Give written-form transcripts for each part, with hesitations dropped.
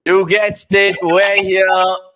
You guessed it. We're here,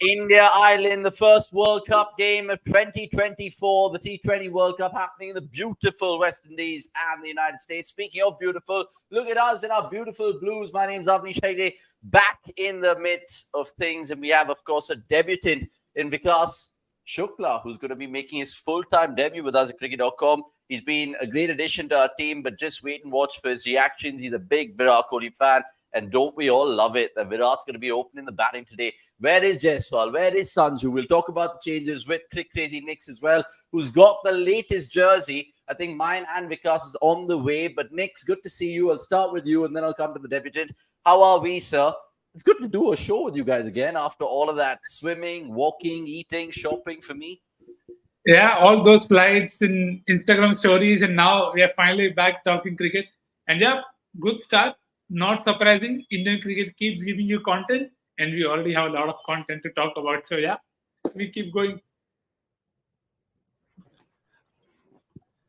India, Ireland, the first World Cup game of 2024, the T20 World Cup happening in the beautiful West Indies and the United States. Speaking of beautiful, look at us in our beautiful blues. My name's Avanish, back in the midst of things. And we have, of course, a debutant in Vikas Shukla, who's going to be making his full-time debut with us at cricket.com. He's been a great addition to our team, but just wait and watch for his reactions. He's a big Virat Kohli fan. And don't we all love it that Virat's going to be opening the batting today? Where is Jaiswal? Where is Sanju? We'll talk about the changes with Crick Crazy Nicks as well, who's got the latest jersey. I think mine and Vikas is on the way. But Nicks, good to see you. I'll start with you and then I'll come to the debutant. How are we, sir? It's good to do a show with you guys again after all of that swimming, walking, eating, shopping for me. Yeah, all those flights and Instagram stories, and now we are finally back talking cricket. And yeah, good start. Not surprising, Indian cricket keeps giving you content, and we already have a lot of content to talk about. So yeah, we keep going.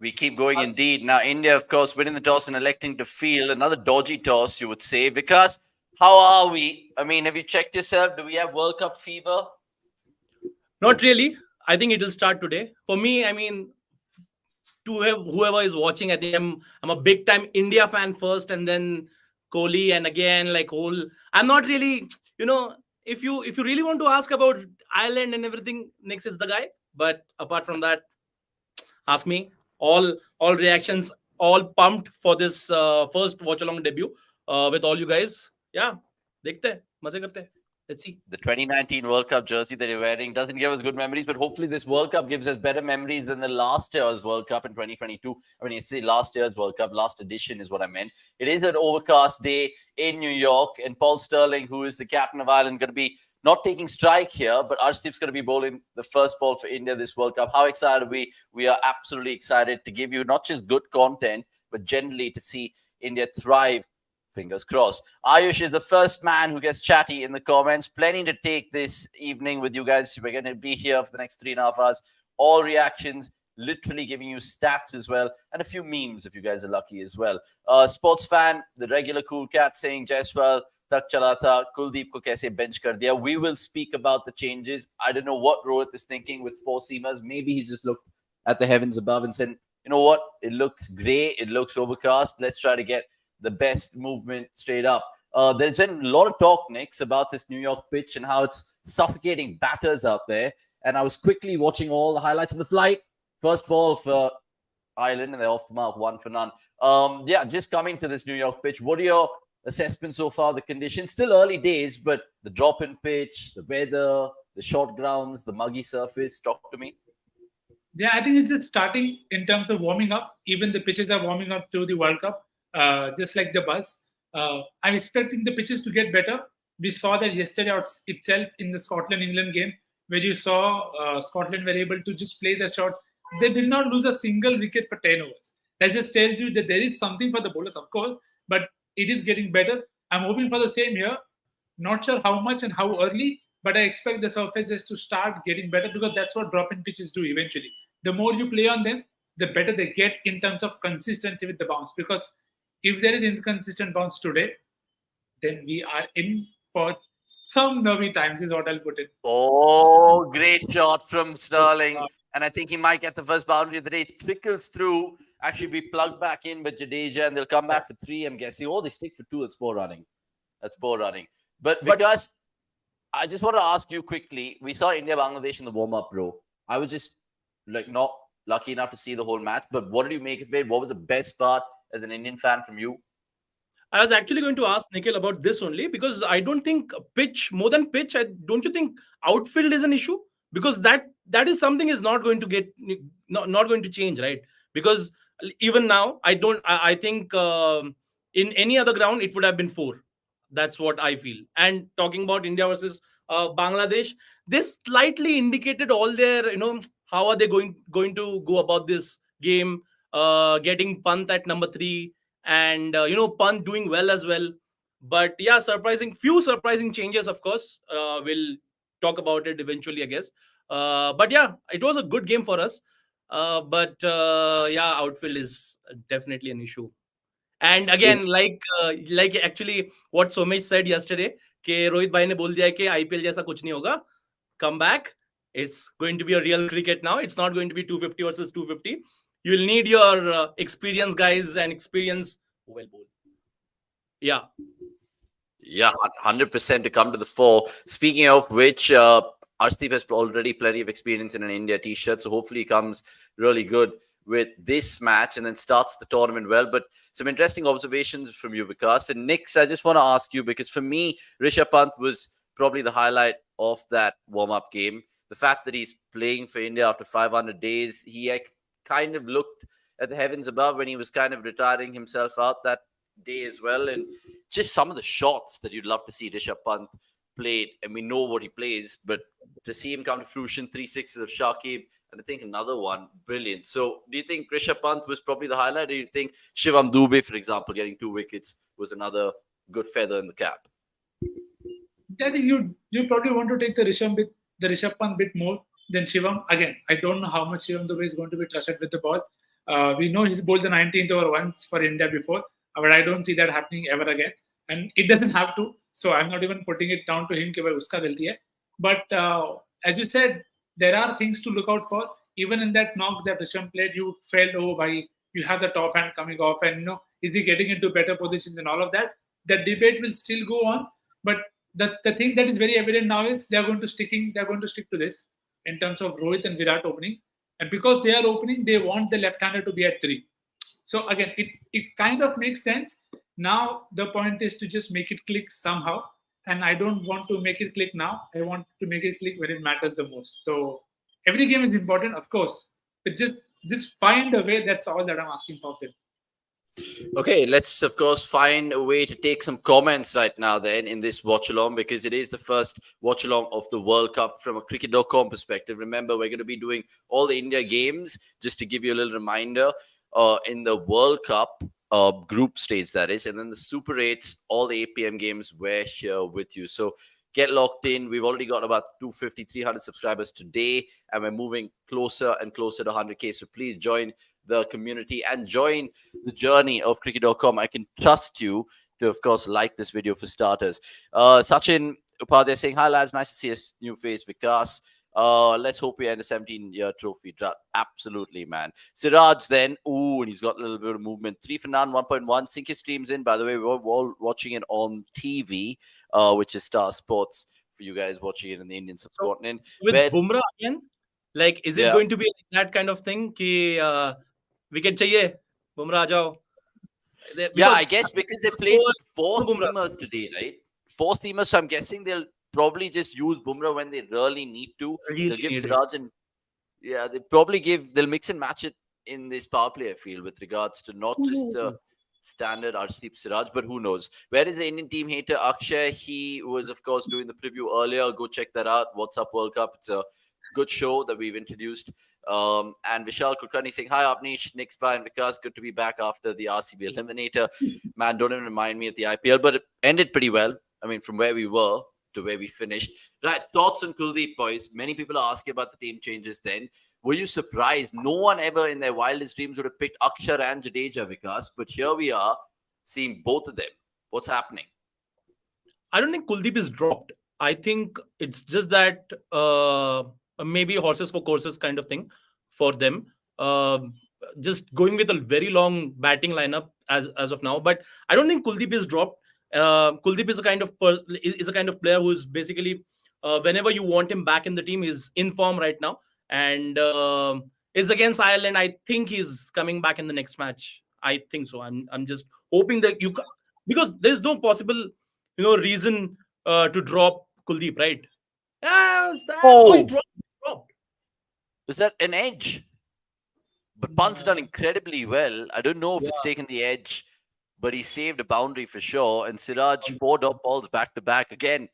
We keep going indeed. Now, India, of course, winning the toss and electing to field. Another dodgy toss, you would say. Because how are we? I mean, have you checked yourself? Do we have World Cup fever? Not really. I think it will start today. For me, I mean, to whoever is watching, I think I'm a big time India fan first, and then Kohli, and again I'm not really, if you really want to ask about Ireland and everything, Nick is the guy. But apart from that, ask me. All reactions, all pumped for this first watch along debut with all you guys. Yeah, dekhte hain, maze karte hain. Let's see. The 2019 World Cup jersey that you're wearing doesn't give us good memories, but hopefully this World Cup gives us better memories than the last year's World Cup in 2022. I mean, it's the last year's World Cup, last edition is what I meant. It is an overcast day in New York, and Paul Sterling, who is the captain of Ireland, going to be not taking strike here, but Arshdeep's going to be bowling the first ball for India this World Cup. How excited are we? We are absolutely excited to give you not just good content, but generally to see India thrive. Fingers crossed. Ayush is the first man who gets chatty in the comments. Plenty to take this evening with you guys. We're going to be here for the next 3.5 hours. All reactions, literally giving you stats as well, and a few memes if you guys are lucky as well. Sports fan, the regular cool cat saying Jaiswal tak chala tha, Kuldeep ko kaise bench kar diya. We will speak about the changes. I don't know what Rohit is thinking with four seamers. Maybe he's just looked at the heavens above and said, you know what? It looks grey. It looks overcast. Let's try to get the best movement straight up. There's been a lot of talk, Nicks, about this New York pitch and how it's suffocating batters out there. And I was quickly watching all the highlights of the flight. First ball for Ireland, and they're off the mark, 1 for none. Just coming to this New York pitch, what are your assessments so far? The conditions, still early days, but the drop in pitch, the weather, the short grounds, the muggy surface. Talk to me. Yeah, I think it's just starting in terms of warming up. Even the pitches are warming up to the World Cup. Just like the bus. I'm expecting the pitches to get better. We saw that yesterday itself in the Scotland-England game, where you saw Scotland were able to just play their shots. They did not lose a single wicket for 10 overs. That just tells you that there is something for the bowlers, of course, but it is getting better. I'm hoping for the same here. Not sure how much and how early, but I expect the surfaces to start getting better, because that's what drop-in pitches do eventually. The more you play on them, the better they get in terms of consistency with the bounce, because if there is inconsistent bounce today, then we are in for some nervy times, is what I'll put it. Oh, great shot from Sterling. And I think he might get the first boundary of the day. It trickles through, actually be plugged back in with Jadeja, and they'll come back for 3, I'm guessing. Oh, they stick for 2. That's poor running. But because I just want to ask you quickly, we saw India-Bangladesh in the warm-up, bro. I was just not lucky enough to see the whole match. But what did you make of it? What was the best part as an Indian fan from you? I was actually going to ask Nikhil about this only, because I don't think pitch, more than pitch, don't you think outfield is an issue? Because that is something is not going to not going to change, right? Because even now, I think in any other ground, it would have been 4. That's what I feel. And talking about India versus Bangladesh, this slightly indicated all their, how are they going to go about this game, getting Pant at number 3, and Pant doing well as well. But yeah, few surprising changes, of course. We'll talk about it eventually, I guess. But yeah, it was a good game for us. But outfield is definitely an issue. And again, like actually what Somesh said yesterday, कि रोहित भाई ने बोल दिया है कि IPL जैसा कुछ नहीं होगा, come back, it's going to be a real cricket now, it's not going to be 250 versus 250. You'll need your experienced guys and experience. Well bowled. Yeah. Yeah, 100% to come to the fore. Speaking of which, Arshdeep has already plenty of experience in an India t-shirt, so hopefully he comes really good with this match and then starts the tournament well. But some interesting observations from you, Vikas. And Nix, I just want to ask you, because for me, Rishabh Pant was probably the highlight of that warm-up game. The fact that he's playing for India after 500 days, he kind of looked at the heavens above when he was kind of retiring himself out that day as well. And just some of the shots that you'd love to see Rishabh Pant played, and we know what he plays, but to see him come to fruition, 3 sixes of Shakib, and I think another one, brilliant. So do you think Rishabh Pant was probably the highlight, or do you think Shivam Dube, for example, getting 2 wickets was another good feather in the cap? I think you probably want to take the Rishabh Pant bit more than Shivam. Again, I don't know how much Shivam Dube is going to be trusted with the ball. We know he's bowled the 19th over once for India before, but I don't see that happening ever again. And it doesn't have to. So I'm not even putting it down to him कि भाई उसका गलती है. But as you said, there are things to look out for. Even in that knock that Rishabh played, you felt, oh, bhai, you have the top hand coming off, and is he getting into better positions and all of that? The debate will still go on, but the thing that is very evident now is they're going to stick to this in terms of Rohit and Virat opening, and because they are opening, they want the left-hander to be at 3. So again, it kind of makes sense. Now the point is to just make it click somehow, and I don't want to make it click now. I want to make it click when it matters the most. So every game is important, of course, but just find a way. That's all that I'm asking for them. Okay, let's of course find a way to take some comments right now then in this watch along, because it is the first watch along of the World Cup from a cricket.com perspective. Remember, we're going to be doing all the India games. Just to give you a little reminder, in the World Cup group stage, that is, and then the Super 8s, all the 8 p.m. games, we're here with you. So get locked in. We've already got about 250, 300 subscribers today, and we're moving closer and closer to 100K. So please join the community and join the journey of cricket.com. I can trust you to, of course, like this video for starters. Sachin Upadhyay saying, hi lads, nice to see a new face, Vikas. Let's hope we end a 17-year trophy drought. Absolutely, man. Siraj then, and he's got a little bit of movement. 3 for none, 1.1. Sync his streams in. By the way, we're all watching it on TV, which is Star Sports for you guys watching it in the Indian subcontinent. With Bumrah again, like, is it going to be like that kind of thing? Ki wicket chahiye, Bumrah aa jao. Yeah, I guess because they played 4 seamers today, right? 4 seamers, so I'm guessing they'll probably just use Bumrah when they really need to. They'll give Siraj and they'll mix and match it in this power play, I feel, with regards to not just the standard Arshdeep Siraj, but who knows. Where is the Indian team hater Akshay? He was, of course, doing the preview earlier. Go check that out. What's Up World Cup? It's a good show that we've introduced. And Vishal Kulkarni saying, hi, Avanish, Nick's and Vikas. Good to be back after the RCB Eliminator. Man, don't even remind me of the IPL, but it ended pretty well. I mean, from where we were to where we finished. Right, thoughts on Kuldeep, boys? Many people are asking about the team changes then. Were you surprised? No one ever in their wildest dreams would have picked Akshar and Jadeja, Vikas, but here we are seeing both of them. What's happening? I don't think Kuldeep is dropped. I think it's just that maybe horses for courses kind of thing for them. Just going with a very long batting lineup as of now. But I don't think Kuldeep is dropped. Kuldeep is a kind of player who is basically whenever you want him back in the team, is in form right now, and is against Ireland. I think he's coming back in the next match. I think so. I'm just hoping that because there's no possible reason to drop Kuldeep, right? He dropped. Is that an edge? But Pant's done incredibly well. I don't know if it's taken the edge, but he saved a boundary for sure. And Siraj, 4 dot balls back to back. Again,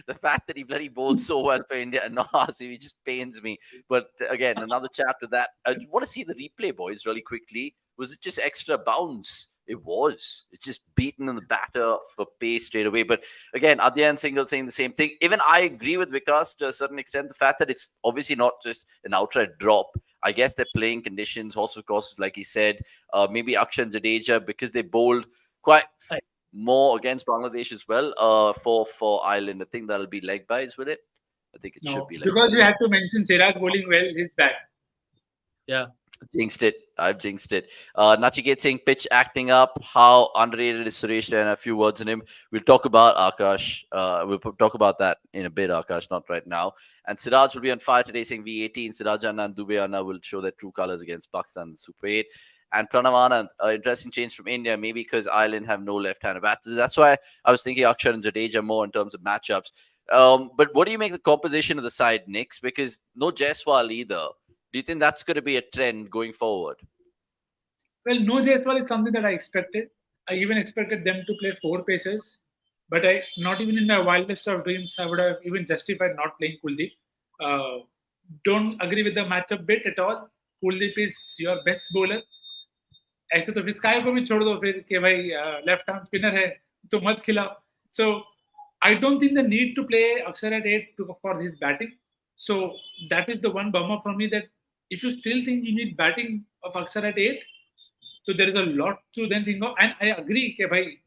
the fact that he bloody bowled so well for India and not RCB just pains me. But again, another chapter that I want to see the replay, boys, really quickly. Was it just extra bounce? It was. It's just beaten in the batter for pace straight away. But again, Adyan Singhal saying the same thing. Even I agree with Vikas to a certain extent. The fact that it's obviously not just an outright drop. I guess they're playing conditions, also courses, like he said. Maybe Akshay and Jadeja, because they bowled quite more against Bangladesh as well. For Ireland, I think that'll be leg buys with it. I think it should No, be leg because you buys. had to mention Siraj bowling well, he's back. Yeah. Jinxed it. I've jinxed it. Nachiket saying pitch acting up. How underrated is Suresh? And a few words on him. We'll talk about Akash. Talk about that in a bit, Akash, not right now. And Siraj will be on fire today saying V18. Siraj Anna and Dubey Anna will show their true colors against Pakistan Super 8. And Pranav Anand, interesting change from India, maybe because Ireland have no left-handed batters. That's why I was thinking Akshar and Jadeja more in terms of matchups. But what do you make the composition of the side, Knicks? Because no Jaiswal either. Do you think that's going to be a trend going forward? Well, no Jaiswal is something that I expected. I even expected them to play 4 paces, but I not even in my wildest of dreams I would have even justified not playing Kuldeep. Uh, don't agree with the matchup bit at all. Kuldeep is your best bowler. ऐसे तो फिर sky को भी छोड़ दो फिर कि भाई लेफ्ट आर्म स्पिनर है तो मत खिलाओ. So I don't think the need to play Akshar at 8 for his batting. So that is the one bummer for me, that if you still think you need batting of Akshar at 8, so there is a lot to then think of. And I agree कि भाई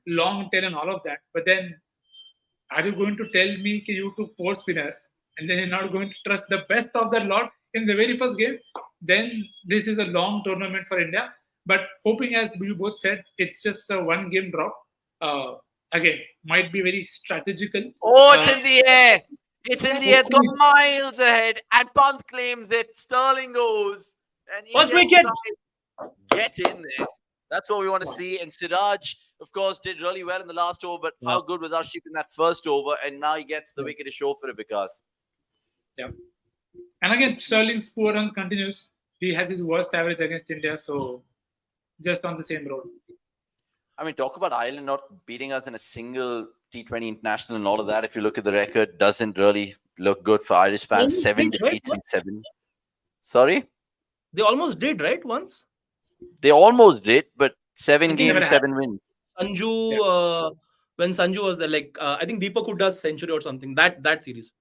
long tail and all of that, but then are you going to tell me that you took 4 spinners and then you're not going to trust the best of the lot in the very first game? Then this is a long tournament for India. But hoping, as you both said, it's just a 1 game drop. Again, might be very strategical. Oh, it's in the air. It's in the air. It's got miles ahead. And Pant claims it. Sterling goes. And First wicket. Get in there. That's what we want to see. And Siraj, of course, did really well in the last over. But how good was Arshdeep in that first over? And now he gets the wicket to show for it, Vikas. Yeah. And again, Sterling's poor runs continues. He has his worst average against India. So just on the same road. I mean, talk about Ireland not beating us in a single T20 international and all of that. If you look at the record, doesn't really look good for Irish fans. 7 defeats in 7. Sorry? They almost did, right? Once? They almost did, but 7 games, 7 wins. Sanju, when Sanju was there, like, I think Deepak Hooda's century or something, that series.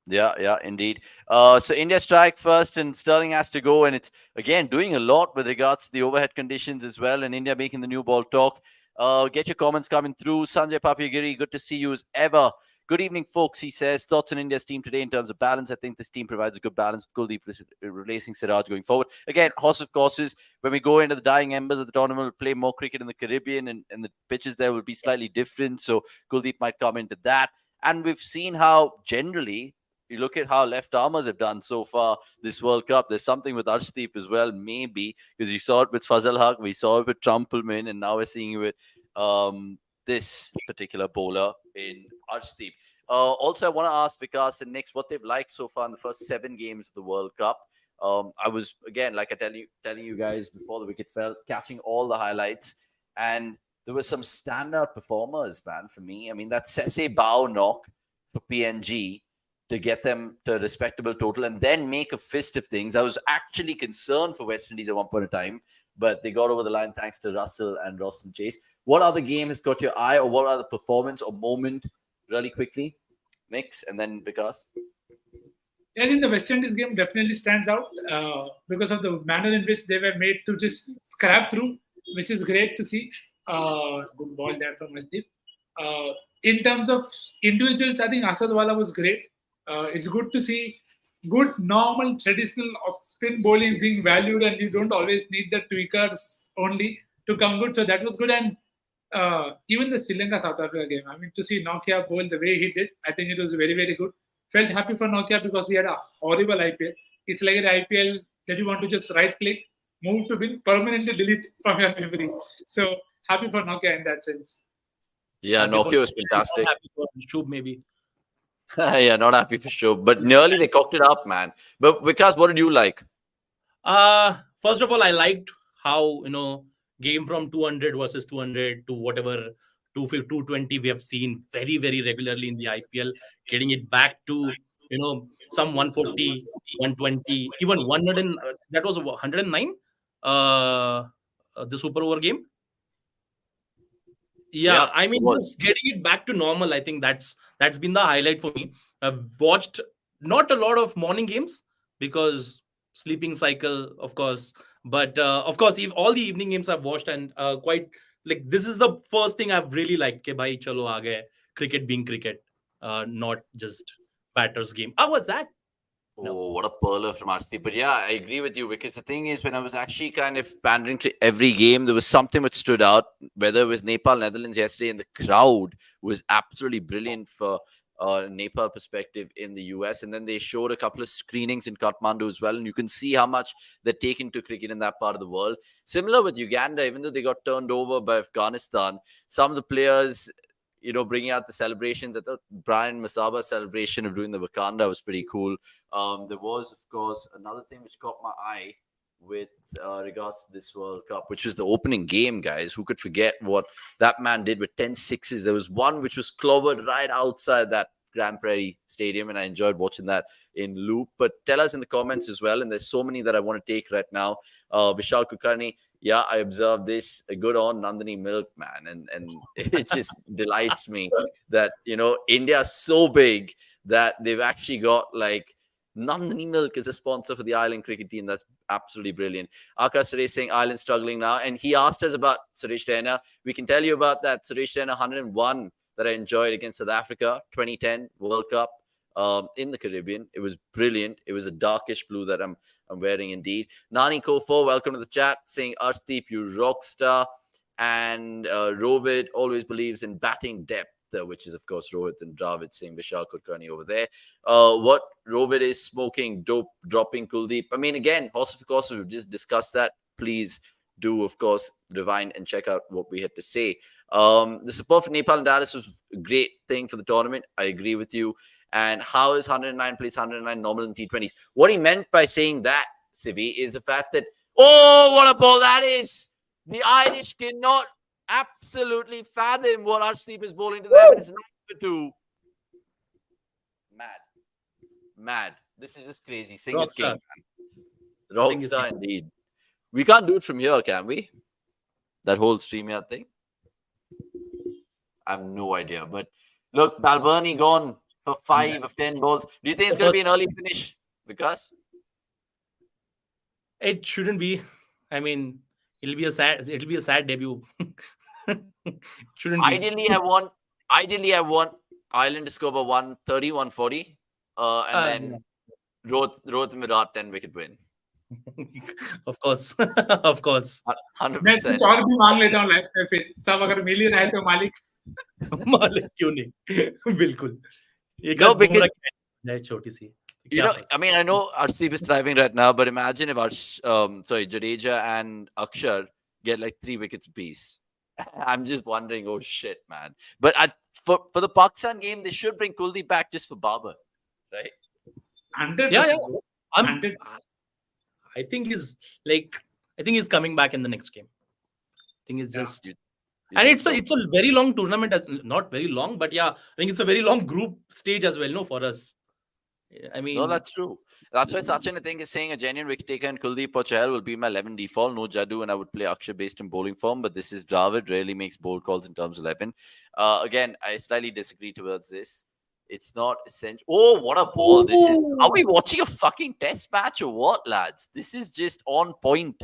Yeah, indeed. So India strike first and Sterling has to go. And it's, again, doing a lot with regards to the overhead conditions as well. And India making the new ball talk. Get your comments coming through. Sanjay Papyagiri, good to see you as ever. Good evening, folks. He says, thoughts on India's team today in terms of balance. I think this team provides a good balance. Kuldeep replacing Siraj going forward. Again, horse of courses. When we go into the dying embers of the tournament, we'll play more cricket in the Caribbean and the pitches there will be slightly different. So Kuldeep might come into that. And we've seen how generally, you look at how left armers have done so far this World Cup. There's something with Arshdeep as well, maybe, because you saw it with Fazal Haq, we saw it with Trumpelman, and now we're seeing it with this particular bowler in Arshdeep. Also, I want to ask Vikas and Nick what they've liked so far in the first 7 games of the World Cup. I was, again, like I telling you guys before the wicket fell, catching all the highlights, and there were some standout performers, man, for me. I mean, that Sese Bao knock for PNG to get them to a respectable total and then make a fist of things. I was actually concerned for West Indies at one point in time, but they got over the line thanks to Russell and Roston Chase. What other game has got your eye, or what other performance or moment really quickly? Mix and then Vikas. I think the West Indies game definitely stands out because of the manner in which they were made to just scrap through, which is great to see. Good ball there from Asdeep. In terms of individuals, I think Asadwala was great. It's good to see good, normal, traditional spin bowling being valued, and you don't always need the tweakers only to come good. So that was good. And even the Sri Lanka South Africa game, I mean, to see Nokia bowl the way he did, I think it was very, very good. Felt happy for Nokia because he had a horrible IPL. It's like an IPL that you want to just right click, move to win, permanently delete from your memory. So happy for Nokia in that sense. Yeah, Nokia was fantastic. Happy for Shub, maybe. Yeah, not happy for sure. But nearly they cocked it up, man. But Vikas, what did you like? First of all, I liked how, game from 200 versus 200 to whatever 220 we have seen very, very regularly in the IPL, getting it back to, some 140, 120, even 100. That was 109, the super over game. Yeah, I mean, just getting it back to normal, I think that's been the highlight for me. I've watched not a lot of morning games because sleeping cycle, of course. But of course, all the evening games I've watched, and quite like this is the first thing I've really liked. Ke bhai, chalo aa gaye. Cricket being cricket, not just batter's game. Oh, what's that? No. Oh, what a perler from Arshdeep. But yeah, I agree with you because the thing is, when I was actually kind of pandering to every game, there was something which stood out, whether it was Nepal, Netherlands yesterday, and the crowd was absolutely brilliant for Nepal perspective in the US. And then they showed a couple of screenings in Kathmandu as well. And you can see how much they're taken to cricket in that part of the world. Similar with Uganda, even though they got turned over by Afghanistan, some of the players, bringing out the celebrations. I thought Brian Masaba's celebration of doing the Wakanda was pretty cool. There was, of course, another thing which caught my eye with regards to this World Cup, which was the opening game, guys. Who could forget what that man did with 10 sixes? There was one which was clobbered right outside that Grand Prairie Stadium, and I enjoyed watching that in loop. But tell us in the comments as well, and there's so many that I want to take right now. Vishal Kulkarni, yeah, I observed this. A good on Nandini Milk, man. And it just delights me that, India is so big that they've actually got like Nandini Milk as a sponsor for the Ireland cricket team. That's absolutely brilliant. Akash Suresh saying Ireland struggling now. And he asked us about Suresh Raina. We can tell you about that Suresh Raina 101 that I enjoyed against South Africa, 2010 World Cup. In the Caribbean. It was brilliant. It was a darkish blue that I'm wearing indeed. Nani Kofo, welcome to the chat, saying Arshdeep, you rock star. And Rohit always believes in batting depth, which is, of course, Rohit and Dravid, saying Vishal Kulkarni over there. What Rohit is smoking, dope, dropping Kuldeep. I mean, again, also, of course, we've just discussed that. Please do, of course, rewind and check out what we had to say. The support for Nepal and Dallas was a great thing for the tournament. I agree with you. And how is 109 place 109 normal in T20s? What he meant by saying that, Sivi, is the fact that, oh, what a ball that is. The Irish cannot absolutely fathom what Arshdeep is bowling to them. And it's 9 for 2. Mad. This is just crazy. Sing is king, man. Rockstar indeed. We can't do it from here, can we? That whole StreamYard thing? I have no idea. But look, Balbirnie gone for 5 of 10 balls. Do you think it's going to be an early finish? Because it shouldn't be. I mean, it'll be a sad debut. Shouldn't be. Ideally, I want Ireland to score by 130, 140, and then Rohit and Virat 10 wicket win. Of course. 100%. मैं कुछ और भी मांग लेता हूँ life में फिर सब अगर मिल ही रहा है तो मालिक क्यों नहीं बिल्कुल No, because छोटी सी I mean, I know Arshdeep is thriving right now, but imagine if Jadeja and Akshar get like 3 wickets apiece. I'm just wondering, oh shit, man. But for the Pakistan game, they should bring Kuldeep back just for Babar, right? 100%. Yeah. 100%. I think he's coming back in the next game. I think it's just and it's a very long tournament, not very long, but yeah, I think it's a very long group stage as well, no, for us. I mean, no, that's true. That's why Sachin, I think, is saying a genuine wicket taker and Kuldeep or Chahal will be my 11 default. No Jadoo, and I would play Akshar based in bowling form, but this is Dravid, rarely makes bold calls in terms of 11. Again, I slightly disagree towards this. It's not essential. Oh, what a ball this is. Are we watching a fucking test match or what, lads? This is just on point.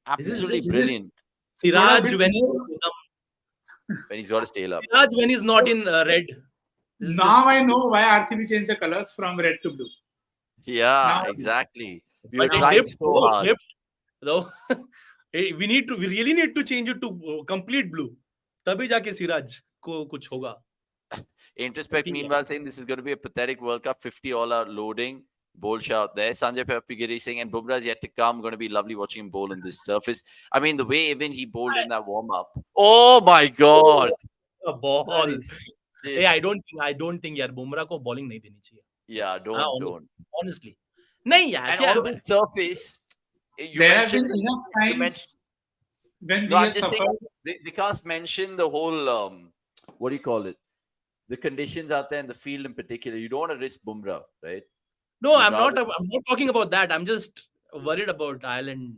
Absolutely brilliant. Siraj when he's got to stay up. Siraj when he's not in red. Now I know why RCB changed the colors from red to blue. Yeah, now, exactly. We were trying so hard. Though, we really need to change it to complete blue. तभी जाके सिराज को कुछ होगा. Introspect meanwhile saying this is going to be a pathetic World Cup. 50 all out loading. Bold shout there. Sanjay Papigiri saying, and Bumrah is yet to come. Going to be lovely watching him bowl on this surface. I mean, the way even he bowled in that warm up. Oh my God! A ball. Hey, I don't think यार Bumrah को bowling नहीं देनी चाहिए. Yeah, don't. Honestly. नहीं यार. And on the surface, there have been enough times when we have suffered. Vikas mentioned the whole what do you call it? The conditions out there in the field in particular. You don't want to risk Bumrah, right? No, I'm not talking about that. I'm just worried about Ireland.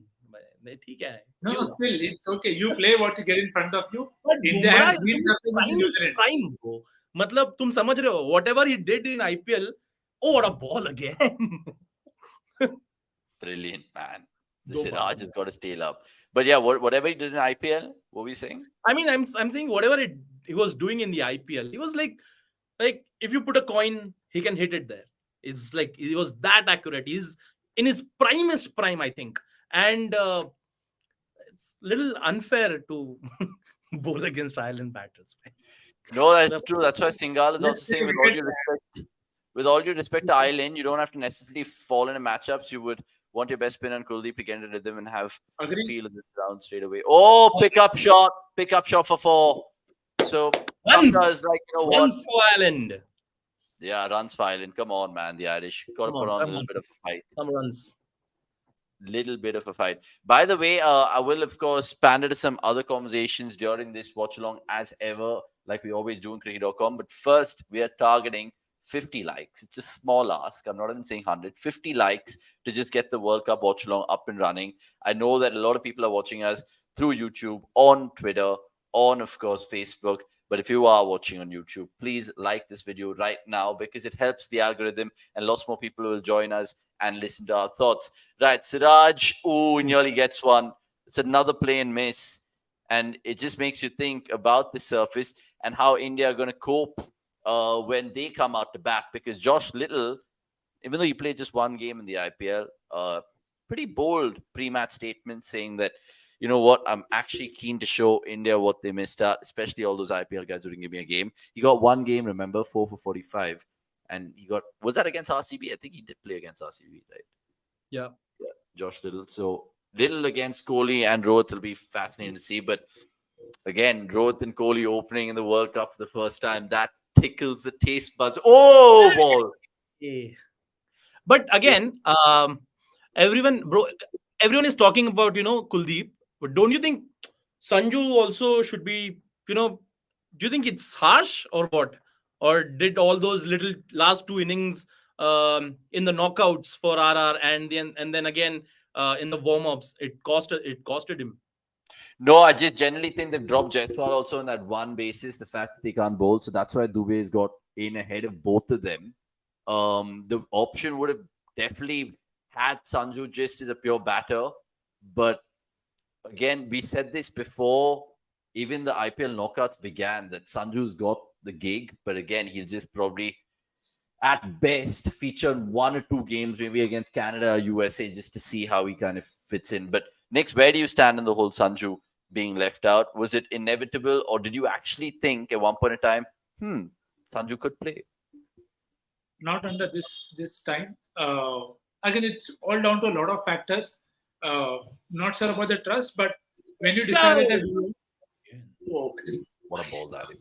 No, still, it's okay. You play what you get in front of you. But India has prime, bro. मतलब तुम समझ रहे हो? Whatever he did in IPL, oh, what a ball again. Brilliant, man. The Siraj has got to stay up. But yeah, whatever he did in IPL, what were you saying? I mean, I'm saying whatever he was doing in the IPL, he was like if you put a coin, he can hit it there. It's like he was that accurate. He's in his primest prime, I think, and it's little unfair to bowl against Ireland batters. No, that's true. That's why Singhal is also Let's take saying, a with all wicket. due respect, to Ireland, you don't have to necessarily fall into matchups. You would want your best spinner and Kuldeep to get into rhythm and have a Agree. feel of this round straight away. Oh, pick up shot for 4. So Runs, Bucker's like, you know what? runs for Ireland. Yeah, runs for Ireland. Come on, man. The Irish got to Come put on, on a come little on. bit of a fight. Some runs. Little bit of a fight. By the way, I will, of course, span into some other conversations during this watch along as ever, like we always do in cricket.com. But first, we are targeting 50 likes. It's a small ask. I'm not even saying 100. 50 likes to just get the World Cup watch along up and running. I know that a lot of people are watching us through YouTube, on Twitter, on, of course, Facebook. But if you are watching on YouTube, please like this video right now because it helps the algorithm and lots more people will join us and listen to our thoughts. Right, Siraj, he nearly gets one. It's another play and miss. And it just makes you think about the surface and how India are going to cope when they come out to bat. Because Josh Little, even though he played just one game in the IPL, pretty bold pre-match statement saying that, you know what, I'm actually keen to show India what they missed out, especially all those IPL guys who didn't give me a game. He got one game, remember, 4 for 45. And he got, was that against RCB? I think he did play against RCB, right? Yeah. Josh Little. So Little against Kohli and Rohit will be fascinating to see. But again, Rohit and Kohli opening in the World Cup for the first time, that tickles the taste buds. Oh, ball. Yeah. But again, everyone is talking about, Kuldeep. But don't you think Sanju also should be, do you think it's harsh or what? Or did all those little last two innings in the knockouts for RR and then again in the warm-ups, it costed him? No, I just generally think they've dropped Jaiswal also on that one basis, the fact that they can't bowl. So that's why Dubey's got in ahead of both of them. The option would have definitely had Sanju just as a pure batter. But again, we said this before even the IPL knockouts began, that Sanju's got the gig. But again, he'll just probably at best feature 1 or 2 games, maybe against Canada or USA, just to see how he kind of fits in. But next, where do you stand in the whole Sanju being left out? Was it inevitable, or did you actually think at one point in time, Sanju could play? Not under this time. Again, it's all down to a lot of factors. Not sure about the trust, but when you decided that, What a ball that is!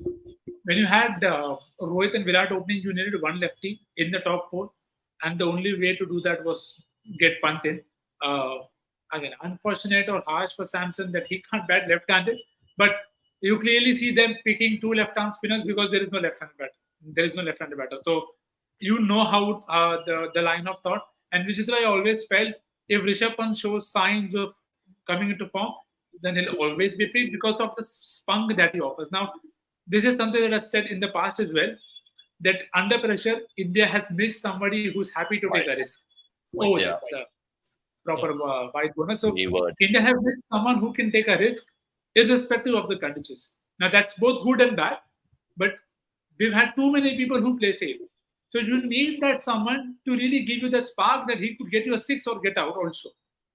When you had Rohit and Virat opening, you needed one lefty in the top 4, and the only way to do that was get Pant in. Again, unfortunate or harsh for Samson that he can't bat left-handed, but you clearly see them picking 2 left-arm spinners because there is no left-handed batter. There is no left-handed batter, so you know how the line of thought, and which is why I always felt if Rishabh Pant shows signs of coming into form, then he'll always be picked because of the spunk that he offers. Now, this is something that I've said in the past as well, that under pressure, India has missed somebody who's happy to take a risk. Oh, Yeah. that's a proper white bonus. So Keyword. India has missed someone who can take a risk irrespective of the conditions. Now, that's both good and bad, but we've had too many people who play safe. So you need that someone to really give you that spark that he could get you a 6 or get out also.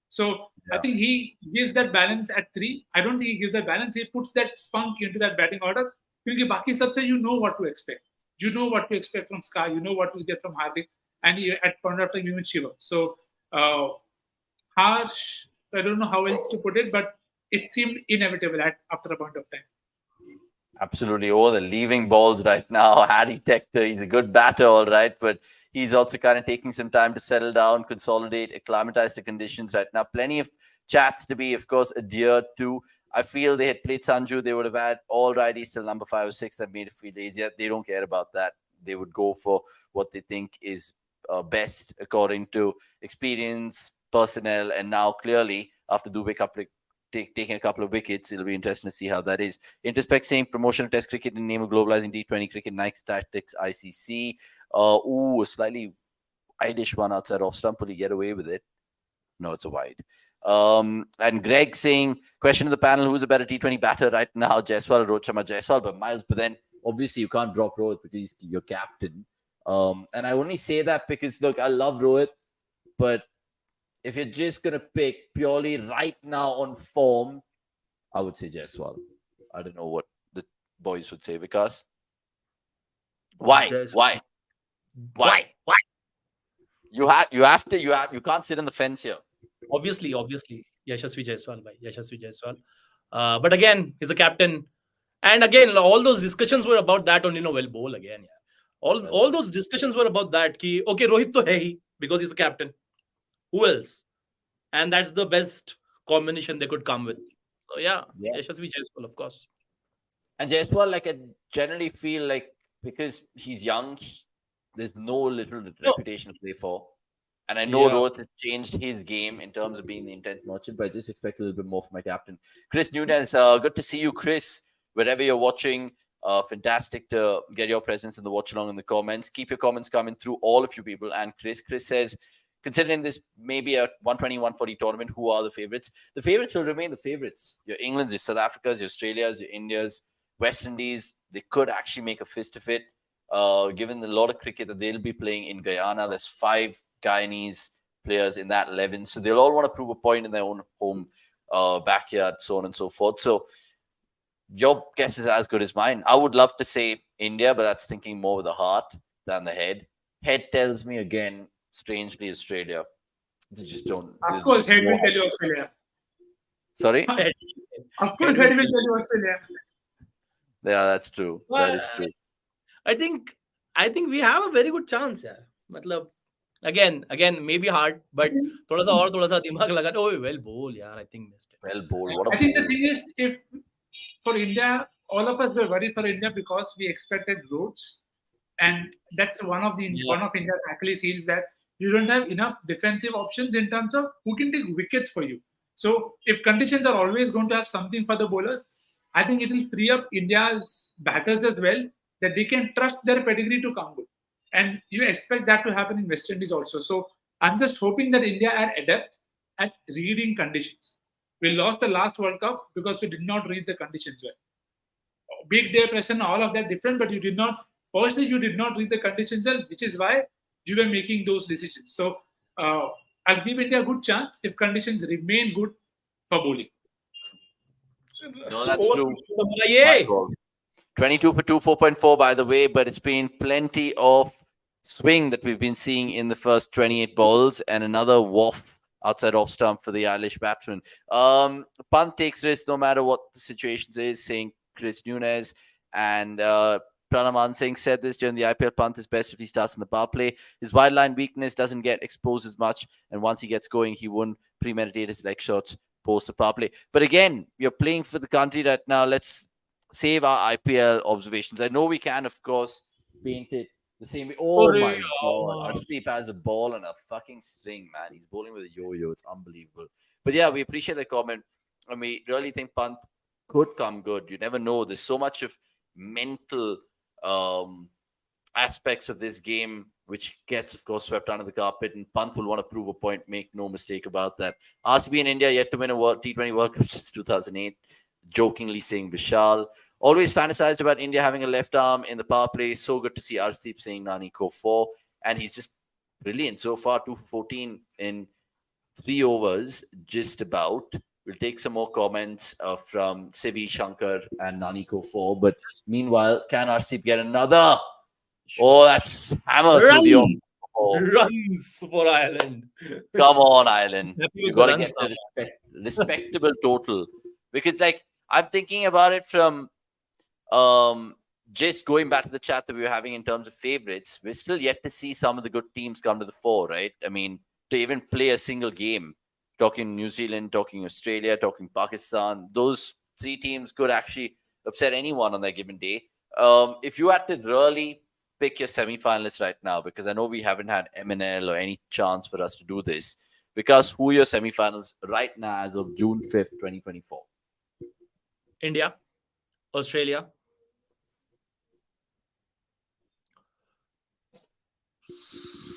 So I think he gives that balance at 3. I don't think he gives that balance. He puts that spunk into that batting order. Because Baki Sabse, you know what to expect. You know what to expect from Sky. You know what to get from Hardik. And at point of time, even Shiva. So harsh, I don't know how else to put it, but it seemed inevitable after a point of time. Absolutely. Oh, the leaving balls right now. Harry Tector, he's a good batter, all right, but he's also kind of taking some time to settle down, consolidate, acclimatize to conditions right now. Plenty of chats to be, of course, adhered to. I feel they had played Sanju, they would have had all righties till number 5 or 6 that made it feel easier. They don't care about that. They would go for what they think is best according to experience, personnel, and now clearly after Dubey taking a couple of wickets, it'll be interesting to see how that is. Introspect saying promotion of Test cricket in the name of globalizing T20 cricket, Nike Tactics, ICC. A slightly wide-ish one outside off stump. Will he get away with it? No, it's a wide. And Greg saying, question to the panel, who's a better T20 batter right now, Jaiswal or Rohit Sharma? Jaiswal, but Miles. But then obviously you can't drop Rohit because he's your captain. And I only say that because, look, I love Rohit, but if you're just going to pick purely right now on form, I would say Jaiswal. I don't know what the boys would say. Vikas? Why? Jaiswal. Why? Why? Why? You can't sit on the fence here. Obviously, Yashasvi Jaiswal, bhai. Yashasvi Jaiswal. But again, he's a captain. And again, all those discussions were about that only, well, bowl again. Yeah. All those discussions were about that. Ki, okay, Rohit to hai hi, because he's a captain. Who else? And that's the best combination they could come with. So yeah. Yashasvi Jaiswal, of course. And Jaiswal, like, I generally feel like because he's young, there's no little reputation to play for. And I know Rohit has changed his game in terms of being the intent merchant, but I just expect a little bit more from my captain. Chris Nunez, good to see you, Chris. Wherever you're watching, fantastic to get your presence in the watch along in the comments. Keep your comments coming through, all of you people. And Chris says, considering this maybe a 120, 140 tournament, who are the favorites? The favorites will remain the favorites. Your Englands, your South Africas, your Australias, your Indias, West Indies. They could actually make a fist of it. Given the lot of cricket that they'll be playing in Guyana, there's 5 Guyanese players in that 11. So they'll all want to prove a point in their own home backyard, so on and so forth. So your guess is as good as mine. I would love to say India, but that's thinking more with the heart than the head. Head tells me again, strangely, Australia. They just don't. Of course, head will tell you Australia. Sorry? Of course, head will tell you Australia. Yeah, that's true. That is true. I think we have a very good chance, yeah. Matlab, again, maybe hard, but thoda sa dimag laga. Oh, well, bowl, yeah. I think missed it. Well, bowl. What a I think bowl. the thing is, if for India, all of us were worried for India because we expected Rhodes, and that's one of India's Achilles heels, that you don't have enough defensive options in terms of who can take wickets for you. So if conditions are always going to have something for the bowlers, I think it will free up India's batters as well, that they can trust their pedigree to come good. And you expect that to happen in West Indies also. So I'm just hoping that India are adept at reading conditions. We lost the last World Cup because we did not read the conditions well. Big day pressure and all of that different, but you did not read the conditions well, which is why you were making those decisions. So I'll give India a good chance if conditions remain good for bowling. No, that's true. 22 for 2, 4.4, by the way, but it's been plenty of swing that we've been seeing in the first 28 balls, and another waff outside off stump for the Irish batsman. Pant takes risks no matter what the situation is, saying Chris Nunez. And Pranaman Singh said this during the IPL. Pant is best if he starts in the power play. His wide line weakness doesn't get exposed as much, and once he gets going, he won't premeditate his leg shots post the power play. But again, you're playing for the country right now. Let's save our IPL observations. I know we can, of course, paint it the same way. Oh my God. Hardik has a ball on a fucking string, man. He's bowling with a yo-yo. It's unbelievable. But yeah, we appreciate the comment. And we really think Pant could come good. You never know. There's so much of mental aspects of this game which gets, of course, swept under the carpet. And Pant will want to prove a point. Make no mistake about that. RCB in India yet to win a T20 World Cup since 2008. Jokingly saying Vishal. Always fantasized about India having a left arm in the power play. So good to see Arshdeep saying Nani Ko 4. And he's just brilliant so far. 2 for 14 in 3 overs, just about. We'll take some more comments from Sibi, Shankar, and Nani Ko 4. But meanwhile, can Arshdeep get another? Oh, that's hammer through the off. Runs for Ireland. Come on, Ireland. You got to get a respectable total. Because, like, I'm thinking about it from just going back to the chat that we were having in terms of favorites. We're still yet to see some of the good teams come to the fore, right? I mean, to even play a single game, talking New Zealand, talking Australia, talking Pakistan, those 3 teams could actually upset anyone on their given day. If you had to really pick your semi-finalists right now, because I know we haven't had MNL or any chance for us to do this, because who are your semi-finals right now as of June 5th, 2024? India, Australia,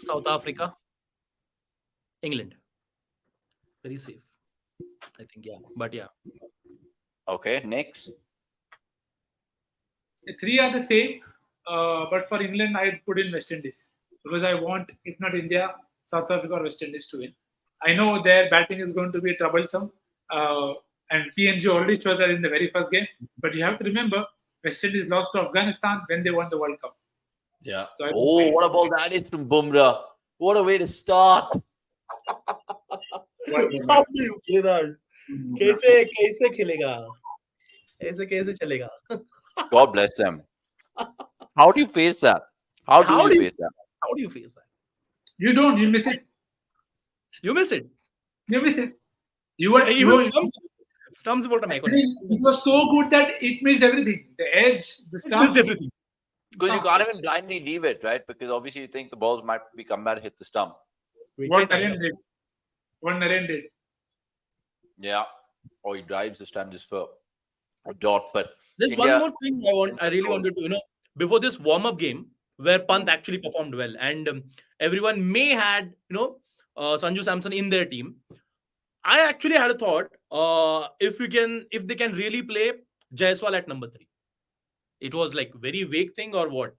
South Africa, England. Very safe. I think, yeah. But yeah. Okay, next. The three are the same, but for England, I'd put in West Indies because I want, if not India, South Africa or West Indies to win. I know their batting is going to be troublesome, and PNG already showed that in the very first game. But you have to remember, West Indies lost to Afghanistan when they won the World Cup. Yeah. So Oh, what a ball that is from Bumrah. What a way to start. How do you play that? कैसे खेलेगा? कैसे चलेगा? God bless them. How do you face that? How do you face that? How do you face that? You don't. You miss it. You miss it. You miss it. You were Even stumps what am I calling? It was so good that it missed everything. The edge, the stumps. Everything. Because you can't even blindly leave it, right? Because obviously you think the balls might be come back, hit the stump. What Naren did. What Naren did. Yeah. Or he drives the stump just for a dot. But there's India, one more thing I really wanted to, before this warm-up game where Pant actually performed well, and everyone may had, Sanju Samson in their team. I actually had a thought, if they can really play Jaiswal at number 3. It was like very vague thing or what?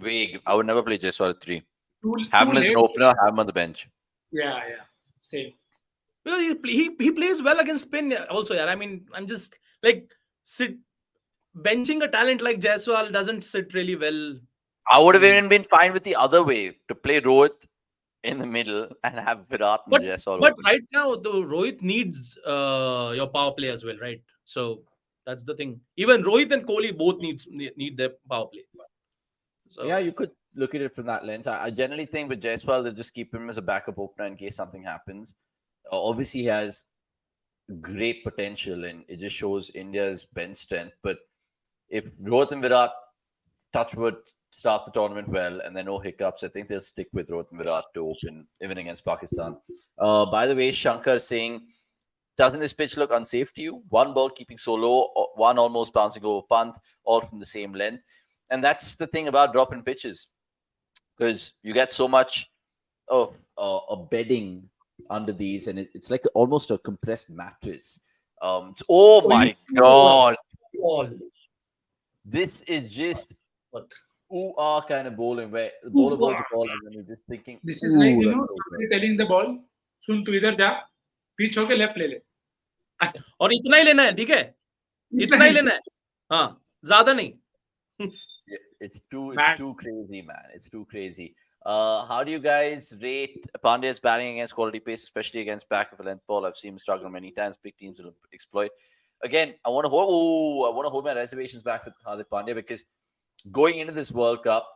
vague. I would never play Jaiswal at 3. Too Have him as an late. opener, have him on the bench. Yeah. Same. Well, he plays well against spin also. Yeah, I mean, I'm just like benching a talent like Jaiswal doesn't sit really well. I would have even been fine with the other way to play Rohit in the middle and have Virat and Jaiswal. But right now, the Rohit needs your power play as well, right? So that's the thing. Even Rohit and Kohli both need their power play. So, yeah, you could look at it from that lens. I generally think with Jaiswal, they'll just keep him as a backup opener in case something happens. Obviously, he has great potential and it just shows India's bench strength. But if Rohit and Virat, touch wood, start the tournament well and there are no hiccups, I think they'll stick with Rohit and Virat to open, even against Pakistan. By the way, Shankar saying, doesn't this pitch look unsafe to you? One ball keeping so low, one almost bouncing over Pant, all from the same length. And that's the thing about dropping pitches, because you get so much of a bedding under these, and it's like almost a compressed mattress. Oh my God. This is just ooh-ah kind of bowling where the bowler bowls the ball and then you're just thinking. This is like, somebody telling the ball, सुन तू इधर जा, pitch होके left ले ले. और इतना ही लेना है, ठीक है? इतना ही लेना है. हाँ, ज़्यादा नहीं. It's too crazy, man. It's too crazy. How do you guys rate Pandya's batting against quality pace, especially against back of a length ball? I've seen him struggle many times. Big teams will exploit. Again, I want to hold my reservations back with Hardik Pandya, because going into this World Cup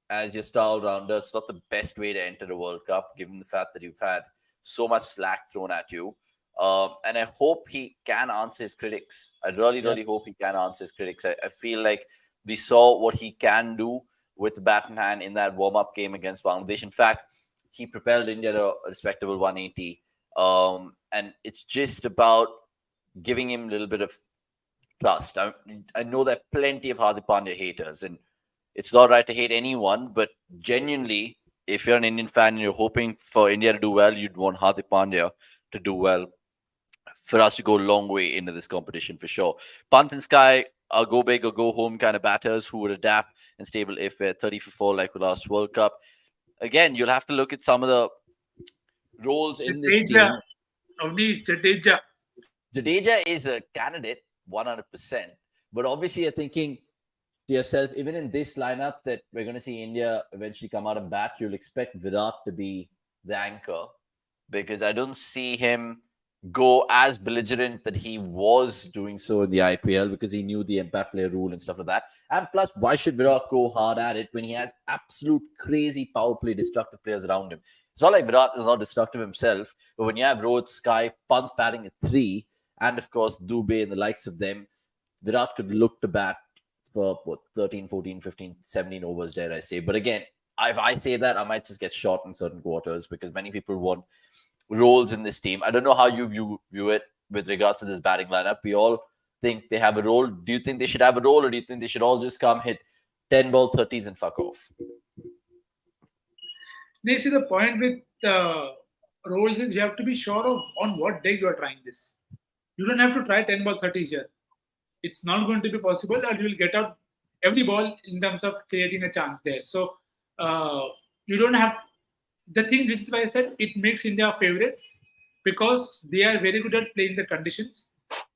as your star all-rounder, it's not the best way to enter the World Cup, given the fact that you've had so much slack thrown at you. And I hope he can answer his critics. I really hope he can answer his critics. I feel like we saw what he can do with the bat in hand in that warm-up game against Bangladesh. In fact, he propelled India to a respectable 180. And it's just about giving him a little bit of trust. I know there are plenty of Hardik Pandya haters, and it's not right to hate anyone, but genuinely, if you're an Indian fan and you're hoping for India to do well, you'd want Hardik Pandya to do well for us to go a long way into this competition for sure. Pant and Sky are go big or go home kind of batters who would adapt and stable if we're 30 for 4 like the last World Cup. Again, you'll have to look at some of the roles in this team. Avanish, Jadeja. Jadeja is a candidate, 100%. But obviously, you're thinking to yourself, even in this lineup that we're going to see India eventually come out and bat, you'll expect Virat to be the anchor, because I don't see him go as belligerent that he was doing so in the IPL, because he knew the impact play rule and stuff like that. And plus, why should Virat go hard at it when he has absolute crazy power play destructive players around him? It's not like Virat is not destructive himself, but when you have Rohit, Sky, Pant batting at 3, and of course Dubey and the likes of them, Virat could look to bat for 13, 14, 15, 17 overs, dare I say. But again, if I say that, I might just get shot in certain quarters, because many people want roles in this team. I don't know how you view it with regards to this batting lineup. We all think they have a role. Do you think they should have a role, or do you think they should all just come hit 10 ball 30s and fuck off? They see the point with rules is you have to be sure of on what day you are trying this. You don't have to try 10 ball 30s here. It's not going to be possible, or you will get out every ball in terms of creating a chance there. So uh, you don't have the thing, which is why I said it makes India a favorite because they are very good at playing the conditions.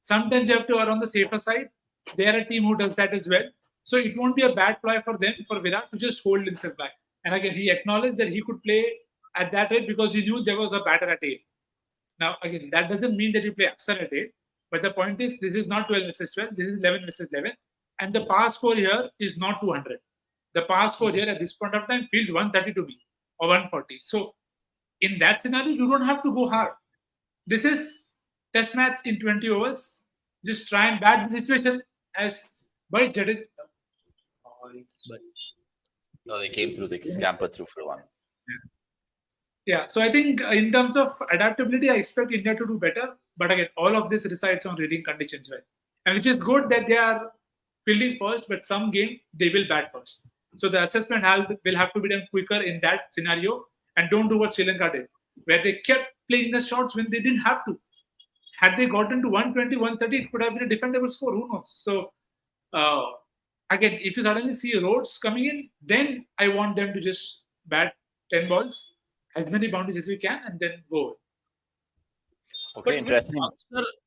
Sometimes you have to err on the safer side. They are a team who does that as well. So it won't be a bad ploy for them, for Virat, to just hold himself back. And again, he acknowledged that he could play at that rate because he knew there was a batter at 8. Now, again, that doesn't mean that you play Axar at 8. But the point is, this is not 12 versus 12. This is 11 versus 11. And the pass score here is not 200. The pass score here at this point of time feels 130 to me or 140. So in that scenario, you don't have to go hard. This is test match in 20 overs. Just try and bat the situation as by Jadeja. No, they came through. They scampered through for one. Yeah, so I think in terms of adaptability, I expect India to do better. But again, all of this resides on reading conditions well. And which is good that they are fielding first, but some game they will bat first. So the assessment will have to be done quicker in that scenario, and don't do what Sri Lanka did, where they kept playing the shots when they didn't have to. Had they gotten to 120, 130, it could have been a defendable score. Who knows? So again, if you suddenly see Rhodes coming in, then I want them to just bat 10 balls, as many boundaries as we can, and then go. Okay, interesting.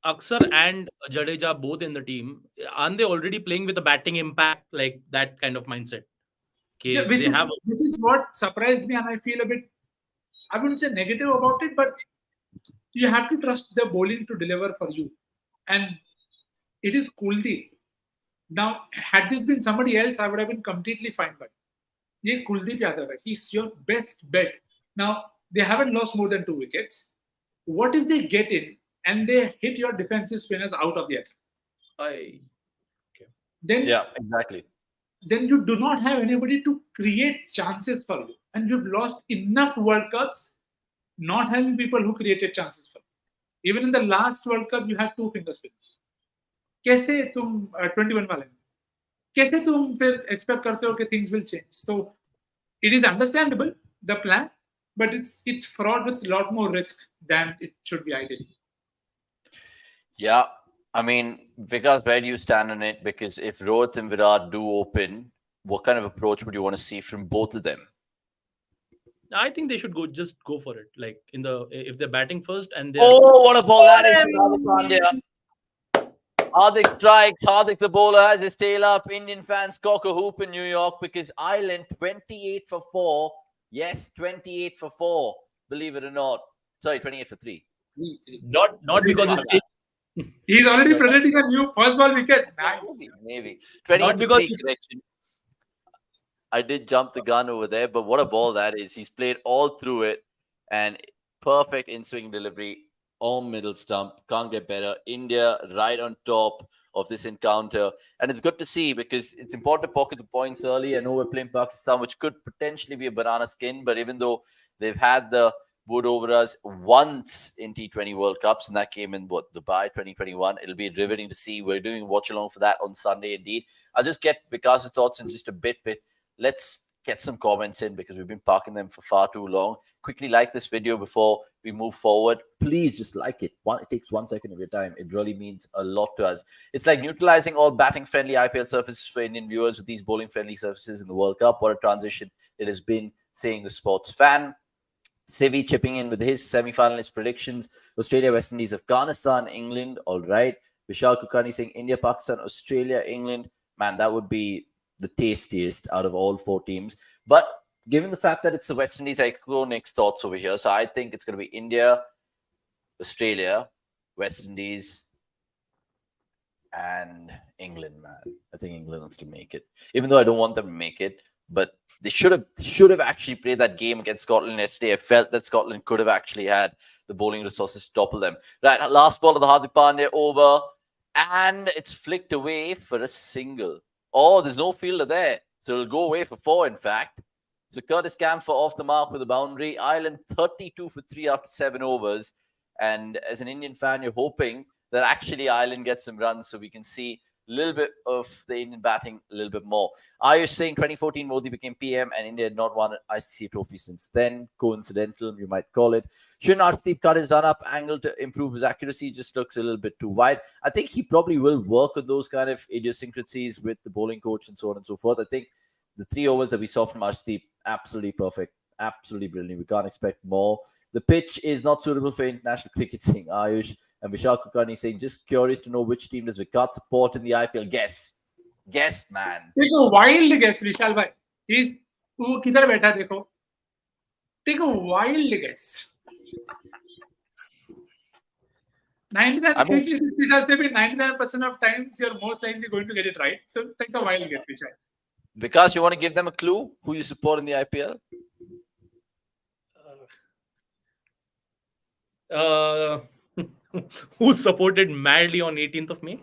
Axar and Jadeja both in the team, aren't they already playing with a batting impact, like that kind of mindset? Okay, Yeah, which is what surprised me, and I feel a bit, I wouldn't say negative about it, but you have to trust the bowling to deliver for you. And it is Kuldeep. Now, had this been somebody else, I would have been completely fine. But yeah, Kuldeep Yadav, he's your best bet. Now, they haven't lost more than 2 wickets. What if they get in and they hit your defensive spinners out of the attack? Then, yeah, exactly. Then you do not have anybody to create chances for you. And you've lost enough World Cups not having people who created chances for you. Even in the last World Cup, you had 2 finger spinners. कैसे तुम 21 वाले में कैसे तुम फिर expect करते हो कि things will change? So it is understandable, the plan, but it's fraught with a lot more risk than it should be ideally. Yeah, I mean, Vikas, where do you stand on it? Because if Rohit and Virat do open, what kind of approach would you want to see from both of them? I think they should just go for it. Like if they're batting first and oh, what a ball that is from Hardik Pandya. Hardik strikes. Hardik, the bowler, has his tail up. Indian fans cock a hoop in New York because Ireland 28 for 4. Yes, 28 for 4. Believe it or not. Sorry, 28 for 3. Not because he's already presenting a new first ball wicket. Nice. Maybe. 28 for 3 correction. I did jump the gun over there, but what a ball that is. He's played all through it and perfect in-swing delivery on middle stump. Can't get better. India right on top of this encounter. And it's good to see because it's important to pocket the points early. I know we're playing Pakistan, which could potentially be a banana skin, but even though they've had the wood over us once in T20 World Cups, and that came in Dubai 2021. It'll be riveting to see. We're doing watch-along for that on Sunday indeed. I'll just get Vikas's thoughts in just a bit. Let's get some comments in because we've been parking them for far too long. Quickly like this video before we move forward. Please just like it. It takes 1 second of your time. It really means a lot to us. It's like neutralizing all batting-friendly IPL surfaces for Indian viewers with these bowling-friendly surfaces in the World Cup. What a transition it has been, saying the sports fan. Sivi chipping in with his semi-finalist predictions. Australia, West Indies, Afghanistan, England. All right. Vishal Kukani saying India, Pakistan, Australia, England. Man, that would be the tastiest out of all 4 teams. But given the fact that it's the West Indies, I could go next thoughts over here. So I think it's going to be India, Australia, West Indies, and England, man. I think England wants to make it. Even though I don't want them to make it, but they should have actually played that game against Scotland yesterday. I felt that Scotland could have actually had the bowling resources to topple them. Right, last ball of the Hardik Pandya over, and it's flicked away for a single. Oh, there's no fielder there. So it'll go away for 4, in fact. So Curtis Camphor off the mark with a boundary. Ireland 32 for 3 after 7 overs. And as an Indian fan, you're hoping that actually Ireland gets some runs so we can see little bit of the Indian batting, a little bit more. Ayush saying 2014 Modi became PM and India had not won an ICC trophy since then. Coincidental, you might call it. Shouldn't Arshdeep cut his run-up angle to improve his accuracy? Just looks a little bit too wide. I think he probably will work on those kind of idiosyncrasies with the bowling coach and so on and so forth. I think the 3 overs that we saw from Arshdeep, absolutely perfect. Absolutely brilliant. We can't expect more. The pitch is not suitable for international cricket, saying Ayush. And Vishal Kulkarni saying, just curious to know which team does Virat support in the IPL. Guess, man. Take a wild guess, Vishal bhai. He's वो किधर बैठा देखो. Take a wild guess. 99% of times you're most likely going to get it right. So take a wild guess, Vishal. Because you want to give them a clue who you support in the IPL? Who supported madly on 18th of May?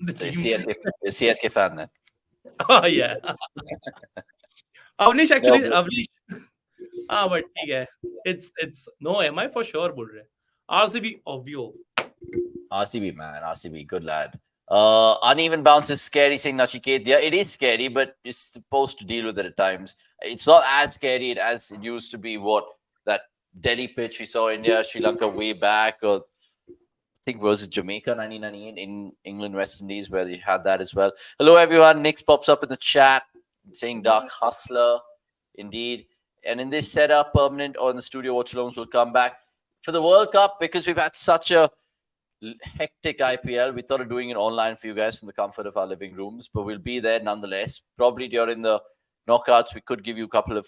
The CSK fan then. Oh, yeah. Avanish actually, Avanish. But okay. It's no, am I for sure, bol rahe. RCB, obvio. RCB, man. RCB, good lad. Uneven bounce is scary, saying Nachiket. Yeah, it is scary, but you're supposed to deal with it at times. It's not as scary as it used to be. What that Delhi pitch we saw India, Sri Lanka way back, or I think was it Jamaica 1998 in England, West Indies, where they had that as well. Hello, everyone. Nix pops up in the chat saying Dark Hustler, indeed. And in this setup, permanent or in the studio, Watchalongs will come back for the World Cup because we've had such a hectic IPL. We thought of doing it online for you guys from the comfort of our living rooms, but we'll be there nonetheless. Probably during the knockouts, we could give you a couple of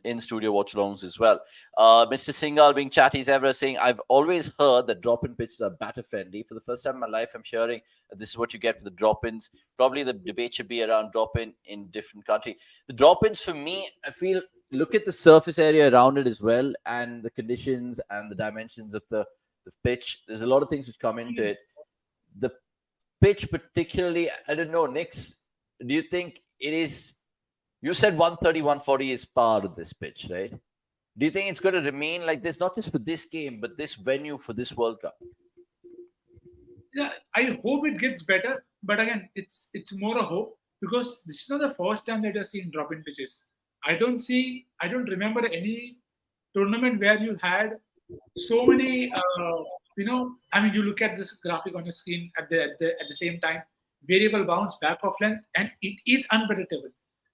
in-studio watch-alongs as well. Mr. Singhal being chatty as ever, saying, I've always heard that drop-in pitches are batter-friendly. For the first time in my life, I'm hearing that this is what you get with the drop-ins. Probably the debate should be around drop-in in different countries. The drop-ins, for me, I feel, look at the surface area around it as well, and the conditions and the dimensions of the pitch. There's a lot of things which come into it. The pitch particularly, I don't know, Nix, do you think it is... You said 130, 140 is par of this pitch, right? Do you think it's going to remain like this, not just for this game, but this venue for this World Cup? Yeah, I hope it gets better. But again, it's more a hope because this is not the first time that you're seeing drop-in pitches. I don't remember any tournament where you had so many, you look at this graphic on your screen at the same time, variable bounce, back of length, and it is unpredictable.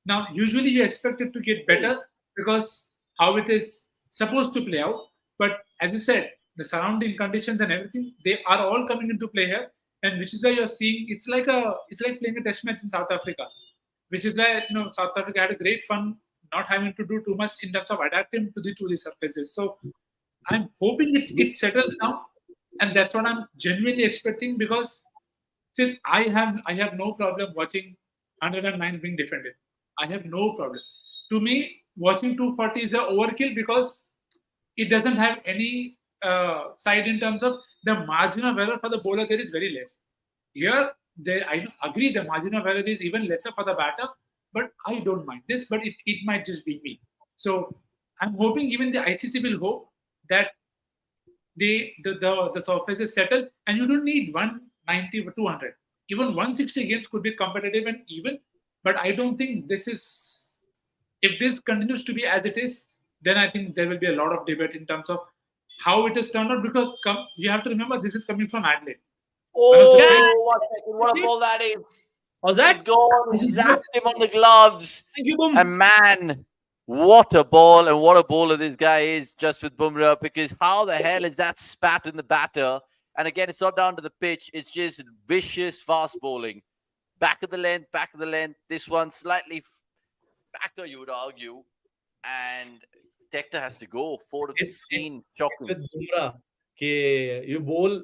Now, usually you expect it to get better because how it is supposed to play out. But as you said, the surrounding conditions and everything, they are all coming into play here. And which is why you're seeing it's like playing a test match in South Africa, which is why South Africa had a great fun not having to do too much in terms of adapting to the surfaces. So I'm hoping it settles down, and that's what I'm genuinely expecting because see, I have no problem watching 109 being defended. I have no problem. To me, watching 240 is an overkill because it doesn't have any side in terms of the margin of error for the bowler. There is very less. Here, I agree the margin of error is even lesser for the batter, but I don't mind this. But it might just be me. So I'm hoping even the ICC will hope that the surface is settled, and you don't need 190 or 200. Even 160 games could be competitive and even. But I don't think this is, if this continues to be as it is, then I think there will be a lot of debate in terms of how it has turned out because you have to remember this is coming from Adelaide. Oh, what a ball that is. How's that? He's gone. He's wrapped him on the gloves. Thank you, Bum. And man, what a ball and what a bowler this guy is just with Bumrah because how the hell is that spat in the batter? And again, it's not down to the pitch. It's just vicious fast bowling. Back of the length. This one slightly backer, you would argue. And Tector has to go. 4 of 16. It's with Bumrah. You bowl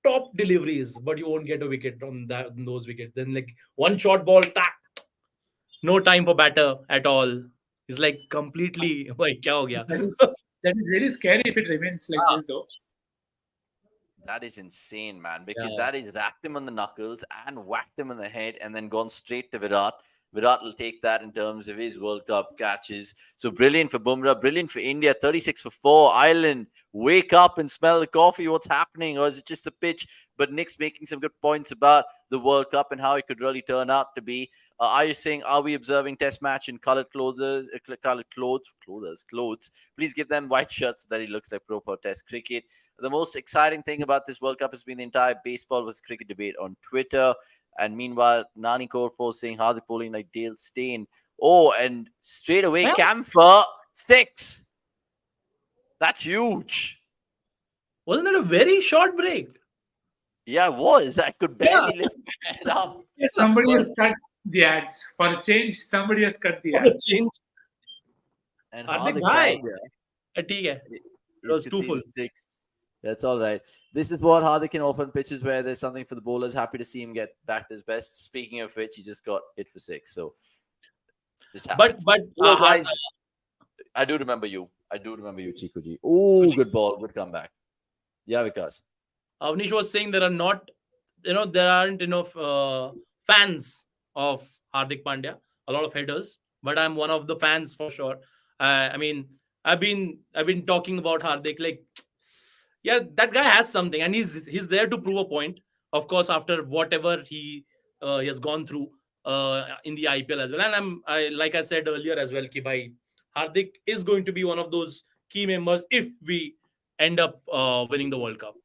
top deliveries, but you won't get a wicket on those wickets. Then like one short ball, tack. No time for batter at all. It's like completely. Kya ho gaya? That is really scary if it remains like this, though. That is insane, man, because that is whacked him on the knuckles and whacked him on the head and then gone straight to Virat. Virat will take that in terms of his World Cup catches. So brilliant for Bumrah, brilliant for India. 36 for 4. Ireland, wake up and smell the coffee. What's happening? Or is it just a pitch? But Nick's making some good points about the World Cup and how it could really turn out to be. Are you saying, are we observing test match in colored clothes? Clothes. Please give them white shirts so that it looks like proper test cricket. The most exciting thing about this World Cup has been the entire baseball versus cricket debate on Twitter. And meanwhile, Nani Korfo saying Hardik bowling like Dale Steyn. Oh, and straight away, Well, Camphor 6. That's huge. wasn't that a very short break? Yeah, it was. I could barely lift my head up. Somebody has cut the ads. For a change, somebody has cut the For a ads. change. And Hardik Hardik bhai. Pandya ठीक है. is was too full. conceded 6. That's all right. This is what Hardik can offer in pitches where there's something for the bowlers. Happy to see him get back to his best. Speaking of which, he just got hit for 6. So, just happens. But Hello, guys. I do remember you. Chikuji. Oh, good ball. Good comeback. Yeah, Vikas. Avanish was saying there aren't enough fans of Hardik Pandya, a lot of haters, but I'm one of the fans for sure. I mean, I've been talking about Hardik, like, yeah, that guy has something, and he's there to prove a point. Of course, after whatever he has gone through in the IPL as well, and like I said earlier as well, ki bhai, Hardik is going to be one of those key members if we end up winning the World Cup.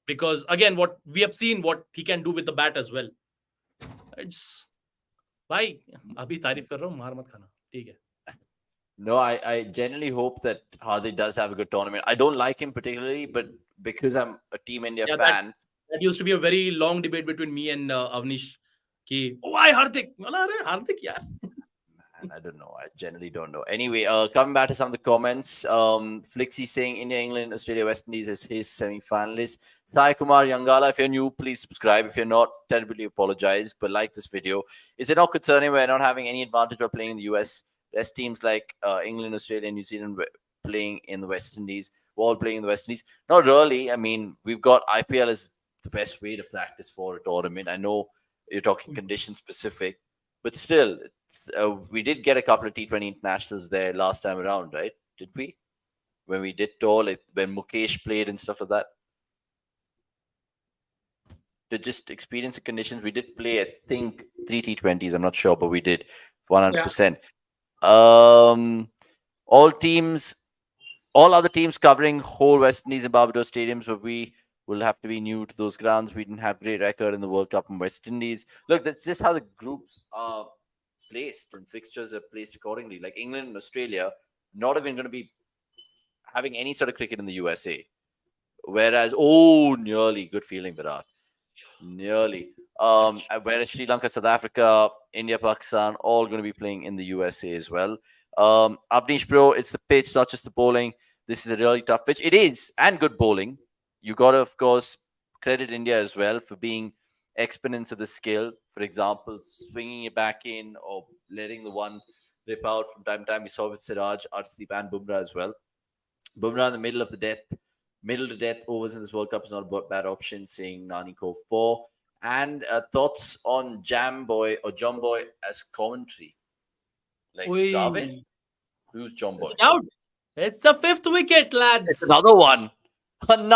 Because again, what we have seen, what he can do with the bat as well. It's भाई अभी तारीफ कर रहा हूँ मार मत खाना ठीक है. No, I genuinely hope that Hardik does have a good tournament. I don't like him particularly, but because I'm a Team India fan. That used to be a very long debate between me and Avanish. Ki, why Hardik? Hardik, yeah. Man, I don't know. I generally don't know. Anyway, coming back to some of the comments, Flixie saying India, England, Australia, West Indies is his semi-finalist. Sai Kumar Yangala, if you're new, please subscribe. If you're not, terribly apologize, but like this video. Is it not concerning we're not having any advantage by playing in the US? There's teams like England, Australia, New Zealand playing in the West Indies. We're all playing in the West Indies. Not really. I mean, we've got IPL as the best way to practice for a tournament. I know you're talking condition specific, but still, we did get a couple of T20 internationals there last time around, right? Did we? When we did tour, like when Mukesh played and stuff like that. To just experience the conditions, we did play, I think, 3 T20s. I'm not sure, but we did 100%. Yeah. All other teams covering whole West Indies and Barbados stadiums, but we will have to be new to those grounds. We didn't have great record in the World Cup in West Indies. Look, that's just how the groups are placed and fixtures are placed accordingly. Like England and Australia, not even going to be having any sort of cricket in the USA. Whereas, nearly, good feeling, Virat. Nearly. Whereas Sri Lanka, South Africa, India, Pakistan, all going to be playing in the USA as well. Avanish bro, it's the pitch, not just the bowling. This is a really tough pitch. It is, and good bowling. You got to, of course, credit India as well for being exponents of the skill. For example, swinging it back in or letting the one rip out from time to time. We saw with Siraj, Arshdeep, and Bumrah as well. Bumrah in the middle to death overs in this World Cup is not a bad option, saying Nani Ko 4. And thoughts on Jumboy as commentary? Like Javed? Who's Jumboy? Out. It's the 5th wicket, lads. It's another one. 5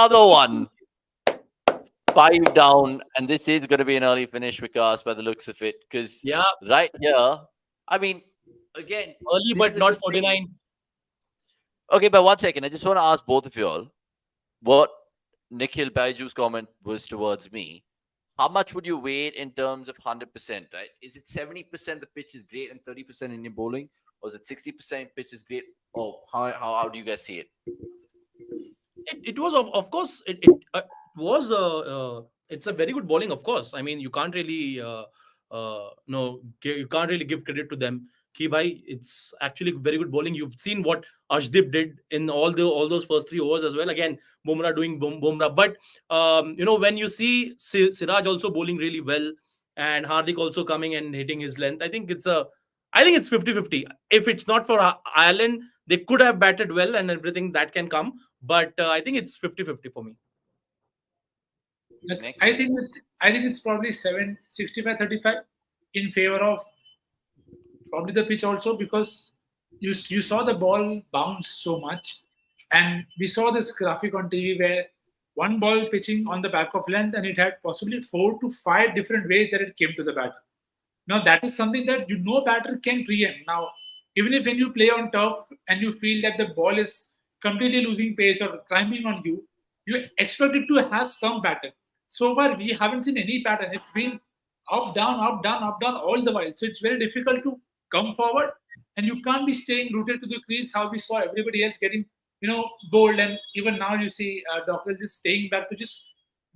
down, and this is going to be an early finish, Vikas, by the looks of it. Because right here, I mean, again, early but not 49. Thing. Okay, but 1 second. I just want to ask both of you all what Nikhil Baiju's comment was towards me. How much would you weight in terms of 100%, right? Is it 70% the pitch is great and 30% Indian bowling? Or is it 60% pitch is great? Or how do you guys see it? It was, of course, it was it's a very good bowling, of course. I mean, you can't really you can't really give credit to them. Ki bhai, it's actually very good bowling. You've seen what Arshdeep did in all those first 3 overs as well. Again, Bumrah doing Bumrah. But when you see Siraj also bowling really well and Hardik also coming and hitting his length, I think it's 50-50. If it's not for Ireland, they could have batted well and everything that can come. But I think it's 50-50 for me. Yes, I think it's probably 65-35 in favor of probably the pitch also, because you saw the ball bounce so much, and we saw this graphic on TV where one ball pitching on the back of length, and it had possibly 4 to 5 different ways that it came to the batter. Now that is something that batter can preempt. Now, even if when you play on turf and you feel that the ball is completely losing pace or climbing on you, you expect it to have some pattern. So far, we haven't seen any pattern. It's been up, down, up, down, up, down all the while. So it's very difficult to come forward, and you can't be staying rooted to the crease. How we saw everybody else getting, bold, and even now you see Doctor just staying back to just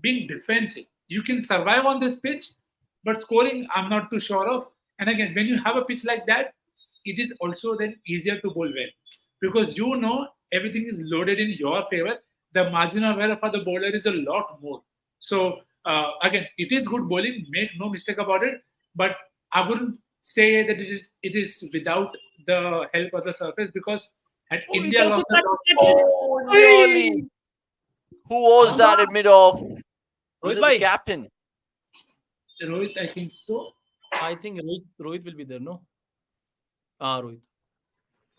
being defensive. You can survive on this pitch, but scoring, I'm not too sure of. And again, when you have a pitch like that, it is also then easier to bowl well, because everything is loaded in your favor. The margin of error for the bowler is a lot more. So again, it is good bowling, make no mistake about it. But I wouldn't say that it is without the help of the surface, because had Oh, you India can also lost touch the it. Oh, Hey! really? Who was that in mid-off? Was Rohit it the bhai. captain? Rohit, I think so. I think Rohit will be there, no? Ah, Rohit.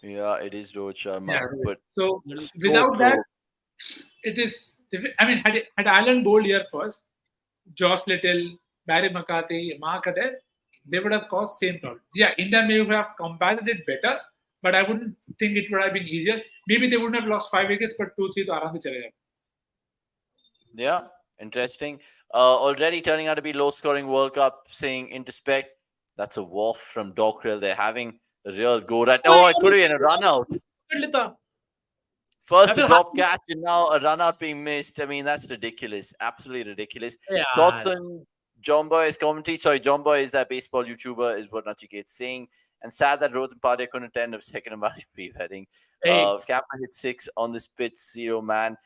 Yeah, it is Rohit Sharma. Yeah, Rohit. But So Little- so without that, close. it is. I mean, had Ireland bowled here first, Josh Little, Barry McCarthy, Mark Adair, they would have caused same problem. Yeah, India may have combated it better, but I wouldn't think it would have been easier. Maybe they wouldn't have lost 5 wickets, but 2, 3 to आराम से चले जाते. Yeah, interesting. Already turning out to be low-scoring World Cup, saying introspect. That's a waft from Dockrell. They're having a real go at. Oh, it could have been a run out. Lita. First After a drop catch and now a run out being missed. I mean, that's ridiculous. Absolutely ridiculous. Yeah. Thoughts on John Boy's commentary? Sorry, John Boy is that baseball YouTuber, is what Nachiket's saying. And sad that Rohit and Pandya couldn't attend a second about pre-wedding. Hey. Captain hit 6 on this pitch, 0 man.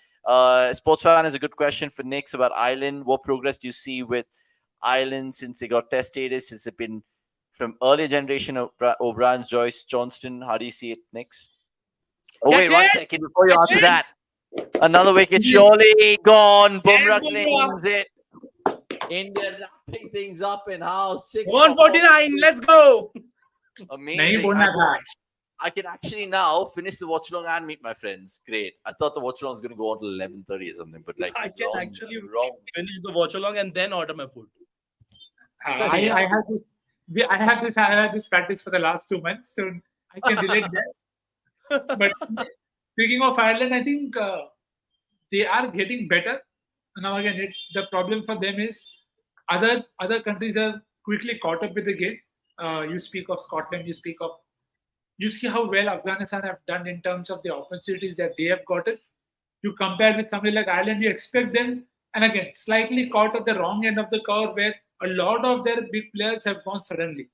Sports fan has a good question for Nix about Ireland. What progress do you see with Ireland since they got test status? Has it been from earlier generation of O'Brien, Joyce, Johnston? How do you see it, Nix? Oh, wait, Catch 1 it! second before you Catch answer it! that. Another wicket surely gone. Bumrah Bumrah. claims it. India wrapping things up in house. 6 for 149. Let's go. Amazing. बोलना था. I can actually now finish the watchalong and meet my friends. Great. I thought the watchalong was going to go on till 11:30 or something, but like I can wrong, actually wrong. finish the watch along and then order my food. I have this practice for the last 2 months, so I can relate that. But speaking of Ireland, I think they are getting better. Now again, the problem for them is other countries are quickly caught up with the game. You speak of Scotland, you see how well Afghanistan have done in terms of the opportunities that they have gotten. You compare with somebody like Ireland, you expect them, and again, slightly caught at the wrong end of the curve where a lot of their big players have gone suddenly.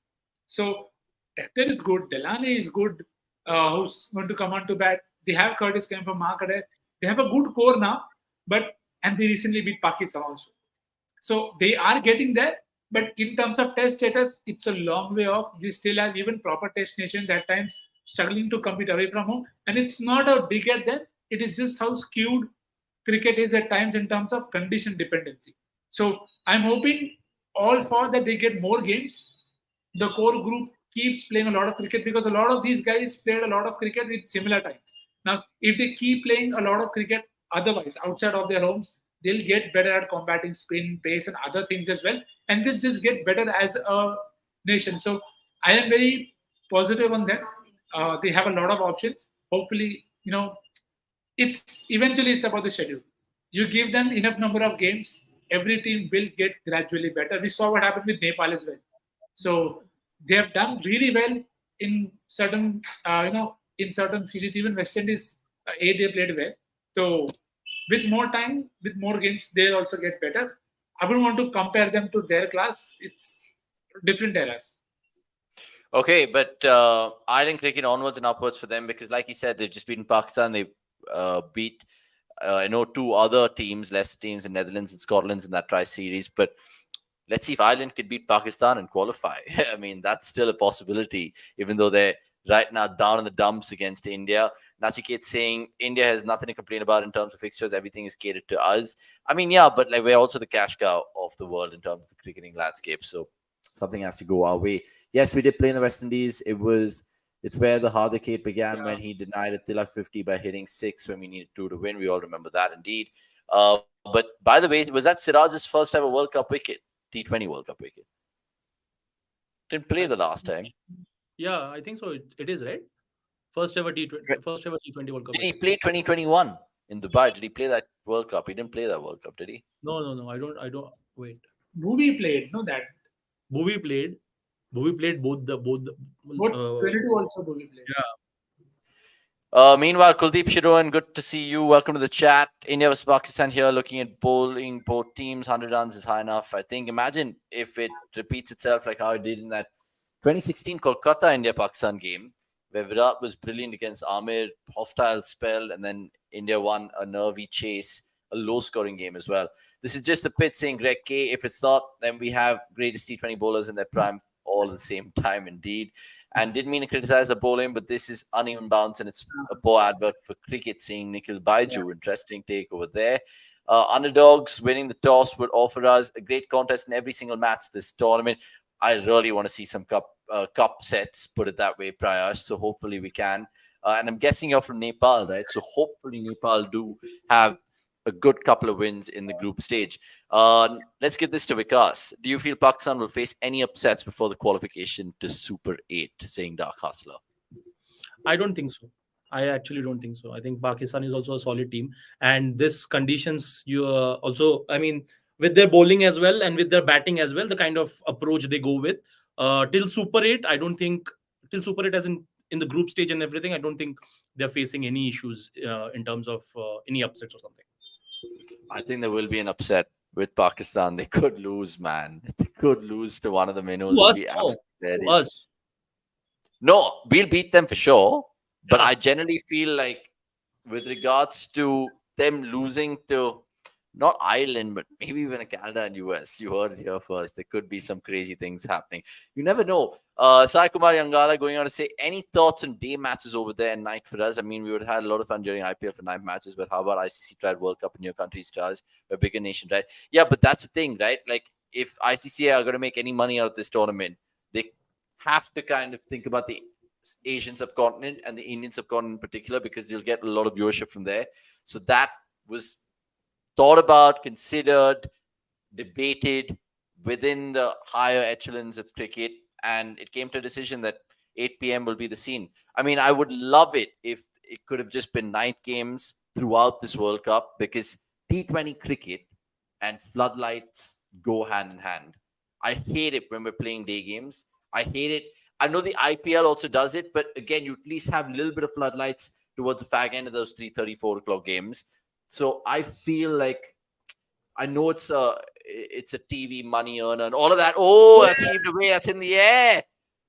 So Hector is good, Delaney is good, who's going to come on to bat. They have Curtis Kemp from Mark Adair. They have a good core now, and they recently beat Pakistan also. So they are getting there, but in terms of test status, it's a long way off. We still have even proper test nations at times struggling to compete away from home. And it's not a dig at them. It is just how skewed cricket is at times in terms of condition dependency. So I'm hoping all for that they get more games. The core group keeps playing a lot of cricket, because a lot of these guys played a lot of cricket with similar times. Now, if they keep playing a lot of cricket otherwise outside of their homes, they'll get better at combating spin, pace, and other things as well. And this just get better as a nation. So I am very positive on them. They have a lot of options. Hopefully, it's about the schedule. You give them enough number of games, every team will get gradually better. We saw what happened with Nepal as well. So they have done really well in certain, in certain series. Even West Indies, they played well. So with more time, with more games, they'll also get better. I wouldn't want to compare them to their class. It's different eras. Okay, but Ireland cricket onwards and upwards for them, because like you said, they've just beaten Pakistan. They beat, I know, 2 other teams, less teams in Netherlands and Scotland in that tri-series. But let's see if Ireland could beat Pakistan and qualify. I mean, that's still a possibility, even though they're right now down in the dumps against India. Nachiket saying India has nothing to complain about in terms of fixtures. Everything is catered to us. I mean, yeah, but like we're also the cash cow of the world in terms of the cricketing landscape. So something has to go our way. Yes, we did play in the West Indies. It's where the Hardik hate began when he denied a Tilak 50 by hitting 6 when we needed 2 to win. We all remember that indeed. But by the way, was that Siraj's first ever World Cup wicket? T20 World Cup wicket. Didn't play the last time. Yeah, I think so. It is, right? First ever T20 World Cup. Did he play 2021 in Dubai? Did he play that World Cup? He didn't play that World Cup, did he? No. I don't. Wait. Bhuvi played, no, that. Bhuvi played both the. What 22 also Bhuvi played. Yeah. Meanwhile, Kuldeep Shiroan, good to see you. Welcome to the chat. India vs Pakistan here, looking at bowling both teams. 100 runs is high enough. I think, imagine if it repeats itself like how it did in that 2016 Kolkata India-Pakistan game, where Virat was brilliant against Amir, hostile spell, and then India won a nervy chase, a low-scoring game as well. This is just a pitch saying Greg K. If it's not, then we have greatest T20 bowlers in their prime all at the same time, indeed. And didn't mean to criticize the bowling, but this is uneven bounce, and it's a poor advert for cricket, saying Nikhil Baiju. Interesting take over there. Underdogs winning the toss would offer us a great contest in every single match this tournament. I really want to see some cup sets, put it that way, Prayash. So hopefully we can. And I'm guessing you're from Nepal, right? So hopefully Nepal do have a good couple of wins in the group stage. Let's give this to Vikas. Do you feel Pakistan will face any upsets before the qualification to Super 8, saying Dark Hustler? I don't think so. I actually don't think so. I think Pakistan is also a solid team. And this conditions, you also, I mean, with their bowling as well and with their batting as well, the kind of approach they go with. Till Super 8, I don't think, till Super 8 as in the group stage and everything, I don't think they're facing any issues in terms of any upsets or something. I think there will be an upset with Pakistan. They could lose, man. They could lose to one of the minnows. No, we'll beat them for sure. But I generally feel like with regards to them losing to not Ireland, but maybe even Canada and US, you heard it here first. There could be some crazy things happening. You never know. Sai Kumar Yangala going on to say, any thoughts on day matches over there and night for us? I mean, we would have had a lot of fun during IPL for night matches, but how about ICC tried World Cup in your country stars? We're a bigger nation, right? Yeah, but that's the thing, right? Like, if ICC are going to make any money out of this tournament, they have to kind of think about the Asian subcontinent and the Indian subcontinent in particular, because you'll get a lot of viewership from there. So that was thought about, considered, debated within the higher echelons of cricket, and it came to a decision that 8 p.m. will be the scene. I mean, I would love it if it could have just been night games throughout this World Cup, because T20 cricket and floodlights go hand in hand. I hate it when we're playing day games. I hate it. I know the IPL also does it, but again, you at least have a little bit of floodlights towards the fag end of those 3:30, 4 o'clock games. So I feel like, I know it's a TV money earner and all of that. Oh, that's heaved away. That's in the air.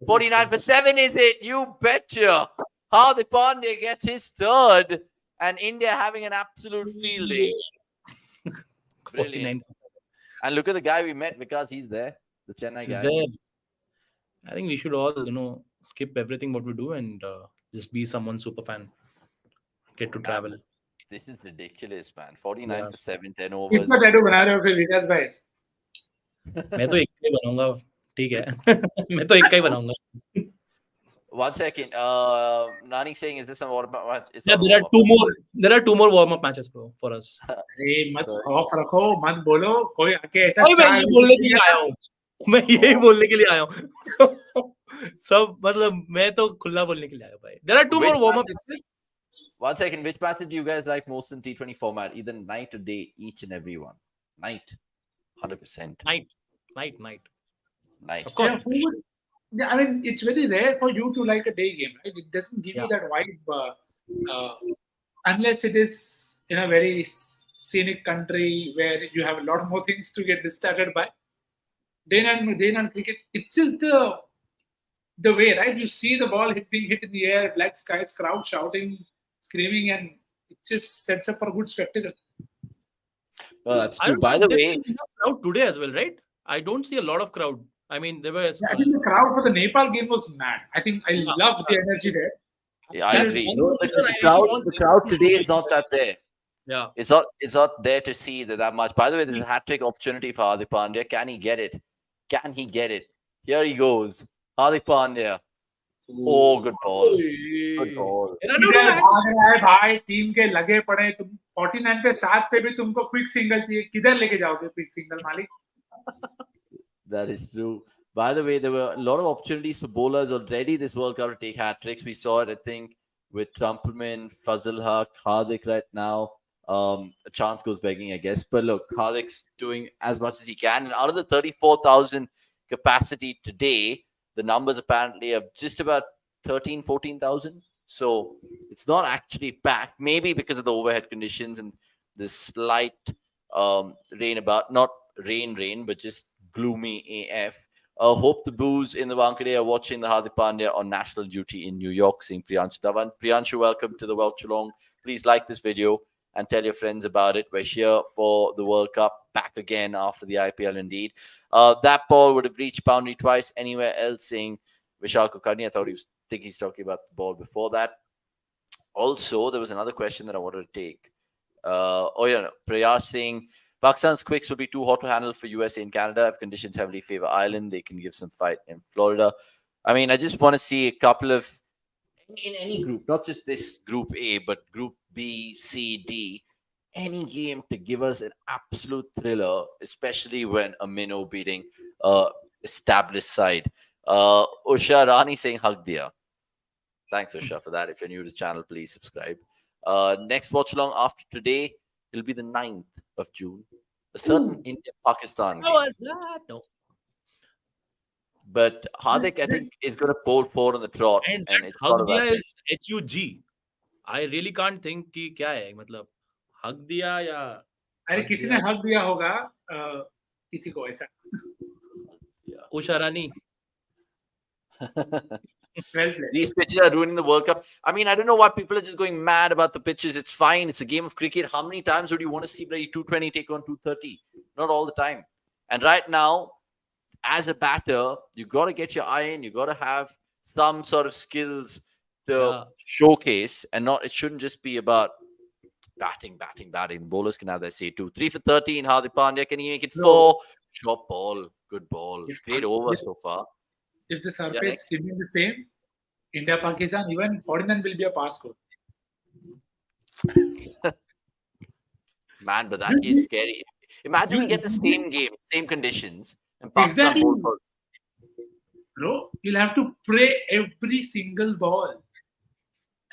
49 for 7, is it? You betcha. Hardik Pandya gets his third, and India having an absolute field day. Brilliant. And look at the guy we met, because he's there, the Chennai guy. I think we should all, skip everything what we do and just be someone super fan. Get to travel. This is ridiculous, man. 49 for 7, 10 overs. इसमें tattoo बना रहे हो फिर विकास भाई? मैं तो एक ही बनाऊंगा, ठीक है? मैं तो एक ही बनाऊंगा. 1 second. Nani saying, is this some warm up match? Yeah, there are two more warm up matches, bro, for us. अरे मत ऑफ रखो, मत बोलो, कोई आके ऐसा मैं यही बोलने के लिए आया हूँ. मैं यही बोलने के लिए आया हूँ. सब मतलब मैं तो खुला बोलने के लिए आया भाई. There are two more warm up matches. 1 second. Which match do you guys like most in T20 format? Either night or day, each and every one. Night. 100%. Night. Of course. Yeah, I mean, it's very rare for you to like a day game, right? It doesn't give you that vibe unless it is in a very scenic country where you have a lot more things to get distracted by. Day night cricket, it's just the way, right? You see the ball being hit in the air, black skies, crowd shouting, screaming, and it just sets up for a good spectacle. Well, that's true. By the way, crowd today as well, right? I don't see a lot of crowd. I mean, there was. I think the crowd for the Nepal game was mad. I think I love the energy there. Yeah, I agree. The crowd today is not that there. Yeah, it's not there to see that much. By the way, there's a hat trick opportunity for Hardik Pandya. Can he get it? Here he goes. Hardik Pandya. Oh, good ball. Good ball. किधर भाग रहा है भाई? Team के लगे पड़े तुम 49 पे 7 पे भी तुमको क्विक सिंगल चाहिए. किधर लेके जाओगे क्विक सिंगल मालिक? That is true. By the way, there were a lot of opportunities for bowlers already this World Cup to take hat tricks. We saw it, I think, with Trumpelman, Fazal Haq, Hardik right now. A chance goes begging, I guess. But look, Hardik's doing as much as he can. And out of the 34,000 capacity today, the numbers apparently are just about 13, 14,000. So it's not actually packed, maybe because of the overhead conditions and the slight rain about, not rain, but just gloomy AF. Hope the boos in the Wankhede are watching the Hardik Pandya on national duty in New York, saying Priyanshu Dhawan. Priyanshu, welcome to the Watchalong. Please like this video and tell your friends about it. We're here for the World Cup, back again after the IPL indeed. That ball would have reached boundary twice anywhere else, saying Vishal Kulkarni. I thought he's talking about the ball before that. Also, there was another question that I wanted to take. Prayash saying, Pakistan's quicks will be too hot to handle for USA and Canada. If conditions heavily favor Ireland, they can give some fight in Florida. I mean, I just want to see a couple of, in any group, not just this Group A, but Group B, C, D, any game to give us an absolute thriller, especially when a minnow beating established side. Usha Rani saying hug diya. Thanks, Usha, for that. If you're new to the channel, please subscribe. Next watch along after today, it'll be the 9th of June. A certain India-Pakistan game. No. But Hardik, I think, is going to bowl 4 on the trot. And it's hug diya is HUG. I really can't think कि क्या है मतलब hug दिया या अरे किसी ने hug दिया होगा किसी को ऐसा. Usha Rani. These pitches are ruining the World Cup. I mean, I don't know why people are just going mad about the pitches. It's fine. It's a game of cricket. How many times would you want to see 220 take on 230? Not all the time. And right now, as a batter, you got to get your eye in. You got to have some sort of skills to showcase, and it shouldn't just be about batting. The bowlers can have their say too. 3 for 13. Hardik Pandya, can he make it 4? Short ball, good ball. Great over so far. If the surface remains the same, India, Pakistan, even 49 will be a pass score. Man, but that is scary. Imagine we get the same game, same conditions, and Pakistan exactly. Bro, you'll have to pray every single ball.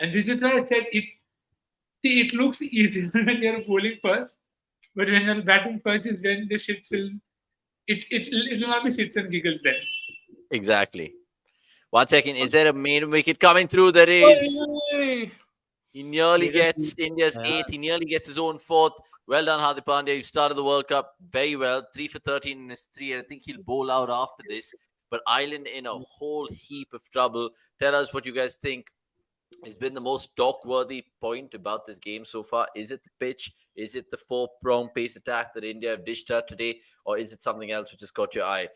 And this is why I said it looks easy when you're bowling first, but when you're batting first is when the shits will it will not be shits and giggles then. Exactly. 1 second. Is there a main wicket coming through? There is. He nearly gets India's 8th. He nearly gets his own 4th. Well done, Hardik Pandya. You started the World Cup very well. 3 for 13 in his 3. And I think he'll bowl out after this. But Ireland in a whole heap of trouble. Tell us what you guys think has been the most talk-worthy point about this game so far. Is it the pitch? Is it the 4-prong pace attack that India have dished out today? Or is it something else which has caught your eye?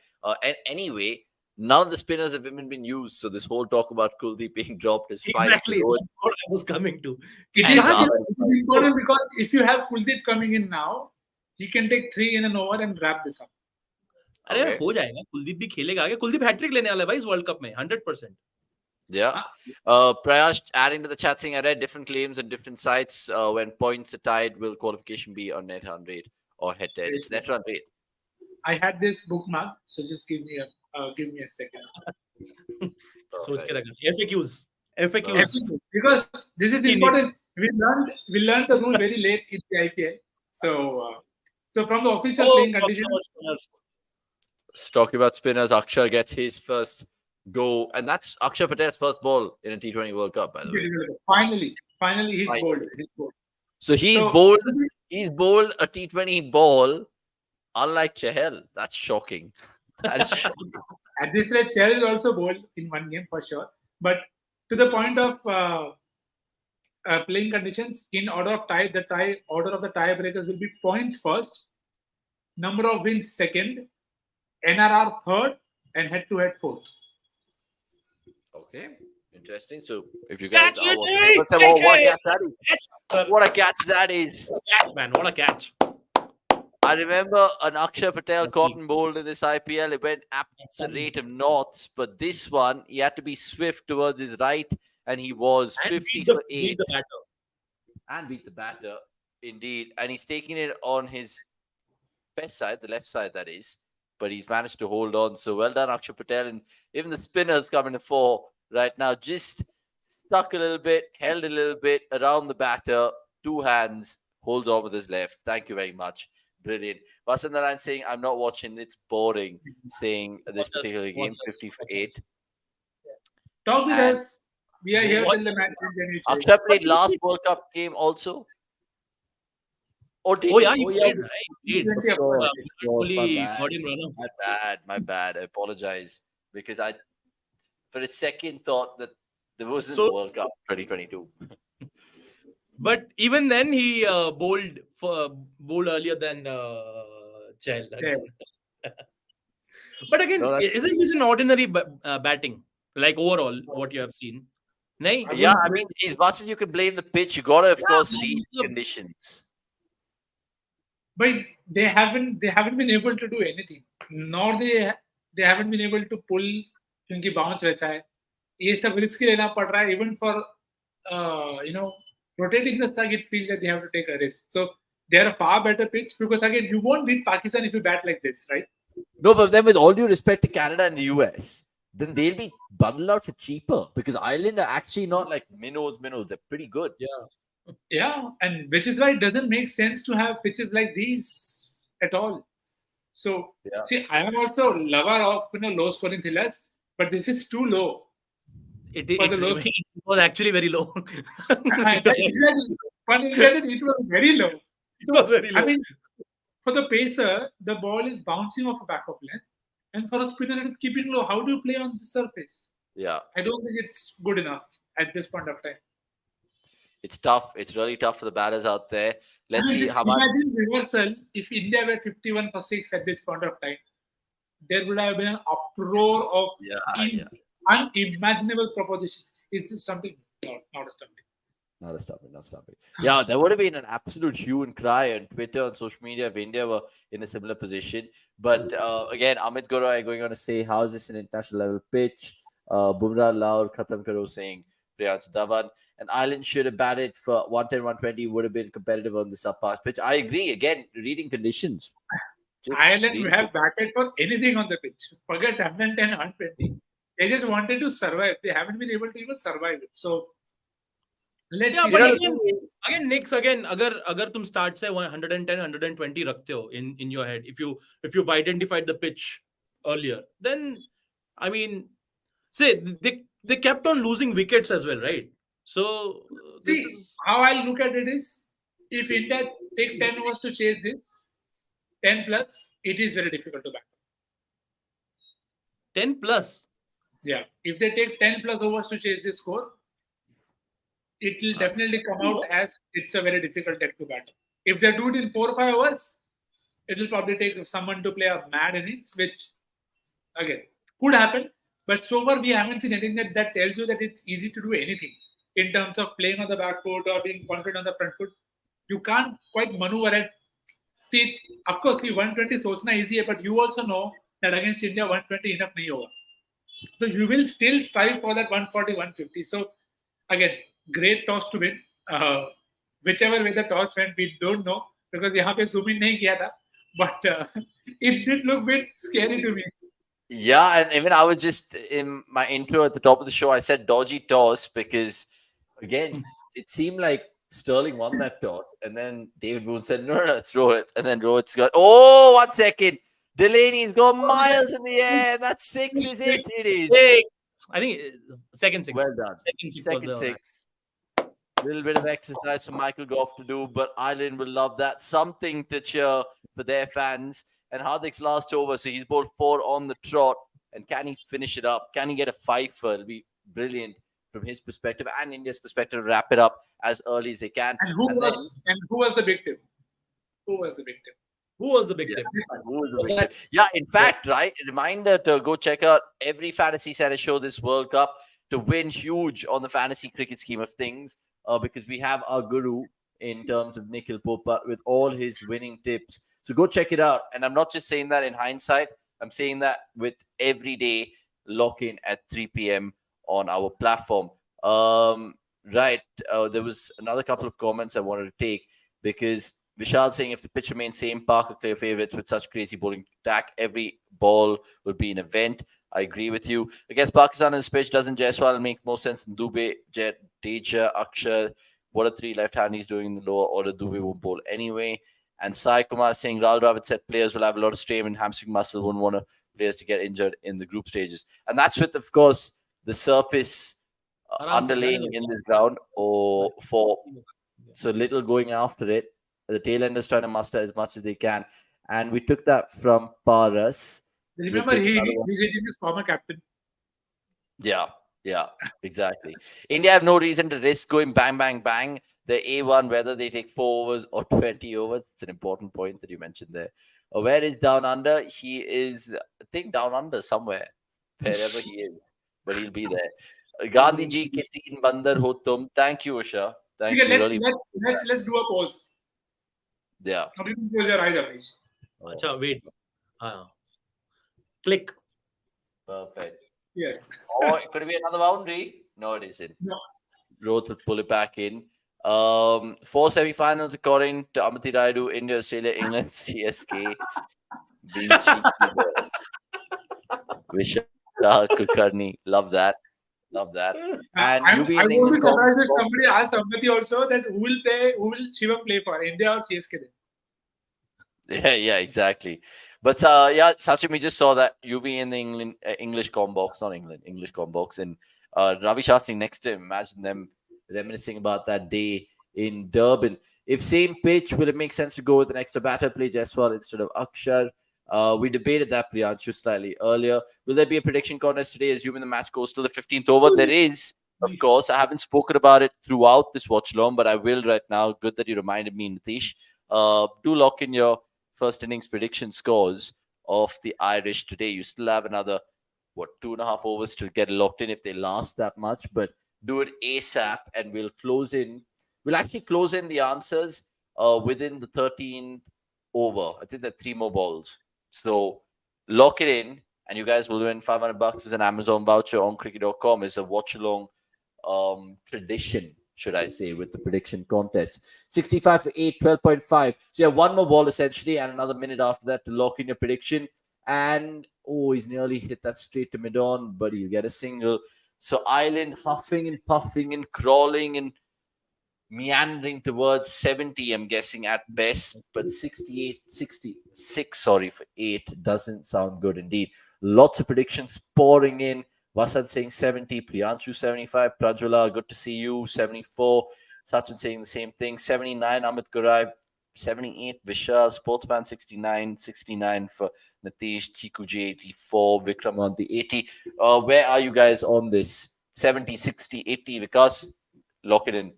And anyway, none of the spinners have even been used. So this whole talk about Kuldeep being dropped is fine. Exactly. That's what I was coming to. It is important because if you have Kuldeep coming in now, he can take 3 in an over and wrap this up. अरे हो जाएगा. कुलदीप भी खेलेगा आगे. Kuldeep hat trick लेने वाला है भाई इस वर्ल्ड कप में 100%. Yeah. Prayash adding to the chat saying, I read different claims on different sites. When points are tied, will qualification be on net run rate or head to head? It's net run rate. I had this bookmark, so just give me a second. सोच के रखा. FAQs. Because this is important. We learned the rule very late in the IPL. So from the official playing conditions. Let's talk about spinners. Akshay gets his first go, and that's Akshay Patel's first ball in a T20 World Cup, by the way. Finally he's bowled. So he's bowled a T20 ball, unlike Chahal. That's shocking. That is shocking. At this rate, Chahal is also bowled in one game for sure. But to the point of playing conditions, in order of tie, order of the tiebreakers will be points first, number of wins second, NRR third, and head-to-head fourth. Okay, interesting. So if you guys are what a catch that is! What a catch that is! Catch, man! What a catch! I remember an Akshay Patel cotton bowled in this IPL. It went at the rate of knots, but this one, he had to be swift towards his right, and he was 50 for 8. Beat the batter. And beat the batter, indeed. And he's taking it on his best side, the left side, that is. But he's managed to hold on. So well done, Akshay Patel. And even the spinners coming to fore right now, just stuck a little bit, held a little bit around the batter, 2 hands, holds on with his left. Thank you very much. Brilliant. Vasandaran saying, I'm not watching. It's boring. Saying this particular game, 50 for 8. Talk with And us. We are here till the match ends. Akshay played last World Cup game also. Or did Oh yeah, he? he played, right? He did. T20 Of course, of course, Only my bad. got him run out. My bad. I apologize because I, for a second, thought that there wasn't So- World Cup 2022. But even then, he bowled earlier than Chahal. But again, No, that's- isn't this an ordinary batting? Like overall, what you have seen? Nahi? Yeah, I mean, as much as you can blame the pitch, you gotta, of course, Yeah, read also- conditions. But they haven't been able to do anything. Nor they haven't been able to pull क्योंकि bounce वैसा है. ये सब risk लेना पड़ रहा है even for rotating the stuck. It feels that they have to take a risk. So they are a far better pitch because again you won't beat Pakistan if you bat like this, right? No, but then with all due respect to Canada and the US, then they'll be bundled out for cheaper because Ireland are actually not like minnows. They're pretty good. Yeah, and which is why it doesn't make sense to have pitches like these at all. So Yeah. see, I am also a lover of low scoring thrillers, but this is too low. It For the low- was actually very low. Exactly. Pun intended, it was very low. It was very low. I mean, for the pacer, the ball is bouncing off a back of length, and for a spinner, it is keeping low. How do you play on the surface? Yeah, I don't think it's good enough at this point of time. it's tough. It's really tough for the batters out there. Let's I mean, see just how much. imagine reversal. If India were 51 for 6 at this point of time, there would have been an uproar of Yeah. unimaginable propositions. Is this something? No, not a something. Not stopping. Yeah, there would have been an absolute hue and cry on Twitter and social media if India were in a similar position. But again, Amit Gorai going on to say, how is this an international level pitch? Bumrah Laur Khatam Karo saying, Priyansh Dhawan. And Ireland should have batted for 110, 120, would have been competitive on this up pitch. I agree. Again, reading conditions. Just Ireland reading- have batted for anything on the pitch. Forget 110, 120. They just wanted to survive. They haven't been able to even survive it. So let's Yeah, see. but You know, again, Knicks, अगर तुम start से 110, 120 रखते हो in your head, if you've identified the pitch earlier, then I mean, say they kept on losing wickets as well, right? So See, how I look at it is, if India take 10 overs to chase this, 10 plus, it is very difficult to bat. 10 plus. Yeah. If they take 10 plus overs to chase this score, it will definitely come out as it's a very difficult deck to bat. If they do it in 4 or 5 hours, it will probably take someone to play a mad innings, which again could happen. But so far, we haven't seen anything that tells you that it's easy to do anything in terms of playing on the back foot or being confident on the front foot. You can't quite maneuver it. See, of course, 120 sochna easy, but you also know that against India, 120 enough nahi hoga. So you will still strive for that 140, 150. So again, great toss to win. Whichever way the toss went, we don't know because यहाँ पे zoom in नहीं किया था. But it did look a bit scary to me. Yeah, and even I was just in my intro at the top of the show, I said dodgy toss because, again, it seemed like Sterling won that toss. And then David Boone said, no, it's Rohit. And then Rohit's got, 1 second. Delaney's gone miles in the air. That's 6, is it? It is. Hey, I think second 6. Well done. Second was the- 6. Little bit of exercise for Michael Goff to do, but Ireland will love that. Something to cheer for their fans. And Hardik's last over, so he's bowled 4 on the trot. And can he finish it up? Can he get a 5? It'll be brilliant from his perspective and India's perspective to wrap it up as early as they can. And who was the victim? Who was the victim? Who was the big tip? Yeah, in fact, right, a reminder to go check out every Fantasy Center show this World Cup to win huge on the fantasy cricket scheme of things because we have our guru in terms of Nikhil Popat with all his winning tips So go check it out. And I'm not just saying that in hindsight. I'm saying that with every day lock in at 3 p.m. on our platform. Right. There was another couple of comments I wanted to take because Vishal saying if the pitch remains same, Park are clear favourites with such crazy bowling attack. Every ball will be an event. I agree with you. Against Pakistan on this pitch, doesn't Jaiswal make more sense than Dubey, Deja, Akshar? What are three left-handies doing in the lower order? Dubey won't bowl anyway. And Sai Kumar saying Rahul Dravid said players will have a lot of strain and hamstring muscle, wouldn't want players to get injured in the group stages. And that's with, of course, the surface underlaying in this ground or for so little going after it. The tail enders trying to muster as much as they can. And we took that from Paras. Remember, he's hitting his former captain. Yeah, exactly. India have no reason to risk going bang, bang, bang. The A1, whether they take 4 overs or 20 overs, it's an important point that you mentioned there. Where is Down Under? He is, I think, Down Under somewhere, wherever he is, but he'll be there. Gandhi ji ke teen bandar ho tum. Thank you, Usha. Thank you. Let's do a pause. Yeah. Now you can close your eyes, Avanish. Acha, wait. Click. Perfect. Yes. Oh, could it be another boundary? No, it isn't. No. Roth will pull it back in. 4 semi-finals according to Amity Raidu, India, Australia, England, CSK. Being cheeky. Vishal Kulkarni. Love that. And I would be surprised if somebody asked Amity also that who will Shivam play for, India or CSK then? Yeah, exactly. But Sachin, we just saw that UV in the English com box, not England, English com box, and Ravi Shastri next to him. Imagine them reminiscing about that day in Durban. If same pitch, will it make sense to go with an extra batter, play Jaiswal instead of Akshar? We debated that, Priyanshu, slightly earlier. Will there be a prediction contest today, assuming the match goes to the 15th over? There is, of course. I haven't spoken about it throughout this watch long, but I will right now. Good that you reminded me, Nitish. Do lock in your first innings prediction scores of the Irish today. You still have another, 2.5 overs to get locked in if they last that much, but do it ASAP and we'll close in. We'll actually close in the answers within the 13th over. I think there are 3 more balls. So lock it in and you guys will win $500 as an Amazon voucher on cricket.com. It's a watch-along tradition, should I say, with the prediction contest. 65 for 8, 12.5. So you have 1 more ball essentially and another minute after that to lock in your prediction. And, he's nearly hit that straight to mid-on, but he'll get a single. So Ireland huffing and puffing and crawling and meandering towards 70, I'm guessing, at best. But 66 for 8 doesn't sound good indeed. Lots of predictions pouring in. Vasant saying 70, Priyanshu 75, Prajwala, good to see you, 74. Sachin saying the same thing, 79, Amit Garai, 78, Vishal, Sportsman 69 for Nitish, Chiku J 84, Vikram on the 80. Where are you guys on this? 70, 60, 80, Vikas? Lock it in.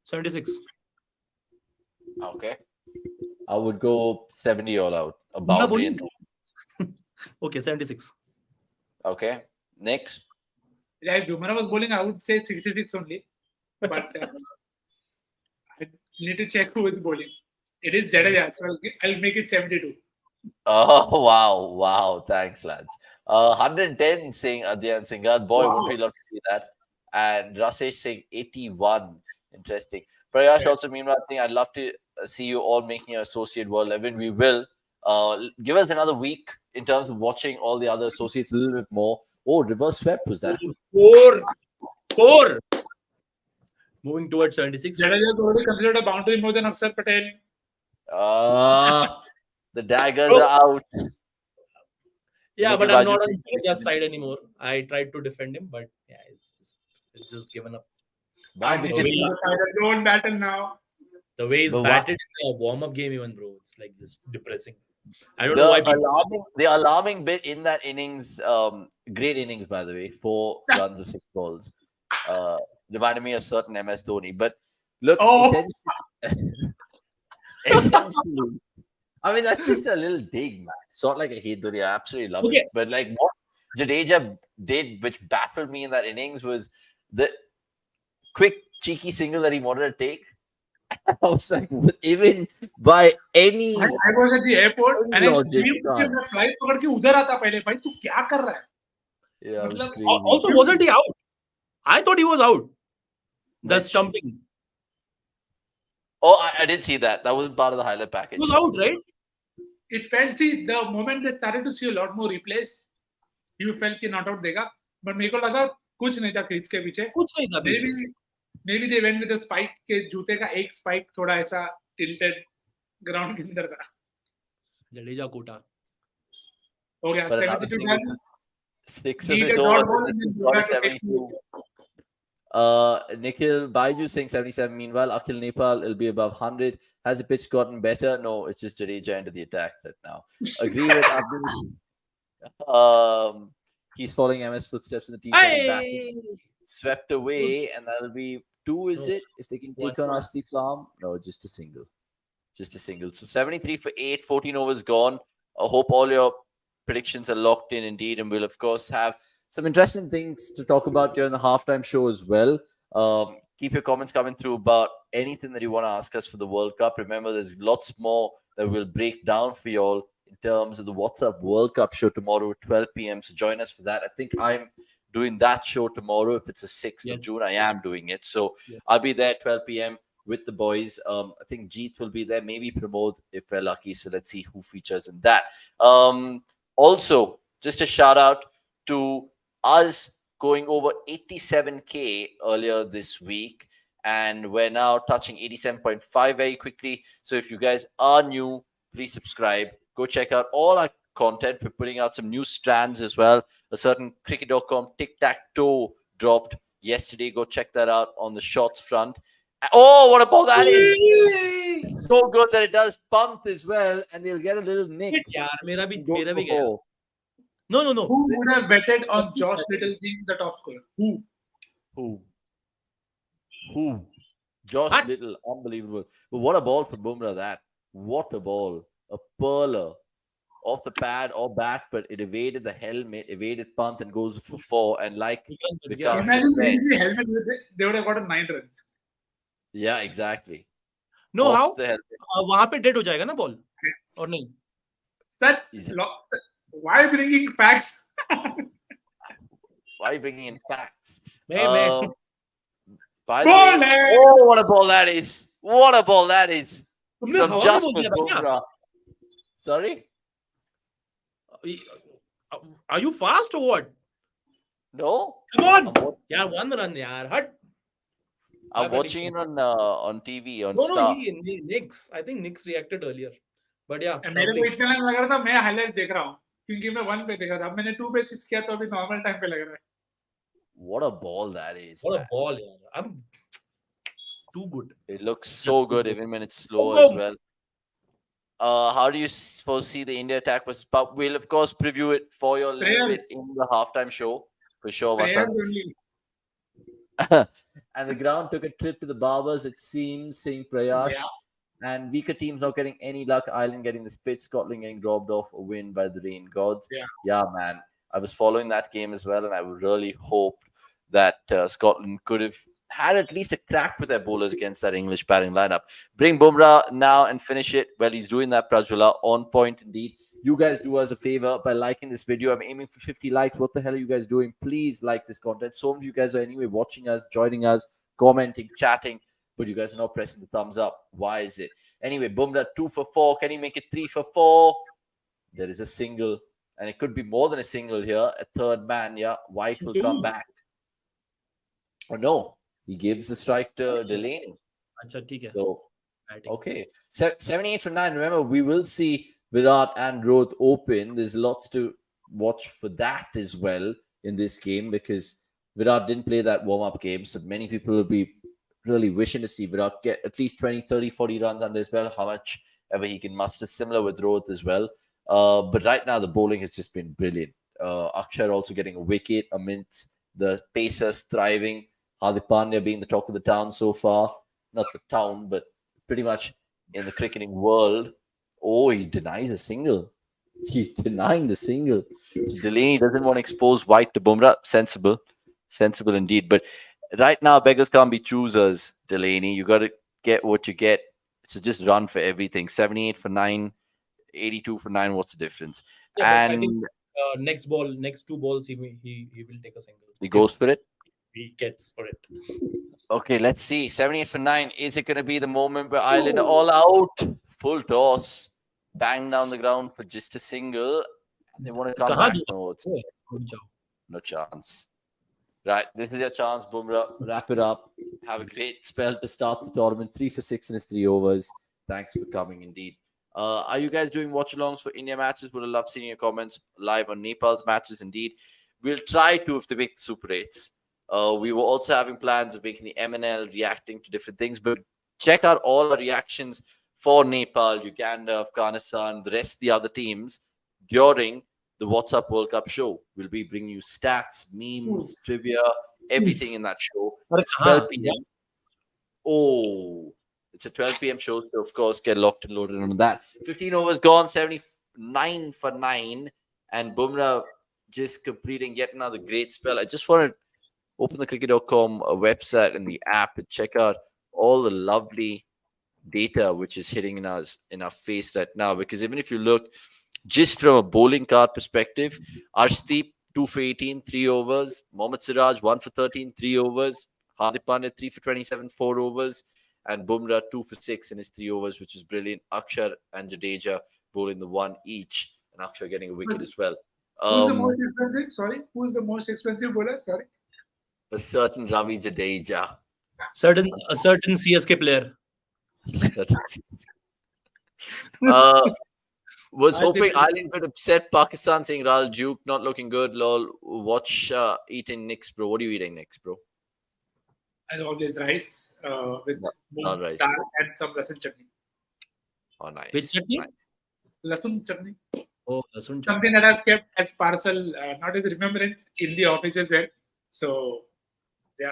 76. Okay. I would go 70 all out. A boundary. And... Okay, 76. Okay. Next. Yeah, if Bumrah was bowling, I would say 66 only. But I need to check who is bowling. It is Jadeja, so I'll make it 72. Oh, wow. Thanks, lads. 110 saying Adyan Singhal. Boy, would we love to see that. And Rasesh saying 81. Interesting. Prayash also, meanwhile, saying I'd love to see you all making your associate World 11. We will. Give us another week in terms of watching all the other associates a little bit more. Oh, reverse swept was that? 4. Moving towards 76. Jadeja is already considered a boundary more than Akshar Patel. The daggers are out. Yeah, but I'm not on Jadeja's side anymore. I tried to defend him, but yeah, it's just given up. Why? Because don't battle now. The way he's batted in a warm-up game, even, bro, it's like just depressing. I don't know why. The alarming bit in that innings, great innings, by the way, 4 runs of 6 balls. Reminded me of certain MS Dhoni. But look, essentially, I mean, that's just a little dig, man. It's not like I hate Dhoni. I absolutely love it. But like what Jadeja did, which baffled me in that innings, was the quick, cheeky single that he wanted to take. I was like, even by any I was at the airport and I logic, screamed to him, मैं flight पकड़ के उधर आता पहले भाई तू क्या कर रहा है? yeah, it was मतलब crazy. Also, wasn't he out? I thought he was out. The Which- stumping. Oh, I did see that. That wasn't part of the highlight He package. was out, right? It felt, see, the moment they started to see a lot more replays, you felt कि not out देगा. But मेरे को लगा कुछ नहीं था crease के पीछे. कुछ नहीं था पीछे. Maybe they went with a spike के जूते का एक spike थोड़ा ऐसा tilted ground के अंदर था. जडेजा कोटा. हो गया But 72 another done. thing is 6 of Need his a over. dot ball and then Got a Bumrah to take 72. Nikhil Baiju saying 77. Meanwhile, Akhil Nepal will be above 100. Has the pitch gotten better? No, it's just Jadeja into the attack right now. Agree with Abdul. He's following MS footsteps in the T20 batting. Swept away, and that'll be 2, is it? If they can take on Arshdeep's arm? No, just a single. Just a single. So 73 for 8, 14 overs gone. I hope all your predictions are locked in indeed, and we'll, of course, have some interesting things to talk about during the halftime show as well. Keep your comments coming through about anything that you want to ask us for the World Cup. Remember, there's lots more that we'll break down for you all in terms of the WhatsApp World Cup show tomorrow at 12 p.m. So join us for that. I think I'm doing that show tomorrow. If it's the 6th of June, I am doing it. So I'll be there at 12 p.m. with the boys. I think Jeet will be there, maybe Pramod if we're lucky. So let's see who features in that. Also, just a shout out to us going over 87K earlier this week. And we're now touching 87.5 very quickly. So if you guys are new, please subscribe. Go check out all our content. We're putting out some new strands as well. A certain cricket.com tic-tac-toe dropped yesterday. Go check that out on the shots front. Oh, what a ball that is! So good that it does Pant as well, and they'll get a little nick. मेरा भी गया. No. Who would have betted on Josh Little being the top scorer? Who? Josh Little, unbelievable. But what a ball from Bumrah, that. What a ball. A perler off the pad or bat, but it evaded the helmet, evaded Pant and goes for 4. And like Vikas Imagine said, the helmet with it, they would have gotten 9 runs. Yeah, exactly. No, off how? the helmet. वहाँ पे dead हो जाएगा ना ball और नहीं? Why bringing facts? Why are you bringing in facts? मैं. By the way, oh, what a ball that is! What a ball that is! From just Bumrah. Sorry? Are you fast or what? No. Come on! यार 1 run यार. Hut. I'm watching it on TV on No, Star. Nix. I think Nix reacted earlier. But yeah. मेरे को इतना लग रहा था मैं highlight देख रहा हूँ क्योंकि मैं 1 पे देखा था. अब मैंने 2 पे स्विच किया तो अभी नॉर्मल टाइम पे लग रहा है. What a ball that is! What a ball, yaar. I'm too good. It looks so good even when it's slow as well. How do you foresee the India attack versus Pak? We'll of course preview it for you a little bit in the halftime show for sure. And the ground took a trip to the Barbers, it seems, saying Prayash. Yeah. And weaker teams not getting any luck. Ireland getting this pitch, Scotland getting robbed off a win by the rain gods. Yeah, man. I was following that game as well, and I would really hope that Scotland could have had at least a crack with their bowlers against that English batting lineup. Bring Bumrah now and finish it. Well, he's doing that, Prajwala. On point indeed. You guys do us a favor by liking this video. I'm aiming for 50 likes. What the hell are you guys doing? Please like this content. So many of you guys are anyway watching us, joining us, commenting, chatting, but you guys are not pressing the thumbs up. Why is it? Anyway, Bumrah 2 for 4. Can he make it 3 for 4? There is a single, and it could be more than a single here. A third man, yeah. White will come back. Oh, no. He gives the strike to Delaney. So, okay. 78 for 9. Remember, we will see Virat and Rohit open. There's lots to watch for that as well in this game because Virat didn't play that warm-up game. So many people will be really wishing to see Virat get at least 20, 30, 40 runs under his belt, how much ever he can muster, similar with Rohit as well. But right now, the bowling has just been brilliant. Akshar also getting a wicket amidst the Pacers thriving. Hardik Pandya being the talk of the town so far. Not the town, but pretty much in the cricketing world. Oh, he denies a single. He's denying the single. So Delaney doesn't want to expose White to Bumrah. Sensible. Sensible indeed. But right now, beggars can't be choosers, Delaney. You got to get what you get. So just run for everything. 78 for 9, 82 for 9. What's the difference? Yeah, but I think And next two balls, he will take a single. he goes for it. He gets for it. Okay, let's see. 78 for 9. Is it going to be the moment where Ireland are all out? Full toss. Bang down the ground for just a single. And they want to come back. No, no chance. Right, this is your chance, Bumrah. Wrap it up. Have a great spell to start the tournament. 3 for 6 in his 3 overs. Thanks for coming, indeed. Are you guys doing watch-alongs for India matches? Would have loved seeing your comments live on Nepal's matches, indeed. We'll try to if they make the Super 8s. We were also having plans of making the MNL reacting to different things, but check out all our reactions for Nepal, Uganda, Afghanistan, the rest of the other teams during the WhatsApp World Cup show. We'll be bringing you stats, memes, trivia, everything in that show. It's 12 p.m. Oh, it's a 12 p.m. show, so of course, get locked and loaded on that. 15 overs gone, 79 for 9, and Bumrah just completing yet another great spell. I just want to open the cricket.com website and the app and check out all the lovely data which is hitting in our face right now. Because even if you look just from a bowling card perspective, Arshdeep 2 for 18, 3 overs. Mohammad Siraj 1 for 13, 3 overs. Hardik Pandya 3 for 27, 4 overs. And Bumrah 2 for 6 in his 3 overs, which is brilliant. Akshar and Jadeja bowling the 1 each, and Akshar getting a wicket as well. Who's the most expensive? Sorry, who's the most expensive bowler? Sorry, a certain Ravi Jadeja. A certain CSK player. Was hoping Ireland could upset Pakistan, saying Rahul Duke not looking good. Lol. Watch eating next, bro. What are you eating next, bro? as always, rice with not rice. dal and some lasun chutney. Oh, nice. Which chutney? Nice. Lasun chutney. Oh, lasun chutney. Something that I've kept as parcel, not as remembrance in the office as well. So, yeah.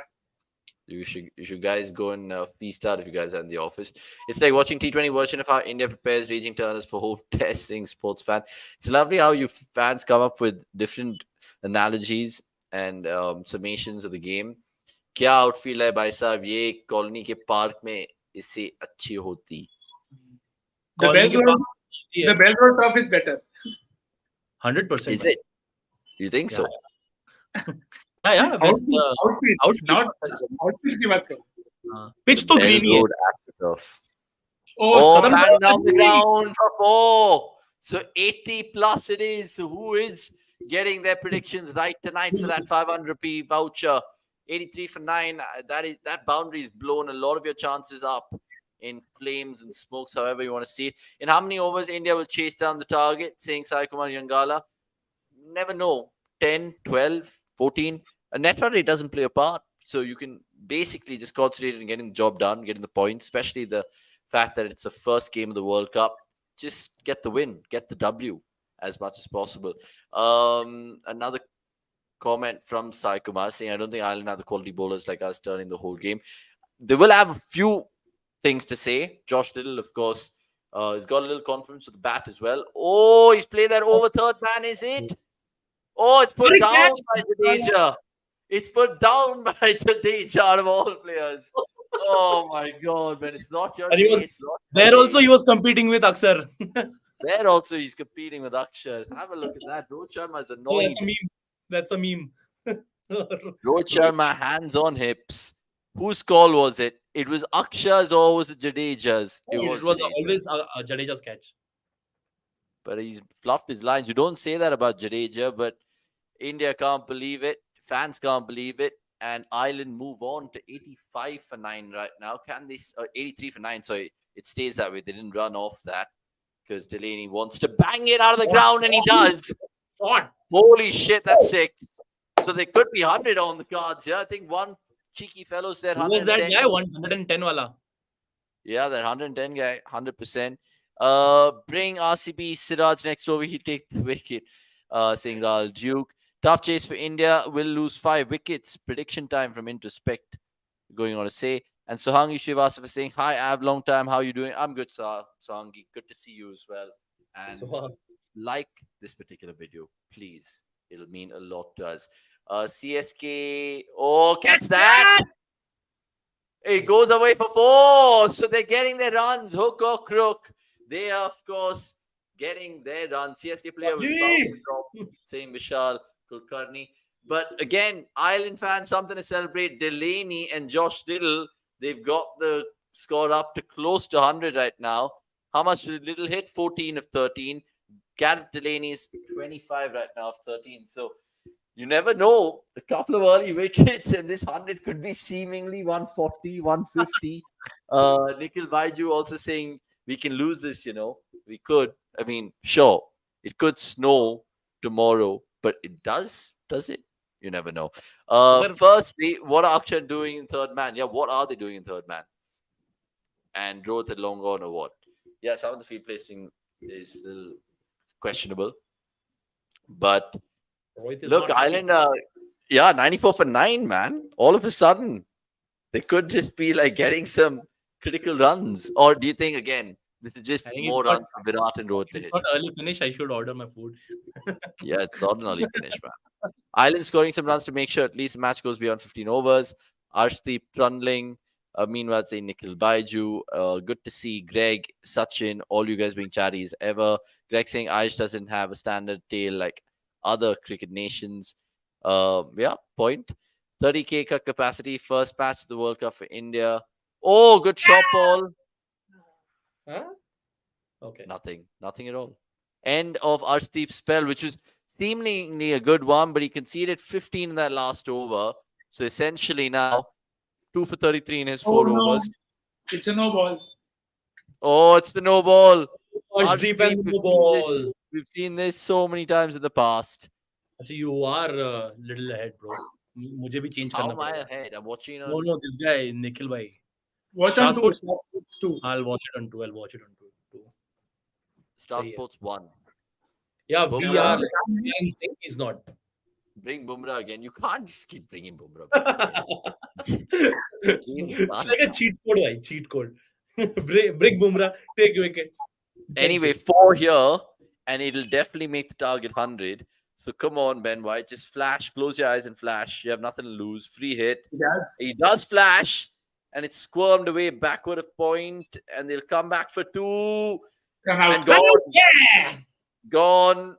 You should guys go and feast out if you guys are in the office. It's like watching T20 version of how India prepares raging turners for home testing. Sports fan. It's lovely how you fans come up with different analogies and summations of the game. क्या outfield है भाई साहब ये colony के park में इससे अच्छी होती. The Bell Road turf is better. 100%. Is it? You think so? Yeah. Outfield, not outfield की बात करो. Pitch तो green ही है. Oh, bang down the ground for 4. So 80 plus it is. So who is getting their predictions right tonight for that 500 rupee voucher? 83 for 9. That boundary is blown a lot of your chances up in flames and smokes, however you want to see it. In how many overs India will chase down the target, saying Sai Kumar Yangala? Never know. 10, 12, 14. A net run rate doesn't play a part. So you can basically just concentrate on getting the job done, getting the points, especially the fact that it's the first game of the World Cup. Just get the win, get the W as much as possible. Another comment from Sai Kumar saying, I don't think Ireland have the quality bowlers like us turning the whole game. They will have a few things to say. Josh Little, of course, has got a little confidence with the bat as well. Oh, he's played that over third man, is it? Oh, it's put down by Jadeja. It's put down by Jadeja out of all players. Oh my God, man. It's not your day. There also he was competing with Akshar. There also he's competing with Akshar. Have a look at that. Rohit Sharma is annoying. That's a meme. Rohit Sharma, hands on hips. Whose call was it? It was Akshar's or was it Jadeja's? It was always Jadeja's catch. But he's fluffed his lines. You don't say that about Jadeja, but India can't believe it. Fans can't believe it. And Ireland move on to 85 for 9 right now. Can they? 83 for 9. So it stays that way. They didn't run off that because Delaney wants to bang it out of the ground, and he does. What? Holy shit, that's 6. So there could be 100 on the cards. Yeah, I think one cheeky fellow said 110. Who was that guy? 110 wala. Yeah, that 110 guy, 100%. Bring RCB Siraj next over. He take the wicket. Saying Rahul Duke. Tough chase for India. Will lose 5 wickets. Prediction time from Introspect. Going on to say. And Sohangi Srivastava saying, hi, Av, long time. How are you doing? I'm good, Sohangi. Good to see you as well. And like this particular video, please. It'll mean a lot to us. CSK. Oh, catch that! It goes away for 4. So they're getting their runs, hook or crook. They are, of course, getting their runs. CSK player was fouled to drop. Same Vishal Kulkarni. But again, Ireland fans, something to celebrate. Delaney and Josh Little, they've got the score up to close to 100 right now. How much did Little hit? 14 of 13. Gareth Delaney is 25 right now of 13. So you never know. A couple of early wickets, and this 100 could be seemingly 140, 150. Nikhil Baiju also saying we can lose this, We could. I mean, sure, it could snow tomorrow, but it does it? You never know. Firstly, what are Akshan doing in third man? Yeah, what are they doing in third man? And Rohit had long gone or what? Yeah, some of the field placing is a little questionable. But look, Ireland, 94 for 9, man. All of a sudden, they could just be like getting some critical runs. Or do you think, again, this is just more runs for Virat and Rohit to hit? Not early finish. I should order my food. Yeah, it's not an early finish, man. Ireland scoring some runs to make sure at least the match goes beyond 15 overs. Arshdeep Trundling, meanwhile saying Nikhil Baiju. Good to see Greg, Sachin, all you guys being chatty as ever. Greg saying Aish doesn't have a standard tail like other cricket nations. Point. 30K capacity, first match of the World Cup for India. Oh, good shot, Paul. Huh? Okay. Nothing at all. End of Arshdeep's spell, which was seemingly a good one, but he conceded 15 in that last over. So essentially now, 2 for 33 in his 4 overs. It's a no ball. Oh, it's the no ball. Arshdeep and no ball. We've seen this so many times in the past. Actually, you are a little ahead, bro. मुझे भी change How करना am I पड़ेगा. ahead? I'm watching on... No, this guy, Nikhil bhai. Watch on two. I'll watch it on 2. I'll watch it on 2. Star Sports 1. Yeah, Bumrah. we are saying he's not. Bring Bumrah again. You can't just keep bringing Bumrah back. It's like a cheat code, bhai. Cheat code. Bring Bumrah, take wicket. Anyway, 4 here, and it'll definitely make the target 100. So come on, Ben White. Just flash. Close your eyes and flash. You have nothing to lose. Free hit. He does flash, and it's squirmed away backward of point, and they'll come back for 2. And gone. Yeah! Gone.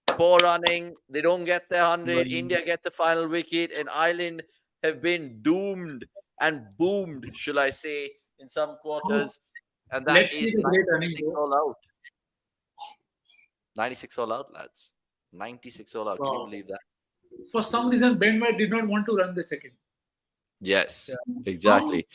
Poor running. They don't get their 100. India get the final wicket, and Ireland have been doomed and boomed, shall I say, in some quarters. And that is 96 all out. 96 all out, lads. 96 all out. Can you believe that? For some reason, Ben White did not want to run the second. Yes, exactly.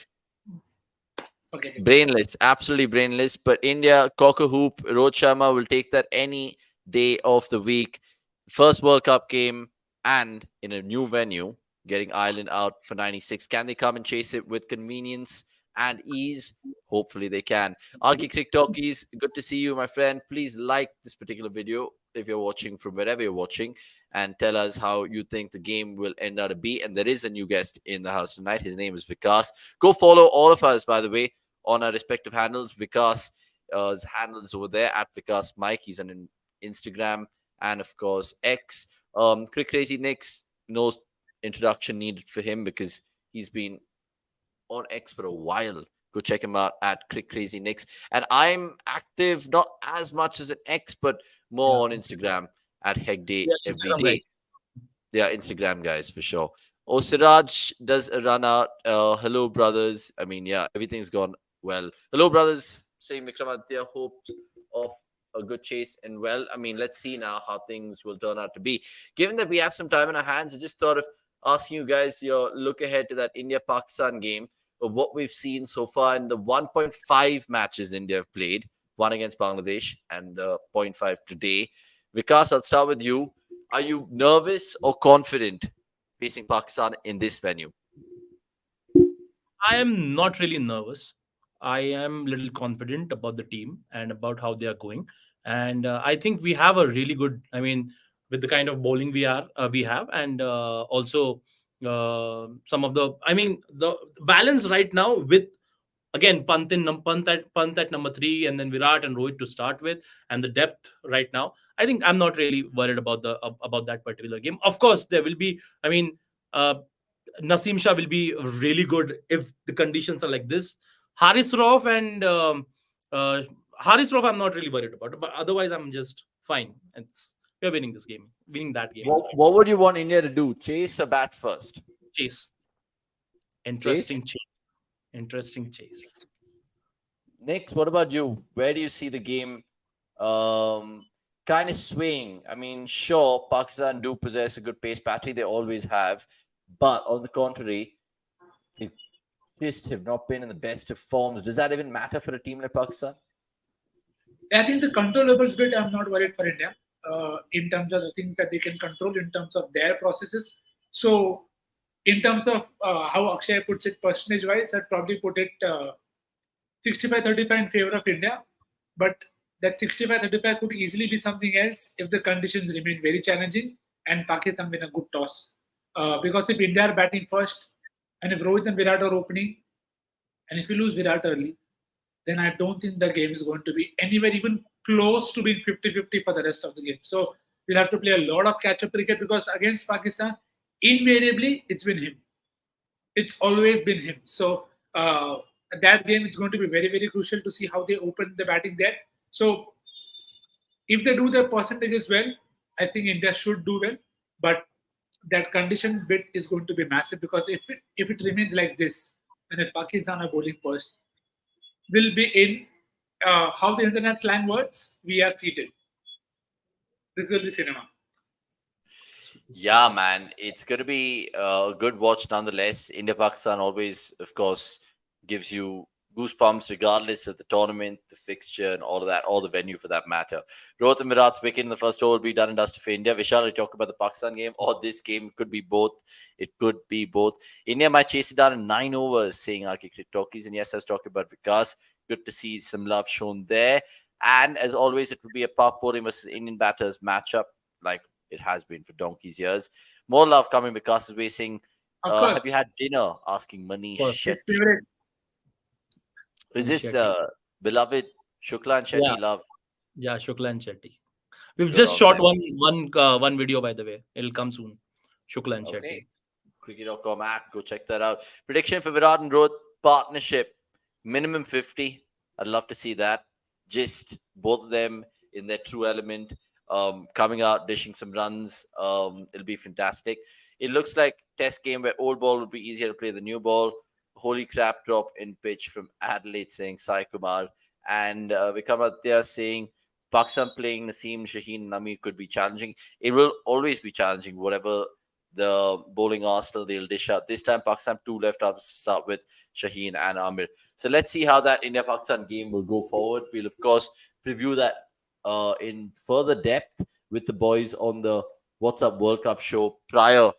Okay. Brainless, absolutely brainless. But India, cock a hoop, Rohit Sharma will take that any day of the week. First World Cup game and in a new venue, getting Ireland out for 96. Can they come and chase it with convenience and ease? Hopefully they can. cricket.com, good to see you, my friend. Please like this particular video if you're watching from wherever you're watching, and tell us how you think the game will end out to be. And there is a new guest in the house tonight. His name is Vikas. Go follow all of us, by the way, on our respective handles. Vikas' handle is over there at Vikas Mike. He's on Instagram and, of course, X. Crick Crazy Nicks, no introduction needed for him because he's been on X for a while. Go check him out at Crick Crazy Nicks. And I'm active, not as much as an X, but more on Instagram at Hegday every day. Yeah, Instagram guys for sure. Oh, Siraj does a run out. Hello, brothers. I mean, yeah, everything's gone well. Hello, brothers. Saying Vikramaditya hopes of a good chase and well. I mean, let's see now how things will turn out to be. Given that we have some time in our hands, I just thought of asking you guys your look ahead to that India-Pakistan game of what we've seen so far in the 1.5 matches India have played, one against Bangladesh and 0.5 today. Vikas, I'll start with you. Are you nervous or confident facing Pakistan in this venue? I am not really nervous. I am a little confident about the team and about how they are going. And I think we have a really good, I mean, with the kind of bowling we have, and also some of the, I mean, the balance right now with, again, Pant at number 3, and then Virat and Rohit to start with, and the depth right now. I think I'm not really worried about that particular game. Of course, there will be. I mean, Naseem Shah will be really good if the conditions are like this. Haris Rauf and uh, Haris Rauf, I'm not really worried about, but otherwise, I'm just fine. We're winning this game. Winning that game is fine. What would you want India to do? Chase or bat first? Chase. Chase? Interesting chase. Interesting chase. Nick, what about you? Where do you see the game kind of swaying? I mean, sure, Pakistan do possess a good pace battery. They always have. But on the contrary, they just have not been in the best of forms. Does that even matter for a team like Pakistan? I think the controllables bit, I'm not worried for India in terms of the things that they can control in terms of their processes. So, in terms of how Akshay puts it percentage wise, I'd probably put it 65-35 in favor of India. But that 65-35 could easily be something else if the conditions remain very challenging and Pakistan win a good toss. Because if India are batting first and if Rohit and Virat are opening, and if you lose Virat early, then I don't think the game is going to be anywhere even close to being 50-50 for the rest of the game. So we'll have to play a lot of catch-up cricket because against Pakistan, invariably, it's been him. It's always been him. So that game is going to be very, very crucial to see how they open the batting there. So if they do their percentages well, I think India should do well. But that condition bit is going to be massive because if it remains like this, and if Pakistan are bowling first, will be in how the internet slang words, we are seated. This will be cinema. Yeah, man, it's going to be a good watch nonetheless. India Pakistan always, of course, gives you goosebumps regardless of the tournament, the fixture, and all of that, all the venue for that matter. Rohit and Virat's wicket in the first over will be done and dusted for India. Vishal, you talk about the Pakistan game or this game. It could be both. It could be both. India might chase it down in 9 overs, saying our cricket talkies. And yes, I was talking about Vikas. Good to see some love shown there. And as always, it will be a Pak bowling versus Indian batters matchup, like it has been for donkey's years. More love coming. Vikas is racing. Have you had dinner? Asking Manish His Shetty. favorite. Is this Shetty. beloved Shukla and Shetty Yeah. love? Yeah, Shukla and Shetty. We've Good just on shot them. one video, by the way. It'll come soon. Shukla and Shetty. Okay. Cricket.com app. Go check that out. Prediction for Virat and Rohit partnership. Minimum 50. I'd love to see that. Just both of them in their true element. Coming out, dishing some runs. It'll be fantastic. It looks like test game where old ball will be easier to play the new ball. Holy crap drop in pitch from Adelaide saying Sai Kumar. And Vikramaditya saying Pakistan playing Naseem, Shaheen, Nami could be challenging. It will always be challenging, whatever the bowling arsenal they'll dish out. This time, Pakistan 2 left up to start with Shaheen and Amir. So let's see how that India-Pakistan game will go forward. We'll, of course, preview that in further depth with the boys on the What's Up World Cup show prior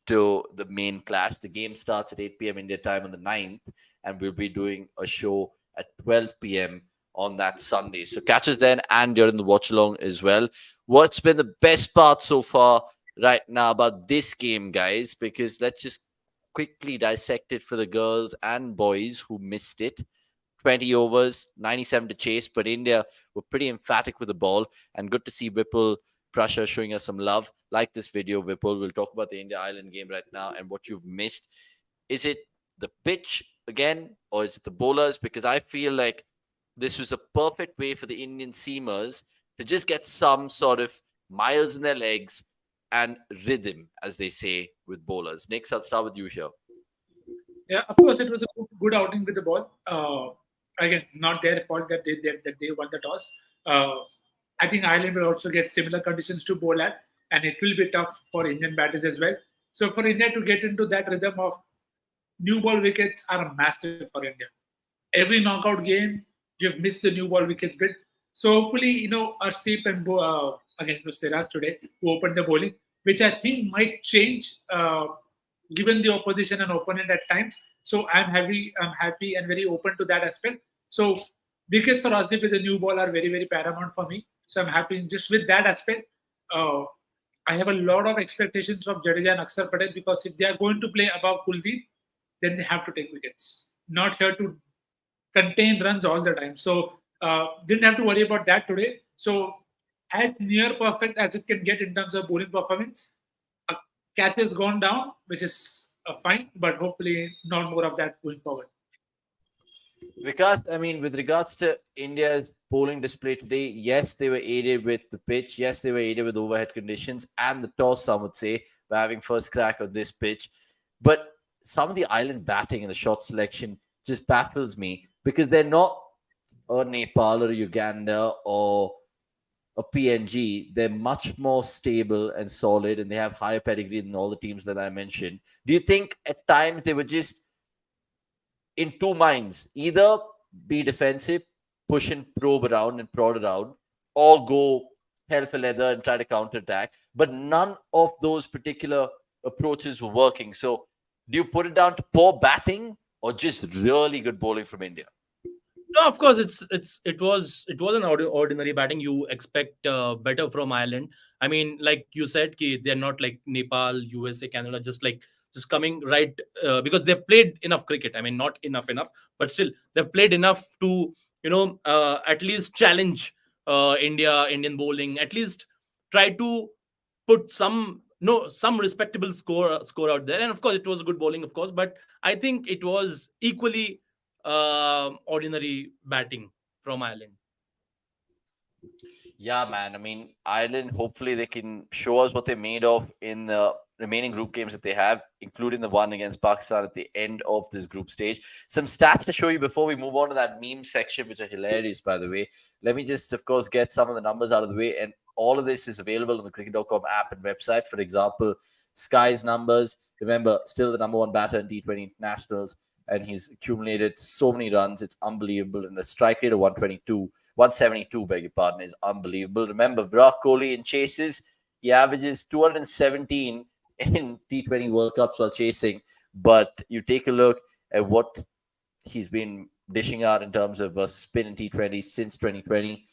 to the main clash. The game starts at 8 p.m. India time on the 9th, and we'll be doing a show at 12 p.m. on that Sunday. So catch us then and during the watch along as well. What's been the best part so far right now about this game, guys? Because let's just quickly dissect it for the girls and boys who missed it. 20 overs, 97 to chase, but India were pretty emphatic with the ball, and good to see Vipul Prussia showing us some love. Like this video, Vipul. We'll talk about the India-Ireland game right now and what you've missed. Is it the pitch again, or is it the bowlers? Because I feel like this was a perfect way for the Indian seamers to just get some sort of miles in their legs and rhythm, as they say, with bowlers. Nick, I'll start with you here. Yeah, of course, it was a good outing with the ball. Again, not their fault that they won the toss. I think Ireland will also get similar conditions to bowl at, and it will be tough for Indian batters as well. So for India to get into that rhythm of new ball wickets are massive for India. Every knockout game, you've missed the new ball wickets bit. So hopefully, Arshdeep and again it was Siraj today who opened the bowling, which I think might change given the opposition and opponent at times. So I'm happy and very open to that aspect. So wickets for Arshdeep with the new ball are very, very paramount for me. So I'm happy just with that aspect. I have a lot of expectations from Jadeja and Akshar Patel because if they are going to play above Kuldeep, then they have to take wickets. Not here to contain runs all the time. So didn't have to worry about that today. So as near perfect as it can get in terms of bowling performance, a catch has gone down, which is fine, but hopefully not more of that going forward. Because, I mean, with regards to India's bowling display today, yes, they were aided with the pitch. Yes, they were aided with overhead conditions and the toss, some would say, by having first crack of this pitch. But some of the island batting and the shot selection just baffles me because they're not a Nepal or Uganda or a PNG. They're much more stable and solid, and they have higher pedigree than all the teams that I mentioned. Do you think at times they were just in two minds, either be defensive, push and probe around and prod around, or go hell for leather and try to counter attack? But none of those particular approaches were working. So, do you put it down to poor batting or just really good bowling from India? No, of course, it was an ordinary batting. You expect better from Ireland. I mean, like you said, they're not like Nepal, USA, Canada, just coming right because they've played enough cricket. I mean, not enough, but still they've played enough to at least challenge Indian bowling. At least try to put some respectable score out there. And of course, it was good bowling, of course, but I think it was equally ordinary batting from Ireland. Yeah, man. I mean, Ireland, hopefully they can show us what they're made of in the remaining group games that they have, including the one against Pakistan at the end of this group stage. Some stats to show you before we move on to that meme section, which are hilarious, by the way. Let me just, of course, get some of the numbers out of the way. And all of this is available on the cricket.com app and website. For example, Sky's numbers. Remember, still the number one batter in T20 internationals, and he's accumulated so many runs. It's unbelievable. And the strike rate of 172, beg your pardon, is unbelievable. Remember, Virat Kohli in chases, he averages 217 in T20 World Cups while chasing. But you take a look at what he's been dishing out in terms of spin in T20 since 2020.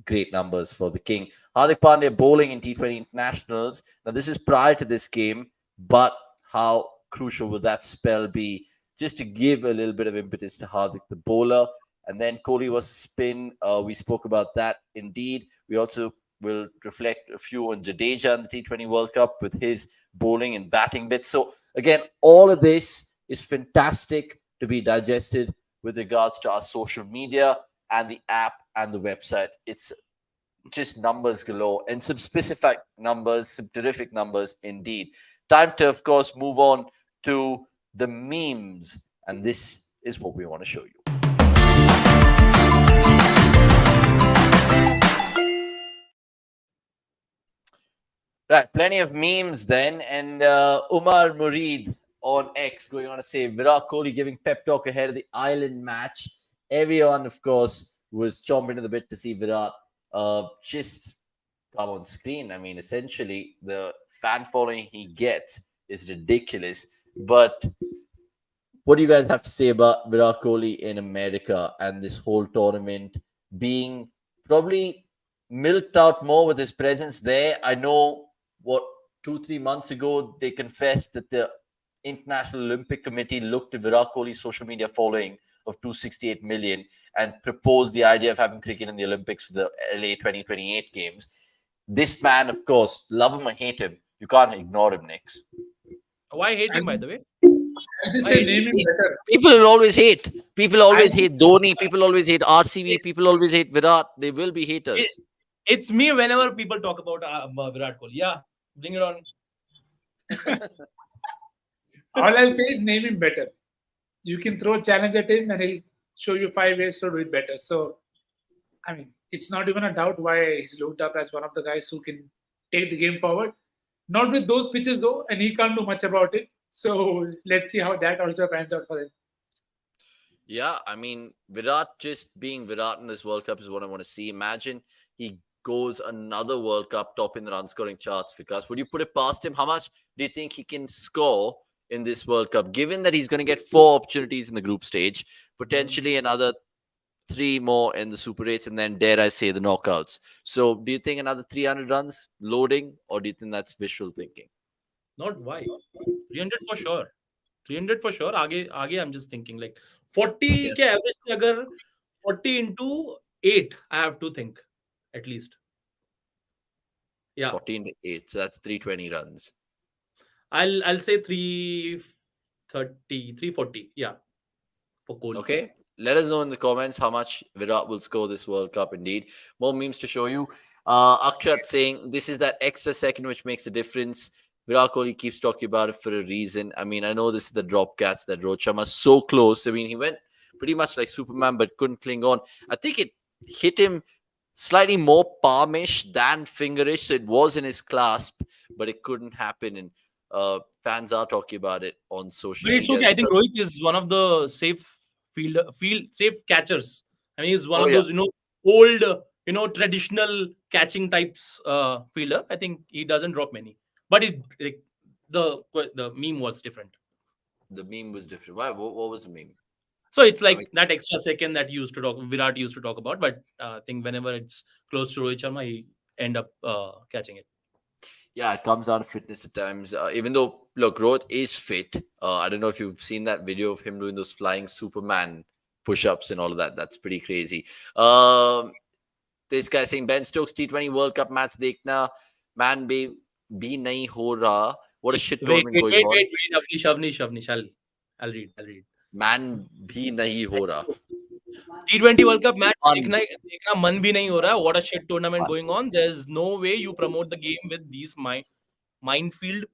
Great numbers for the King. Hardik Pandya bowling in T20 internationals. Now, this is prior to this game, but how crucial will that spell be? Just to give a little bit of impetus to Hardik, the bowler. And then Kohli was spin. We spoke about that indeed. We also will reflect a few on Jadeja in the T20 World Cup with his bowling and batting bits. So, again, all of this is fantastic to be digested with regards to our social media and the app and the website. It's just numbers galore and some specific numbers, some terrific numbers indeed. Time to, of course, move on to the memes. And this is what we want to show you. Right, plenty of memes then. And Umar Murid on X going on to say Virat Kohli giving pep talk ahead of the Ireland match. Everyone, of course, was chomping at the bit to see Virat just come on screen. I mean, essentially, the fan following he gets is ridiculous. But what do you guys have to say about Virat Kohli in America and this whole tournament being probably milked out more with his presence there? I know 2-3 months ago, they confessed that the International Olympic Committee looked at Virat Kohli's social media following of 268 million and proposed the idea of having cricket in the Olympics for the LA 2028 games. This man, of course, love him or hate him, you can't ignore him, Nix. Why hate him, by the way? I just say name him better. People will always hate. People always hate Dhoni. People always hate RCB. People always hate Virat. They will be haters. It's me whenever people talk about Virat Kohli. Yeah, bring it on. All I'll say is name him better. You can throw a challenge at him and he'll show you 5 ways to do it better. So, I mean, it's not even a doubt why he's looked up as one of the guys who can take the game forward. Not with those pitches though, and he can't do much about it. So let's see how that also pans out for him. Yeah, I mean, Virat just being Virat in this World Cup is what I want to see. Imagine he goes another World Cup top in the run scoring charts, Vikas. Would you put it past him? How much do you think he can score in this World Cup, given that he's going to get 4 opportunities in the group stage, potentially another 3 more in the Super 8s, and then, dare I say, the knockouts? So do you think another 300 runs loading, or do you think that's wishful thinking? Not why. 300 for sure. 300 for sure. Aage I'm just thinking like 40 ke average se agar 40 into 8, I have to think at least. Yeah. 14 to 8, so that's 320 runs. I'll say 330, 340. Yeah, for Kohli. Okay. Let us know in the comments how much Virat will score this World Cup indeed. More memes to show you. Akshat saying this is that extra second which makes a difference. Virat Kohli keeps talking about it for a reason. I mean, I know this is the drop catch that Rohit Sharma so close. I mean, he went pretty much like Superman but couldn't cling on. I think it hit him slightly more palmish than fingerish. So it was in his clasp, but it couldn't happen. And fans are talking about it on social But it's media. okay. I think Rohit is one of the safe safe catchers. I mean, he's one Oh, of yeah. those old traditional catching types fielder. I think he doesn't drop many. But the meme was different. The meme was different. Why? What was the meme? So it's I like mean, that extra second that Virat used to talk about. But I think whenever it's close to Rohit Sharma, he end up catching it. yeah, it comes down to fitness at times. Even though, look, Rohit is fit. I don't know if you've seen that video of him doing those flying Superman push-ups and all of that. That's pretty crazy. This guy saying Ben Stokes T20 World Cup match देखना man be nahi ho raha. What a shit Wait, tournament wait, going wait, on. wait, wait, Avnish. I'll read. Man bhi nahi ho raha. T20 World Cup match Fun. देखना मन भी नहीं हो रहा. What a shit tournament going on. There's no way you promote the game with these minefield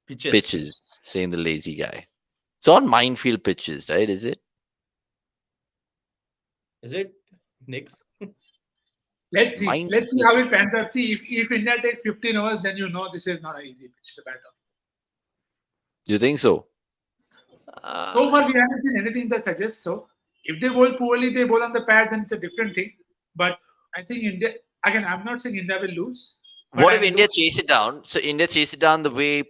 Pitches, saying the lazy guy. It's on minefield pitches, right? Is it? Is it, Nix? Let's see. Mine- Let's see how it pans out. See, if India take 15 overs, then you know this is not an easy pitch to bat on. You think so? So far, we haven't seen anything that suggests so. If they bowl poorly, they bowl on the pad, then it's a different thing. But I think India, again, I'm not saying India will lose. but What I if India do- chase it down? So India chase it down the way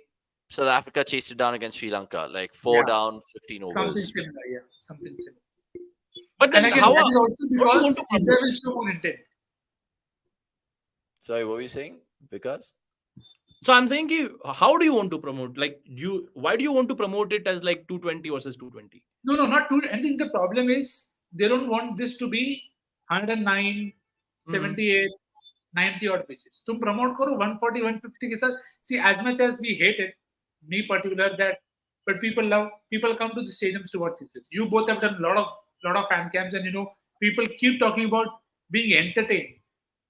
South Africa chased it down against Sri Lanka, like 4 Yeah. down, 15 Something overs. similar, yeah. Something similar. But And then again, how that is also do you because want to India will show more intent. Sorry, what were you saying? Because So I'm saying, how do you want to promote? Like, why do you want to promote it as like 220 versus 220? No, not too. I think the problem is they don't want this to be 109, 78, 90 odd pitches. तुम promote करो 140, 150 के साथ. See, as much as we hate it, me particular that, but people come to the stadiums to watch sixes. You both have done a lot of fan cams, and people keep talking about being entertained.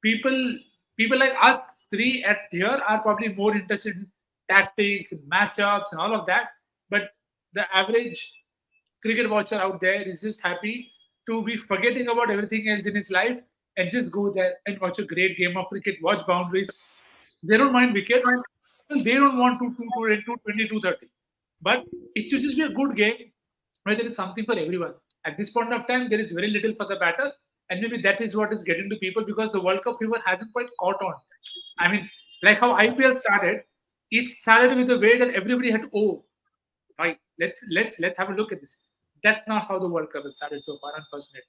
People like us three at here are probably more interested in tactics and matchups and all of that. But the average cricket watcher out there is just happy to be forgetting about everything else in his life and just go there and watch a great game of cricket, watch boundaries. They don't mind wickets. They don't want 220, 230. But it should just be a good game where there is something for everyone. At this point of time, there is very little for the batter. And maybe that is what is getting to people because the World Cup fever hasn't quite caught on. I mean, like how IPL started, it started with the way that everybody had, oh, right, let's have a look at this. That's not how the World Cup has started so far, unfortunately.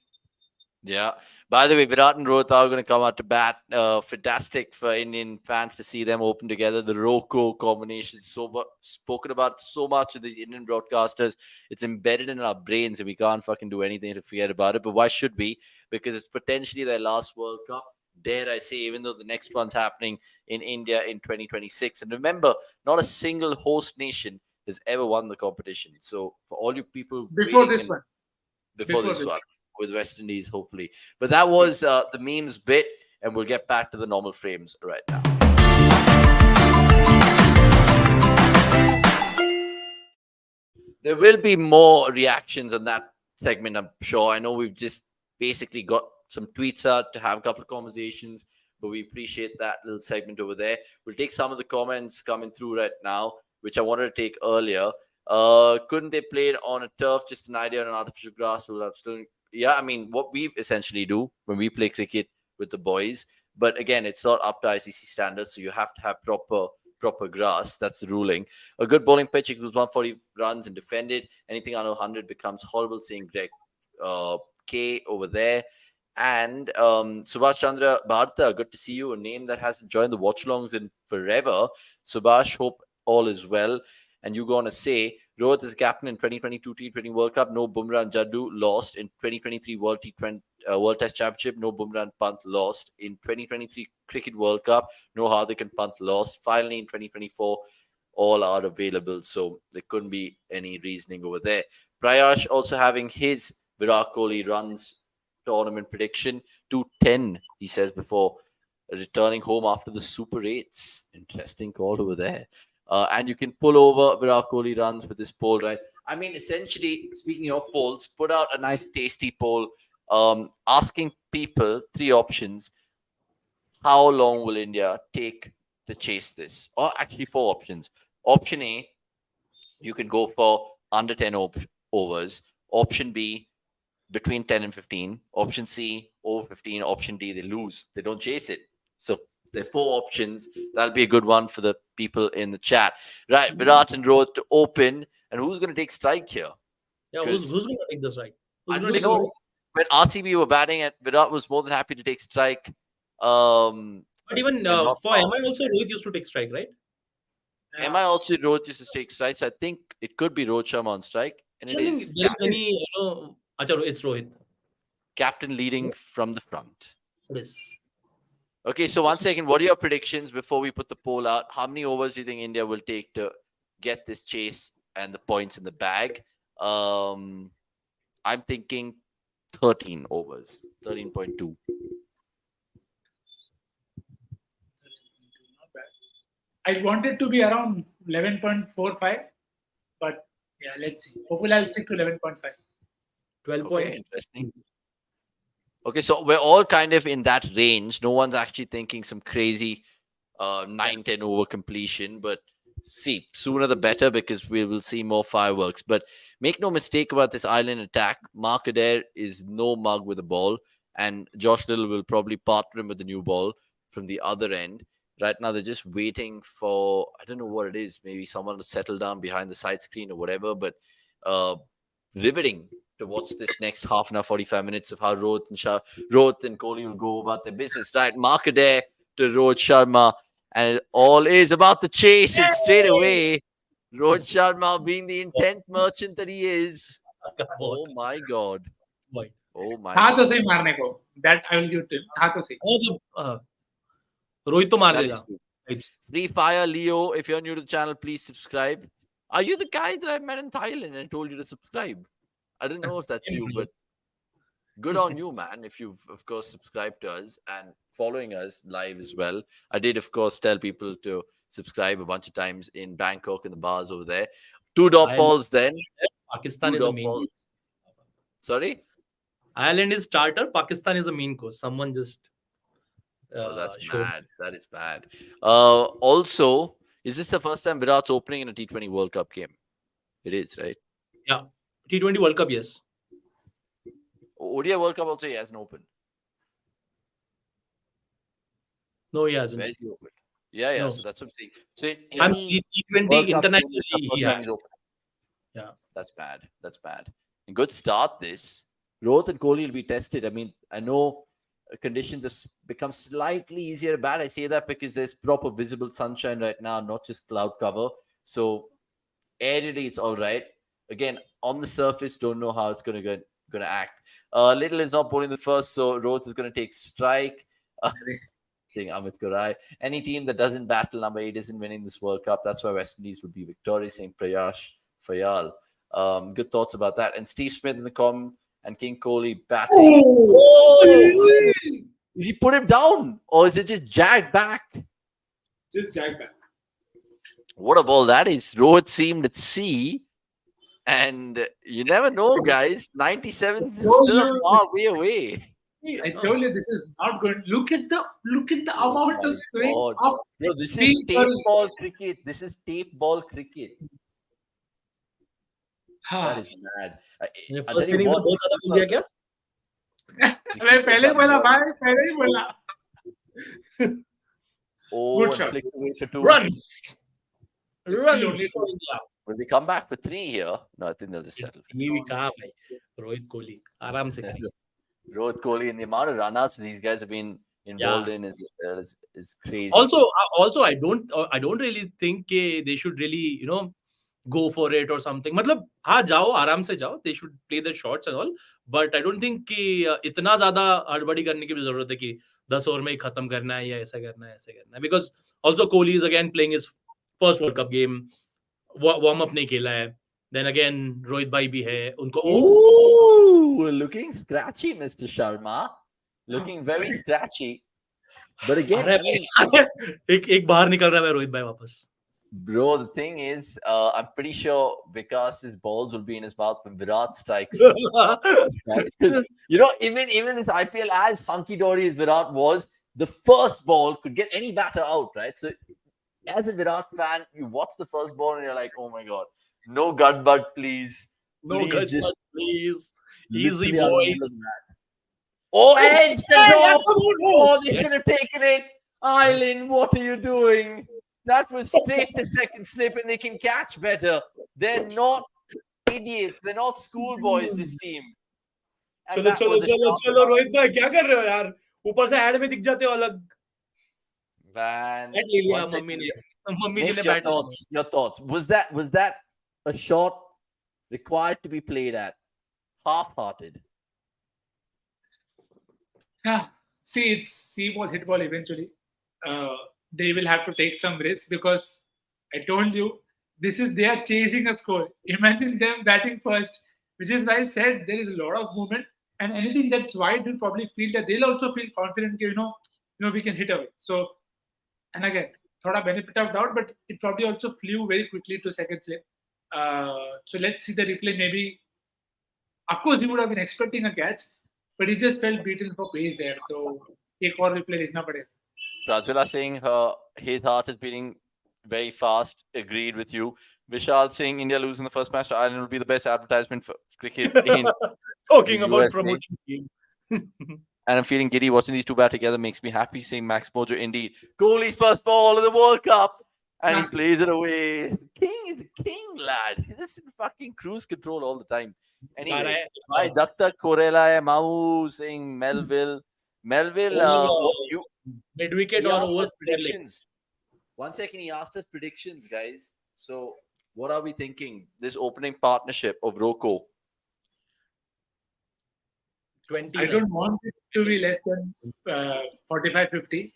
yeah. By the way, Virat and Rohit are going to come out to bat. Fantastic for Indian fans to see them open together. The Roko combination, spoken about so much of these Indian broadcasters. It's embedded in our brains, and we can't fucking do anything to forget about it. But why should we? Because it's potentially their last World Cup. Dare I say, even though the next one's happening in India in 2026. And remember, not a single host nation has ever won the competition. So for all you people Before waiting this one. before this one with West Indies, hopefully. But that was the memes bit, and we'll get back to the normal frames right now. There will be more reactions on that segment, I'm sure. I know we've just basically got some tweets out to have a couple of conversations, but we appreciate that little segment over there. We'll take some of the comments coming through right now, which I wanted to take earlier. Couldn't they play it on a turf? Just an idea on an artificial grass. We'll have still, yeah. I mean, what we essentially do when we play cricket with the boys, but again, it's not up to ICC standards, so you have to have proper grass. That's the ruling. A good bowling pitch equals 140 runs and defended. Anything under 100 becomes horrible. Saying Greg K over there. And Subhash Chandra Bharta, good to see you. A name that hasn't joined the Watchalongs in forever. Subhash, hope all is well. And you go on to say, Rohit is captain in 2022 T20 World Cup. No Bumrah and Jaddu lost in 2023 World T20 World Test Championship. No Bumrah and Pant lost in 2023 Cricket World Cup. No Hardik and Pant lost. Finally, in 2024 all are available. So there couldn't be any reasoning over there. Prayash also having his Virat Kohli runs tournament prediction 210, he says, before returning home after the Super 8s. Interesting call over there. And you can pull over Virat Kohli runs with this poll, right? I mean, essentially, speaking of polls, put out a nice tasty poll asking people 3 options. How long will India take to chase this? Or actually 4 options. Option A, you can go for under 10 overs. Option B, between 10 and 15. Option C, over 15. Option D, they lose. They don't chase it. So there are 4 options. That'll be a good one for the people in the chat. Right, Virat and Rohit to open. And who's going to take strike here? Yeah, who's going to take this right? Who's I going to take know when RCB were batting, and Virat was more than happy to take strike. But even not for foul. MI also, Rohit used to take strike, right? MI also Rohit used to take strike. So I think it could be Rohit Sharma on strike. And I it don't think is. there is any, Acha, it's Rohit. Captain leading from the front. It is. Okay, so 1 second. What are your predictions before we put the poll out? How many overs do you think India will take to get this chase and the points in the bag? I'm thinking 13 overs, 13.2. I want it to be around 11.45, but yeah, let's see. Hopefully, I'll stick to 11.5. 12 Okay, interesting. Okay, so we're all kind of in that range. No one's actually thinking some crazy 9-10 over completion, but see, sooner the better because we will see more fireworks. But make no mistake about this island attack. Mark Adair is no mug with the ball, and Josh Little will probably partner him with the new ball from the other end. Right now, they're just waiting for, I don't know what it is, maybe someone to settle down behind the side screen or whatever, but riveting to watch this next half an hour, 45 minutes of how Rohit and Kohli will go about their business. Right, Mark Adair to Rohit Sharma, and it all is about the chase, and straight away, Rohit Sharma being the intent merchant that he is. Oh my God. Oh my हाँ तो God. सही मारने को. That I will give to him. हाँ तो सही. Rohit to maar That dega. is true. Free Fire Leo, if you're new to the channel, please subscribe. Are you the guy that I met in Thailand and told you to subscribe? I don't know if that's you, but good on you, man, if you've, of course, subscribed to us and following us live as well. I did, of course, tell people to subscribe a bunch of times in Bangkok in the bars over there. 2 dot balls then. Pakistan is a main course. Sorry? Ireland is starter. Pakistan is a main course. Someone just... that's bad. That is bad. Also, is this the first time Virat's opening in a T20 World Cup game? It is, right? Yeah. T20 World Cup, yes. ODI World Cup also he hasn't opened. No, he hasn't. Where's he opened? Yeah. No. So that's what I'm saying. So in I'm any T20 international. this is the first time he's opening. Yeah. That's bad. That's bad. A good start this. Rohit and Kohli will be tested. I mean, I know conditions have become slightly easier to bat. I say that because there's proper visible sunshine right now, not just cloud cover. So aerially, it's all right. Again, on the surface, don't know how it's going to act. Little is not bowling the first, so Rohit is going to take strike. Amit Kurai. Any team that doesn't battle number 8 isn't winning this World Cup. That's why West Indies would be victorious, saying Prayash Fayal. Good thoughts about that. And Steve Smith in the column and King Kohli batting. Oh! Is he put him down or is it just jagged back? Just jagged back. What a ball that is. Rohit seemed at sea. And you never know, guys. 97 is still a far way away. I told you this is not good. Look at the amount of swing. Bro, this is tape ball cricket. This is tape ball cricket. That is mad. First inning में बहुत ज़्यादा मिल गया क्या? मैं पहले बोला भाई, पहले ही बोला. Oh, and flicked away for 2 runs. Will they come back for 3 here? No, I think they'll just settle. ये भी कहा भाई. Rohit Kohli आराम से. Rohit Kohli and the amount of run-outs these guys have been involved in is crazy. Also, I don't really think they should really go for it or something. मतलब हाँ जाओ आराम से जाओ. They should play the shots and all. But I don't think कि इतना ज़्यादा हड़बड़ी करने की भी ज़रूरत है कि 10 ओवर में ही खत्म करना है या ऐसा करना है. Because also Kohli is again playing his first world cup game warm up नहीं खेला है. Then again रोहित भाई भी है उनको. Ooh, looking scratchy, Mr. Sharma. Looking very scratchy. But again, अरे I mean, एक बाहर निकल रहा है रोहित भाई वापस. bro, the thing is, I'm pretty sure Vikas's balls will be in his mouth when Virat strikes. Even this IPL, as hunky dory as Virat was, the first ball could get any batter out, right? So, as a Virat fan, you watch the first ball and you're like, oh my god, no gut bud, please. No Please, guts, just please. Easy literally out of the boys. middle of the mat. Oh, edge the drop! Oh, they should have taken it. Island, what are you doing? That was straight to second slip, and they can catch better. They're not idiots. They're not schoolboys, this team. And चलो that चलो was a चलो shot. चलो रोहित भाई क्या कर रहे हो यार? ऊपर से ऐड में दिख जाते हो अलग. Man, बैट ले लिया one मम्मी second. ने. मम्मी जी Nick, ने your bat. thoughts. Your thoughts. Was that a shot required to be played at? Half-hearted. Yeah. See, it's see ball, hit ball eventually. They will have to take some risk because I told you they are chasing a score. Imagine them batting first, which is why I said there is a lot of movement, and anything that's wide will probably feel that they'll also feel confident. We can hit away. So, and again, thoda benefit of doubt, but it probably also flew very quickly to second slip. So let's see the replay. Maybe, of course, he would have been expecting a catch, but he just felt beaten for pace there. So एक और replay देखना पड़ेगा. Prajwala saying his heart is beating very fast. Agreed with you. Vishal saying India losing the first match to Ireland will be the best advertisement for cricket in Talking the about USA. promotion game. And I'm feeling giddy watching these two bat together makes me happy. Saying Max Mojo indeed. Kohli's first ball of the World Cup. And he plays it away. King is a king, lad. He's in fucking cruise control all the time. Anyway, my Dakta Korela Mau saying Melville. Melville, you mid wicket he or asked over us predictions. 1 second, he asked us predictions, guys. So, what are we thinking? This opening partnership of Roko. 20. I don't want it to be less than 45-50,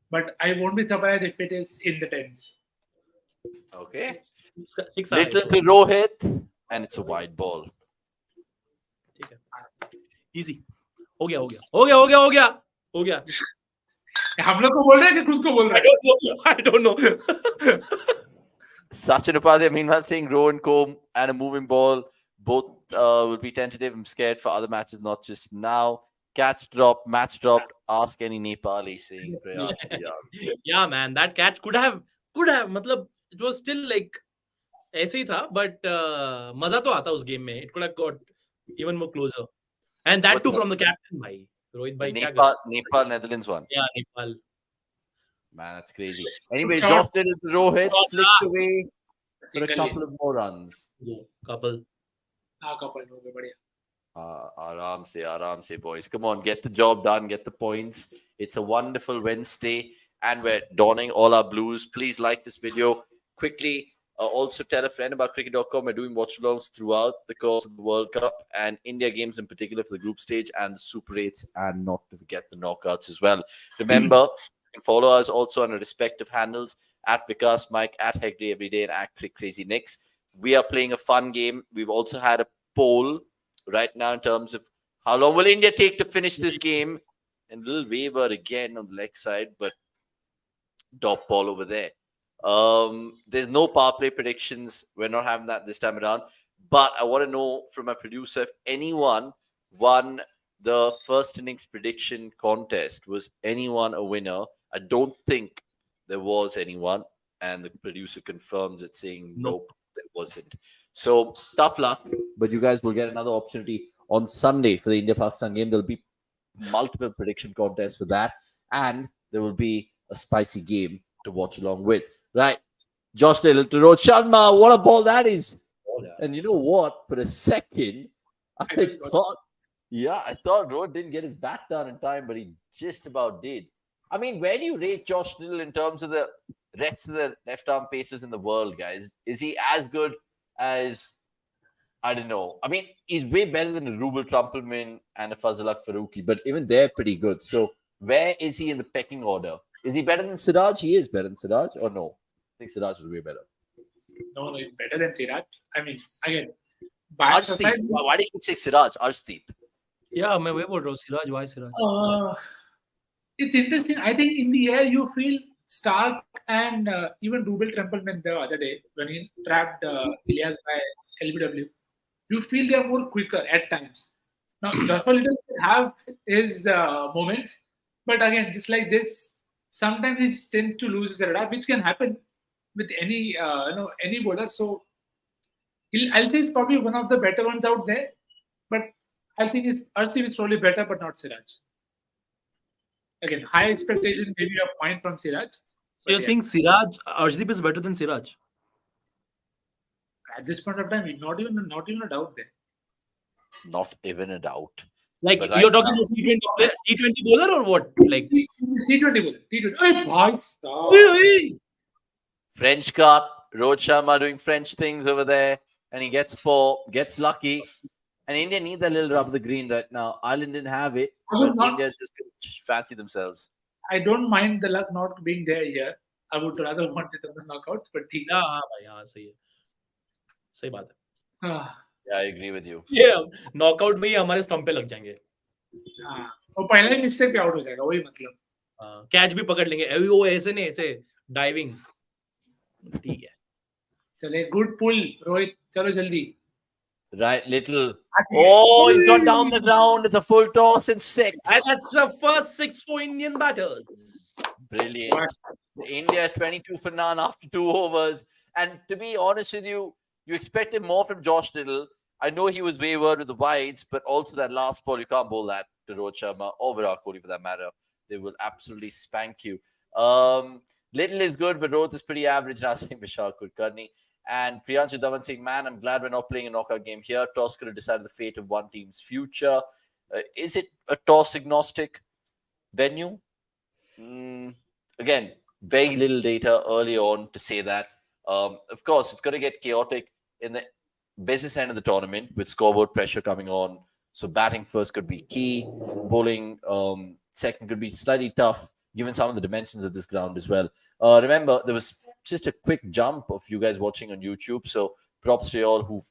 but I won't be surprised if it is in the tens. Okay. Six Little to Rohit, and it's a wide ball. Easy. हो गया. हम लोग को बोल रहे हैं कि खुद को बोल रहे हैं? I don't know. Sachin Upadhyay, meanwhile, saying Rowan Combe and a moving ball. Both will be tentative. I'm scared for other matches, not just now. Catch dropped, match dropped. Ask any Nepali, saying Prayas. Yeah, man, that catch could have. मतलब it was still like ऐसे ही था, but मजा तो आता उस game में. It could have got even more closer. And that too from the captain, bhai. Rohit bhai, Nepal, Netherlands one. Yeah, Nepal. Man, that's crazy. Anyway, Josh did it to Rohit, flicked away for a couple of more runs. Couple. Couple. Aram se, boys. Come on, get the job done, get the points. It's a wonderful Wednesday, and we're donning all our blues. Please like this video. Quickly, also tell a friend about cricket.com. We're doing watchalongs throughout the course of the World Cup and India games in particular for the group stage and the Super 8s, and not to forget the knockouts as well. Remember, you can follow us also on our respective handles at Vikas Mike, at Hegde Everyday, and at Crazy Nicks. We are playing a fun game. We've also had a poll right now in terms of how long will India take to finish this game. And a little waiver again on the leg side, but dot ball over there. There's no power play predictions. We're not having that this time around. But I want to know from my producer if anyone won the first innings prediction contest. Was anyone a winner? I don't think there was anyone. And the producer confirms it, saying nope, there wasn't. So tough luck. But you guys will get another opportunity on Sunday for the India-Pakistan game. There'll be multiple prediction contests for that. And there will be a spicy game to watch along with. Right. Josh Little to Rohit Sharma. What a ball that is. And you know what? For a second, I thought Rohit didn't get his bat down in time, but he just about did. I mean, where do you rate Josh Little in terms of the rest of the left-arm pacers in the world, guys? Is he as good as, I don't know. I mean, he's way better than a Rubel Trumpelman and a Fazalak Farooqi, but even they're pretty good. So where is he in the pecking order? Is he better than Siraj? He is better than Siraj, or no? think Siraj will be better. No, it's better than Siraj. I mean, again, bias Arshdeep. aside, Why did you say Siraj? Arshdeep. Yeah, मैं वही बोल रहा हूँ Siraj why Siraj it's interesting. I think in the air you feel Stark and even Rubel Templeman the other day when he trapped Ilyas by LBW. You feel they are more quicker at times. Now, Jaiswal have his moments, but again, just like this, sometimes he tends to lose his radar, which can happen with any any bowler. So I'll say it's probably one of the better ones out there, but I think it's Arshdeep is probably better, but not Siraj. Again, high expectation maybe of mine from Siraj. So But you're yeah, saying Siraj Arshdeep is better than Siraj? at this point of time, not even a doubt there. Not even a doubt. Like But you're right talking now- about T20 player, T20 bowler or what? Like T20 bowler, T20. Hey, bhai saab. French cut, Rohit Sharma doing French things over there, and he gets 4, gets lucky. And India need that little rub of the green right now. Ireland didn't have it, I would but not- India just fancy themselves. I don't mind the luck not being there here. I would rather want it on the knockouts, but ठीक है. हाँ हाँ भाई हाँ सही है सही बात है हाँ, Yeah, I agree with you. ये नॉकआउट में ही हमारे स्टंप पे लग जाएंगे हाँ. वो पहला ही मिस्टेक पे आउट हो जाएगा वही मतलब. कैच भी पकड़ लेंगे अभी वो ऐसे नहीं ऐसे डाइविंग ठीक है चले गुड पुल रोहित चलो जल्दी. Right, little. Oh, he's gone down the ground. It's a full toss and 6. And that's the first 6 for Indian batters. Brilliant. India 22 for none after 2 overs. And to be honest with you, you expected more from Josh Little. I know he was wayward with the wides, but also that last ball, you can't bowl that to Rohit Sharma or Virat Kohli for that matter. They will absolutely spank you. Little is good, but Rohit is pretty average. Nasim Vishal Kulkarni. And Priyanshu Dhawan saying, man, I'm glad we're not playing a knockout game here. Toss could have decided the fate of one team's future. Is it a toss agnostic venue? Again, very little data early on to say that. Of course, it's going to get chaotic in the business end of the tournament with scoreboard pressure coming on. So batting first could be key. Bowling second could be slightly tough, given some of the dimensions of this ground as well. Remember, there was just a quick jump of you guys watching on YouTube. So props to you all who've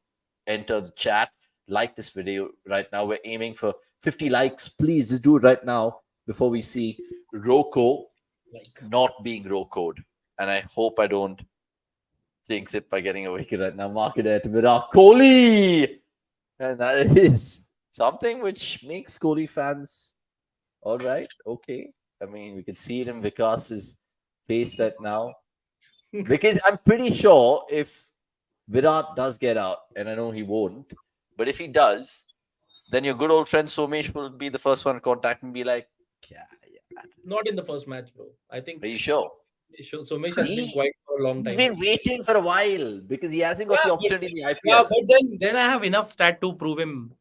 entered the chat. Like this video right now. We're aiming for 50 likes. Please just do it right now before we see Roko not being Roko'd. And I hope I don't jinx it by getting a wicket right now. Mark it at Virat Kohli. And that is something which makes Kohli fans all right. Okay. I mean, we can see it in Vikas's face right now. Because I'm pretty sure if Virat does get out, and I know he won't, but if he does, then your good old friend Somesh will be the first one to contact and be like, yeah. Not in the first match, bro. I think Are you sure? Somesh has been quiet for a long He's time. been waiting for a while because he hasn't got the opportunity in the IPL. Yeah, but then I have enough stat to prove him.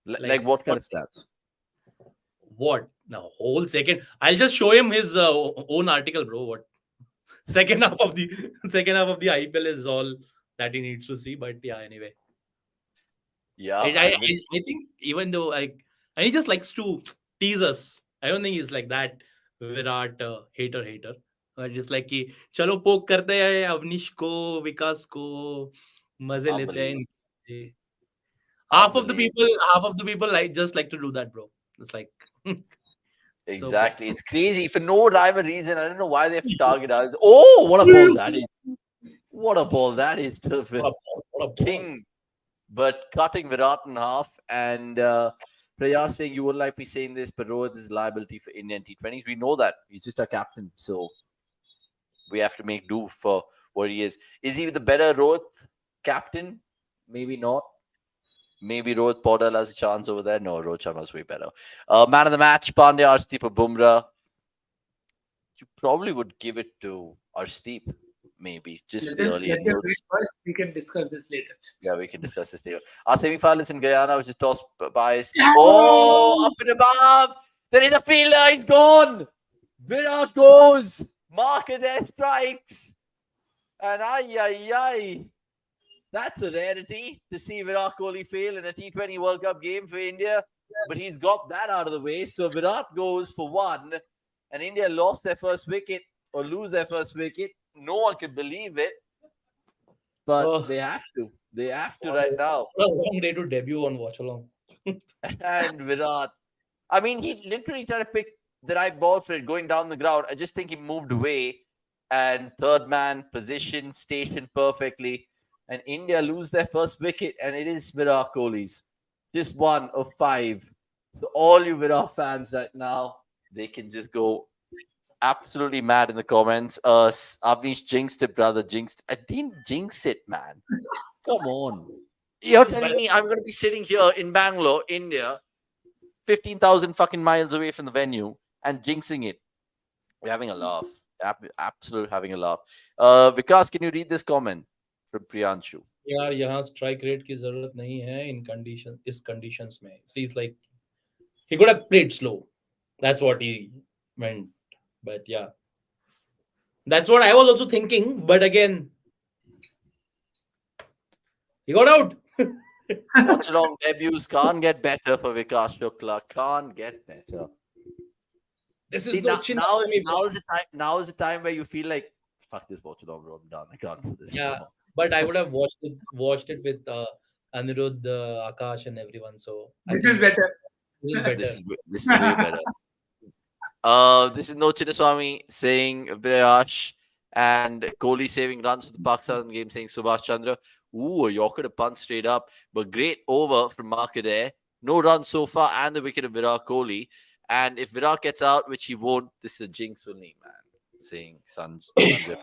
Like what kind of stats? What? Now, whole second. I'll just show him his own article, bro. What? Second half of the IPL is all that he needs to see. But yeah, anyway. Yeah. I think even though and he just likes to tease us. I don't think he's like that Virat hater. Just like कि चलो poke करते हैं Avanish को विकास को मजे लेते हैं. Half of the people like just like to do that, bro. It's like exactly. It's crazy for no rhyme or reason. I don't know why they have to target us. Oh, what a ball that is! What a ball that is to the king. But cutting Virat in half, and Prayas saying you wouldn't like me saying this, but Rohit is a liability for Indian T20s. We know that he's just our captain, so we have to make do for what he is. Is he the better Rohit captain? Maybe not. Maybe Rohit Paudal has a chance over there. No, Rohit Sharma's way better. Man of the match, Pandya, Arshdeep or Bumrah. You probably would give it to Arshdeep, maybe. Just the early innings. First, we can discuss this later. Yeah, we can discuss this later. Our semi-finals in Guyana, which is toss biased. Oh, up and above. There is a fielder. He's gone. Virat goes. Markadeh strikes. And ay. That's a rarity to see Virat Kohli fail in a T20 World Cup game for India. But he's got that out of the way. So Virat goes for 1. And India lost their first wicket or lose their first wicket. No one can believe it, but they have to. They have to right now. What a long day to debut on Watchalong. And Virat, I mean, he literally tried to pick the right ball for it going down the ground. I just think he moved away and third man position stationed perfectly. And India lose their first wicket, and it is Virat Kohli's. Just 1 of 5. So all you Virat fans right now, they can just go absolutely mad in the comments. Avanish jinxed it, brother. Jinxed. I didn't jinx it, man. Come on. You're telling me I'm going to be sitting here in Bangalore, India, 15,000 fucking miles away from the venue and jinxing it. We're having a laugh. Absolute having a laugh. Vikas, can you read this comment from Priyanshu? यार यहाँ strike rate की जरूरत नहीं है in condition इस conditions में. See, it's like he could have played slow. That's what he meant. But yeah, that's what I was also thinking. But again, he got out. Watchalong debuts can't get better for Vikas Shukla. Can't get better. This is See, no now is the time where you feel like, fuck this Watchalong, bro. I'm done. I can't do this. Yeah, but I would have watched it with Anirudh, Akash, and everyone. So This is better. This is better. This is way better. This is No Chinnaswamy saying Brayash and Kohli saving runs for the Pakistan game, saying Subhash Chandra. Ooh, a Yorker to punt straight up. But great over from Markadeh. No runs so far, and the wicket of Virat Kohli. And if Virat gets out, which he won't, this is a jinx only, man. Saying Sanjay.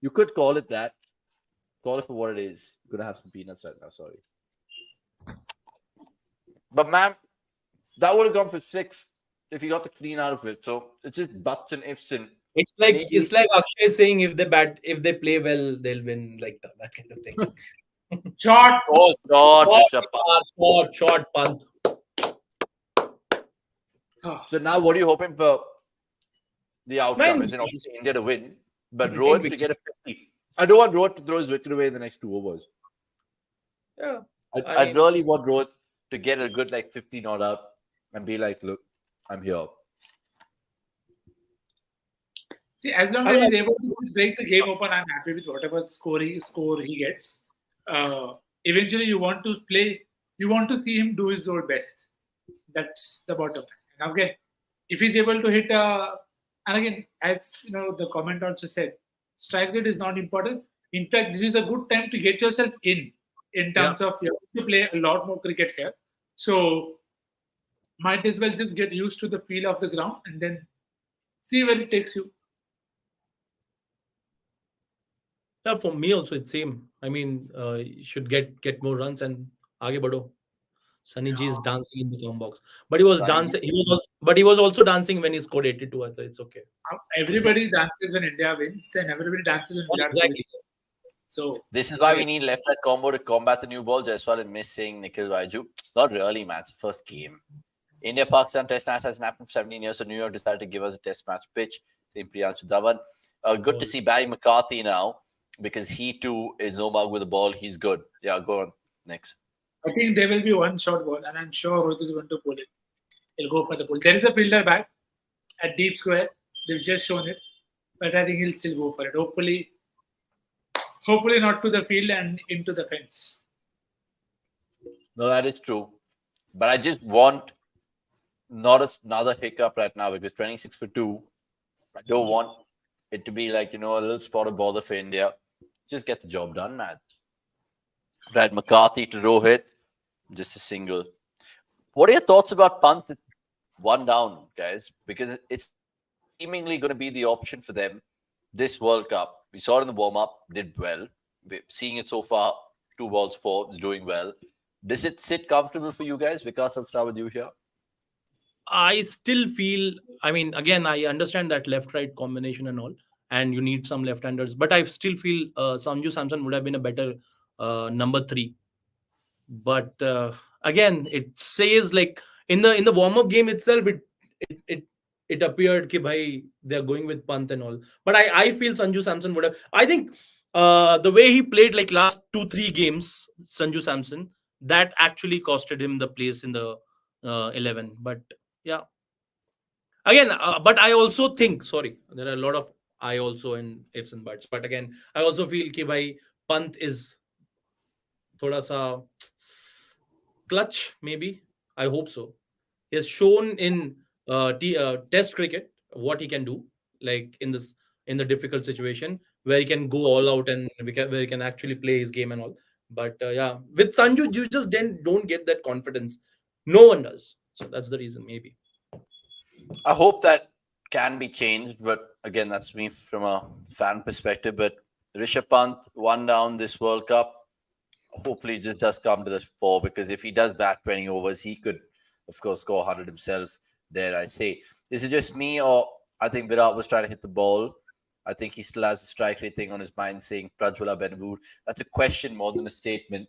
You could call it that. Call it for what it is. You're gonna have some peanuts right now, sorry. But ma'am, that would have gone for 6 if he got the clean out of it. So it's just buts and ifs and It's like Akshay saying if they play well, they'll win, like that kind of thing. Shot. oh god, Short punt. So now what are you hoping for the outcome? Man, Is obviously India to win, but Rohit to get a 50. I don't want Rohit to throw his wicket away in the next 2 overs. Yeah. I really want Rohit to get a good 50 not out and be like, look, I'm here. See, as long as he's able to just break the game open, I'm happy with whatever score he gets. Eventually, you want to see him do his own best. That's the bottom line. And again, if he's able to hit and again, as you know, the comment also said, strike rate is not important. In fact, this is a good time to get yourself in terms of you have to play a lot more cricket here. So might as well just get used to the feel of the ground and then see where it takes you. Yeah, for me also it's same. I mean, you should get more runs and aage badho. Sunny G is dancing in the form box, but he was dancing. He was also dancing when he scored 82. I thought it's okay. Everybody dances when India wins, and everybody dances when Virat wins. So this is why we need left-right combo to combat the new ball. Jaiswal and missing Nikhil Vaiju. Not really, man. It's the first game. India-Pakistan Test match has happened for 17 years, so New York decided to give us a Test match pitch. Same Priyanshu Dhawan. Good to see Barry McCarthy now because he too is no mug with the ball. He's good. Yeah, go on. Next. I think there will be one short ball, and I'm sure Rohit is going to pull it. He'll go for the pull. There is a fielder back at deep square. They've just shown it, but I think he'll still go for it. Hopefully not to the field and into the fence. No, that is true. But I just want not another hiccup right now because 26 for 2. I don't want it to be like, a little spot of bother for India. Just get the job done, man. Right, McCarthy to Rohit. Just a single. What are your thoughts about Pant 1 down, guys? Because it's seemingly going to be the option for them this World Cup. We saw it in the warm-up, did well. We're seeing it so far, 2 balls 4, is doing well. Does it sit comfortable for you guys? Vikas, I'll start with you here. I still feel, I mean, again, I understand that left-right combination and all, and you need some left-handers, but I still feel Sanju Samson would have been a better number 3. But again, it says like in the warm-up game itself, it appeared that bhai, they're going with Pant and all. But I feel Sanju Samson would have. I think the way he played like last 2-3 games, Sanju Samson, that actually costed him the place in the 11. But yeah, again, but I also think, sorry, there are a lot of I also and ifs and buts. But again, I also feel कि भाई Pant is थोड़ा सा clutch, maybe. I hope so. He has shown in Test cricket what he can do, like in the difficult situation where he can go all out and where he can actually play his game and all. But yeah, with Sanju, you just don't get that confidence. No one does. So that's the reason, maybe. I hope that can be changed, but again, that's me from a fan perspective. But Rishabh Pant one down this World Cup. Hopefully, it just does come to the fore, because if he does bat 20 overs, he could, of course, score 100 himself. Dare I say? Is it just me, or I think Virat was trying to hit the ball? I think he still has the strike rate thing on his mind, saying Prajwala Benabur. That's a question more than a statement.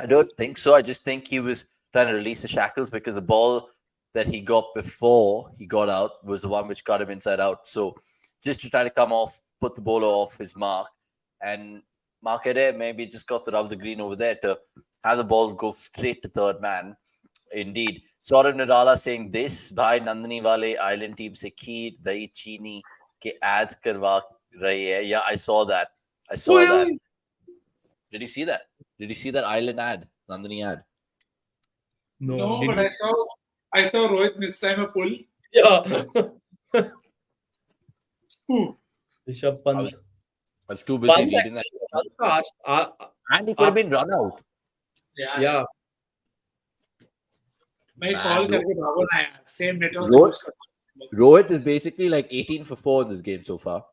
I don't think so. I just think he was trying to release the shackles, because the ball that he got before he got out was the one which got him inside out. So just to try to come off, put the bowler off his mark, and Markede maybe just got to rub the green over there to have the ball go straight to third man. Indeed. Saurav Nirala saying this, bhai Nandini wale island team se kheer, dahi, chini ke ads karwa rahi hai. Yeah, I saw that. I saw Oi, that. oi. Did you see that? Did you see that island ad? Nandini ad? No, Did but you? I saw Rohit miss time a pull. Yeah. Ooh. Rishabh I Pant. was too busy Pant reading that. actually, And he could have been run out. Yeah. मैं Man, call करके भागो ना यार. Same network Rohit, use करता हूँ. Rohit is basically like 18 for 4 in this game so far.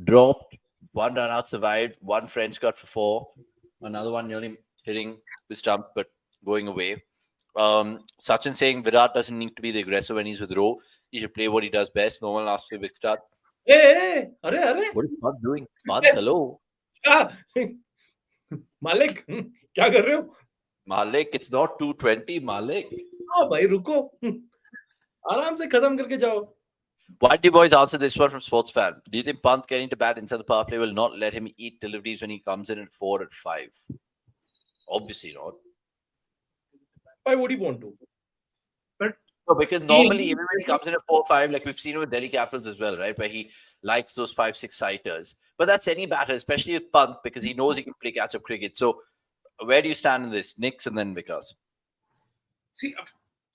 Dropped, one run out survived, one French cut for 4, another one nearly hitting the stump but going away. Sachin saying Virat doesn't need to be the aggressor when he's with Roh. He should play what he does best. No one asks for a big start. Hey, अरे What is Pant doing? Pant, hello. क्या मालिक क्या कर रहे हो? Malik, it's not 220, Malik. हाँ भाई रुको, आराम से खत्म करके जाओ. Why do you boys answer this one from Sports Fan? Do you think Pant getting to bat inside the power play will not let him eat deliveries when he comes in at 4 at 5? Obviously not. Why would he want to? But No, because normally even when he comes in at 4 5, like we've seen with Delhi Capitals as well, right? Where he likes those 5 6 sighters. But that's any batter, especially with Pant, because he knows he can play catch up cricket. So where do you stand in this? Nix and then Vikas. see,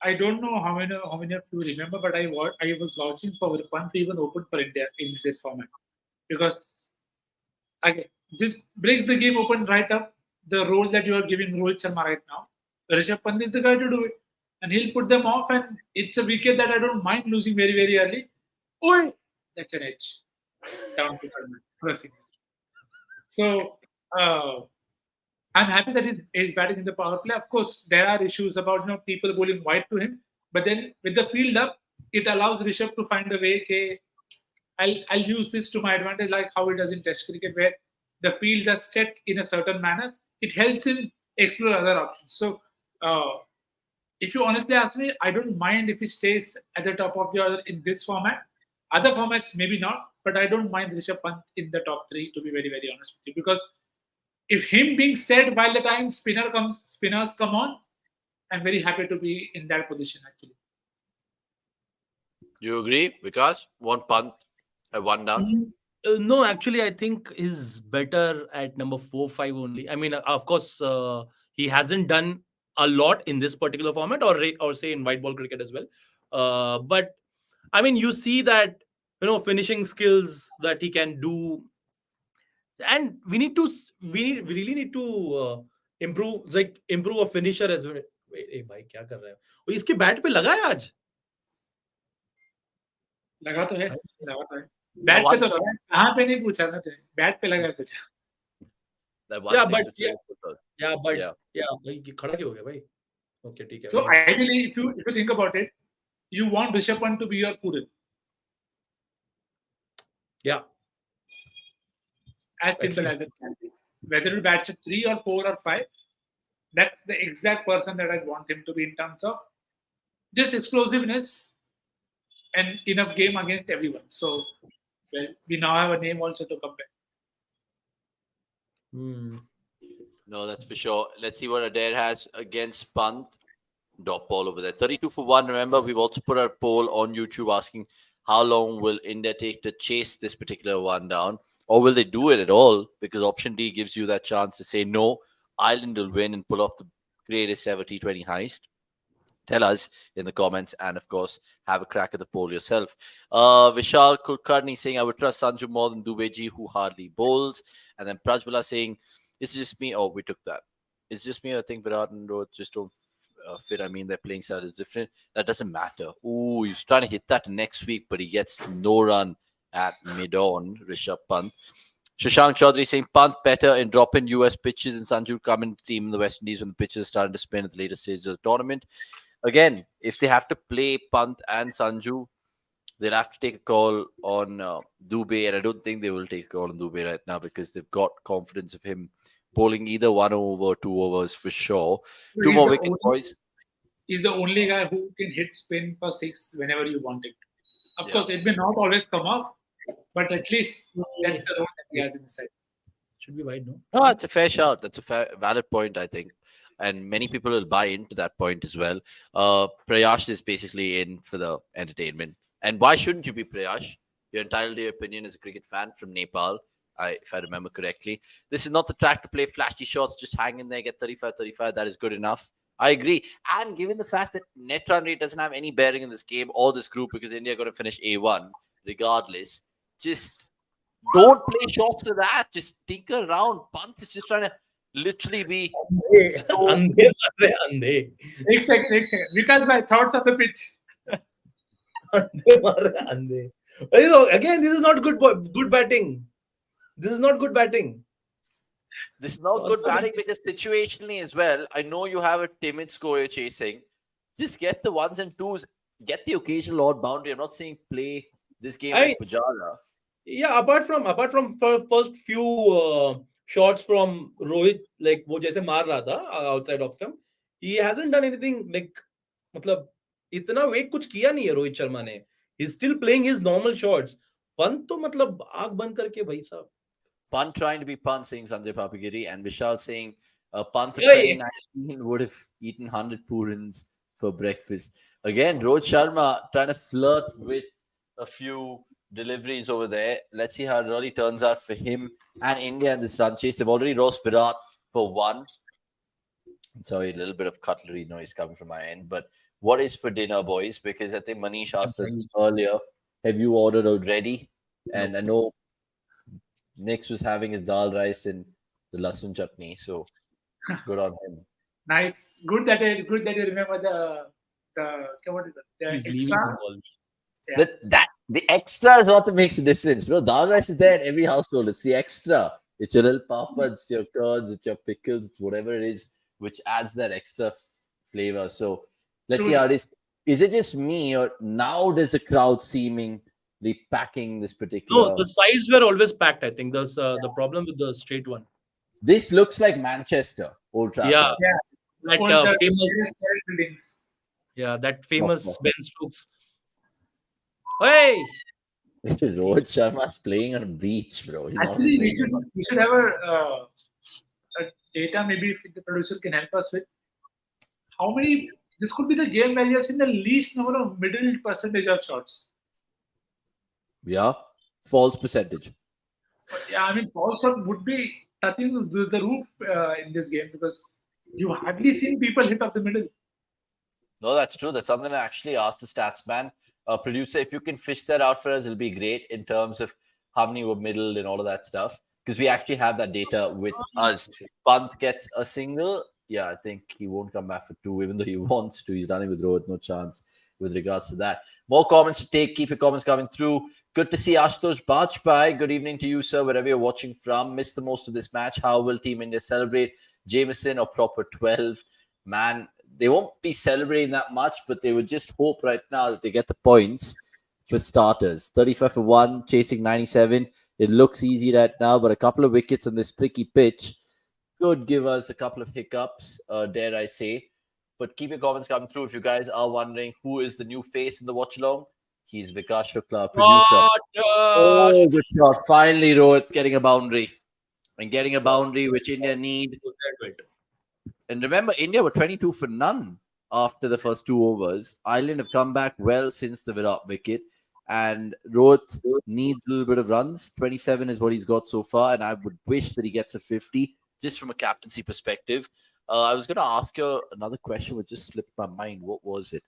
I don't know how many of you remember, but I was vouching for Pant to even open for India in this format, because again, this breaks the game open right up. The role that you are giving Rohit Sharma right now, Rishabh Pant is the guy to do it, and he'll put them off. And it's a wicket that I don't mind losing very very early. Oh, that's an edge down to third man for a single. So I'm happy that he's batting in the power play. Of course, there are issues about people bowling wide to him, but then with the field up, it allows Rishabh to find a way. Okay, I'll use this to my advantage, like how he does in Test cricket, where the field is set in a certain manner. It helps him explore other options. So, if you honestly ask me, I don't mind if he stays at the top of the order in this format. Other formats, maybe not, but I don't mind Rishabh Pant in the top three, to be very, very honest with you. Because if him being said while the time spinners come on, I'm very happy to be in that position actually. You agree? Vikas? One Pant at one down? No, actually, I think he's better at number 4, 5 only. I mean, of course, he hasn't done a lot in this particular format, or say in white ball cricket as well. But I mean, you see that finishing skills that he can do, and we really need to improve a finisher as well. ए भाई क्या कर रहा है वो? इसके bat पे लगा है आज. लगा तो है. बैट पे तो लगा है. कहाँ पे नहीं पूछा ना तुझे. बैट पे लगा तुझे. भाई खड़ा क्यों हो गया भाई? Okay, ठीक है. So ideally, if you think about it, you want Rishabh Pant to be your Purin. Yeah. As simple as it can be. Whether it bats at 3 or 4 or 5, that's the exact person that I want him to be in terms of just explosiveness and enough game against everyone. So, well, we now have a name also to compare. No, that's for sure. Let's see what Adair has against Pant. Dot poll over there. 32 for 1. Remember, we've also put a poll on YouTube asking how long will India take to chase this particular one down, or will they do it at all? Because option D gives you that chance to say no, Ireland will win and pull off the greatest ever T20 heist. Tell us in the comments, and of course, have a crack at the poll yourself. Vishal Kulkarni saying, I would trust Sanju more than Dubeji, who hardly bowls. And then Prajwala saying, it's just me. Oh, we took that. It's just me. I think Virat and Rohit just don't fit. I mean, their playing style is different. That doesn't matter. Ooh, he's trying to hit that next week, but he gets no run at mid-on, Rishabh Pant. Shashank Chaudhary saying Pant better in dropping US pitches and Sanju come in the team in the West Indies when the pitches are starting to spin at the later stages of the tournament. Again, if they have to play Pant and Sanju, they'll have to take a call on Dubey, and I don't think they will take a call on Dubey right now because they've got confidence of him bowling either 1 over, 2 overs for sure. So 2 he's more the wickets, only- boys. He's the only guy who can hit spin for 6 whenever you want it. Of Yeah. course, it may not always come off, but at least that's the role that he has in the side. Should be wide, no? No, it's a fair shout. That's a valid point, I think. And many people will buy into that point as well. Prayash is basically in for the entertainment. And why shouldn't you be Prayash? You're entitled to your opinion as a cricket fan from Nepal, if I remember correctly. This is not the track to play flashy shots, just hang in there, get 35. That is good enough. I agree. And given the fact that net run rate doesn't have any bearing in this game or this group because India are going to finish A1 regardless, just don't play shots to that. Just tinker around. Pant is just trying to literally be so Andhe, andhe. Next second. Because my thoughts of the pitch. Andhe mare, andhe. So, again, this is not good batting. This is not good batting. This is not good batting because situationally as well, I know you have a timid score you're chasing. Just get the 1s and 2s. Get the occasional odd boundary. I'm not saying play this game like Pujara. Yeah, apart from first few shots from Rohit, like वो जैसे मार रहा था outside off stump, he hasn't done anything like मतलब इतना वेग कुछ किया नहीं है रोहित शर्मा ने. He's still playing his normal shots. Pant तो मतलब आंख बंद करके भाई साहब. Pant trying to be Pant, saying Sanjay Papagiri, and Vishal saying Pant of Hey. 2019 would have eaten 100 purins for breakfast. Again, Rohit Sharma trying to flirt with a few deliveries over there. Let's see how it really turns out for him and India in this run chase. They've already lost Virat for 1. Sorry, a little bit of cutlery noise coming from my end. But what is for dinner, boys? Because I think Manish asked us earlier, have you ordered already? And I know Nix was having his dal rice and the lasun chutney, so good on him. Nice. Good that you remember what is it? The He's leaving extra. the ball. Yeah. The extra is what makes a difference, bro. Dal rice is there in every household. It's the extra. It's your little papa, it's your curds, it's your pickles, it's whatever it is, which adds that extra flavor. So let's see how it is. Is it just me, or now does the crowd seemingly packing this particular? No, the sides were always packed. I think there's the problem with the straight one. This looks like Manchester, Old Trafford. Yeah, that All the famous. buildings. Yeah, that famous Ben Stokes. Hey, Rohit Sharma's playing on a beach, bro. He's Actually, not we should have a data. Maybe if the producer can help us with how many. This could be the game where you have seen the least number of middle percentage of shots. Yeah, false percentage. But yeah, I mean, false shot would be touching the roof in this game because you hardly seen people hit up the middle. No, that's true. That's something I actually asked the stats man. Producer, if you can fish that out for us, it'll be great in terms of how many were middled and all of that stuff. Because we actually have that data with us. Pant gets a single. Yeah, I think he won't come back for 2, even though he wants to. He's done it with Rohit, no chance with regards to that. More comments to take. Keep your comments coming through. Good to see Ashutosh Bajpai. Good evening to you, sir, wherever you're watching from. Missed the most of this match. How will Team India celebrate? Jameson or proper 12? Man, they won't be celebrating that much, but they would just hope right now that they get the points for starters. 35 for 1, chasing 97. It looks easy right now, but a couple of wickets on this pricky pitch could give us a couple of hiccups, dare I say. But keep your comments coming through if you guys are wondering who is the new face in the watch-along. He's Vikas Shukla, producer. Oh, good shot. Finally, Rohit getting a boundary. And getting a boundary which India need. And remember, India were 22 for none after the first 2 overs. Ireland have come back well since the Virat wicket, and Rohit needs a little bit of runs. 27 is what he's got so far, and I would wish that he gets a 50 just from a captaincy perspective. I was going to ask you another question, which just slipped my mind. What was it?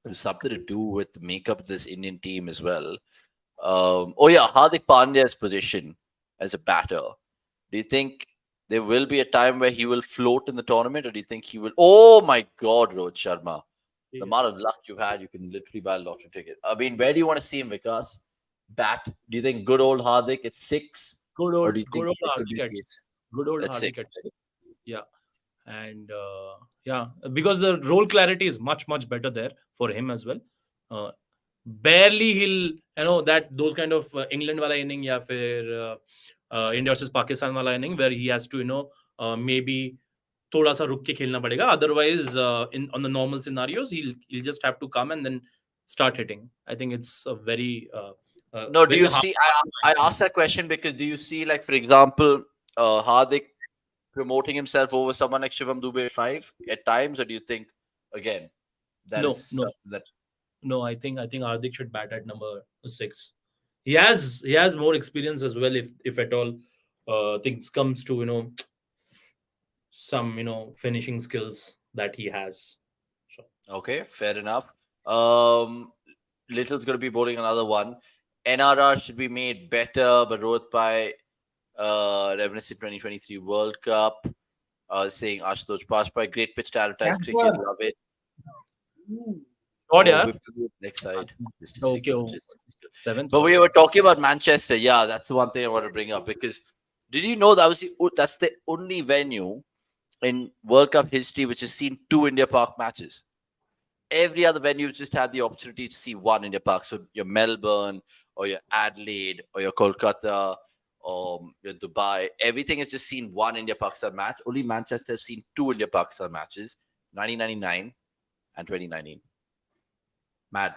It was something to do with the makeup of this Indian team as well. Hardik Pandya's position as a batter. Do you think there will be a time where he will float in the tournament, or do you think he will? Oh my God, Rohit Sharma. The amount of luck you've had, you can literally buy a lottery ticket. I mean, where do you want to see him, Vikas? Bat? Do you think good old Hardik at 6? Good Or old, do you good think old it could be Hardik at case? good old At Hardik 6? at 6. Yeah. And because the role clarity is much better there for him as well. Barely he'll that those kind of England wala inning ya fir India versus Pakistan wala inning where he has to maybe thoda sa ruk ke khelna padega. Otherwise, on the normal scenarios, he'll just have to come and then start hitting. I think it's a very No, do very you hard. see? I asked that question because do you see, like, for example, Hardik promoting himself over someone like Shivam Dube at 5 at times, or do you think again that No, is something that No, I think Hardik should bat at number 6. He has more experience as well. If at all things comes to some finishing skills that he has. So, okay, fair enough. Little's going to be bowling another one. NRR should be made better, but Rohit by reminiscent 2023 World Cup. Saying Ashutosh Pashpai, great pitch to advertise cricket, love it. God, yeah. We have to do it next side. Just a Okay, signal, just a signal. 7th. But we were talking about Manchester. Yeah, that's the one thing I want to bring up, because did you know that's the only venue in World Cup history which has seen 2 India Park matches? Every other venue just had the opportunity to see 1 India Park. So your Melbourne or your Adelaide or your Kolkata or your Dubai, everything has just seen 1 India Pakistan match. Only Manchester has seen 2 India Pakistan matches, 1999 and 2019. Mad.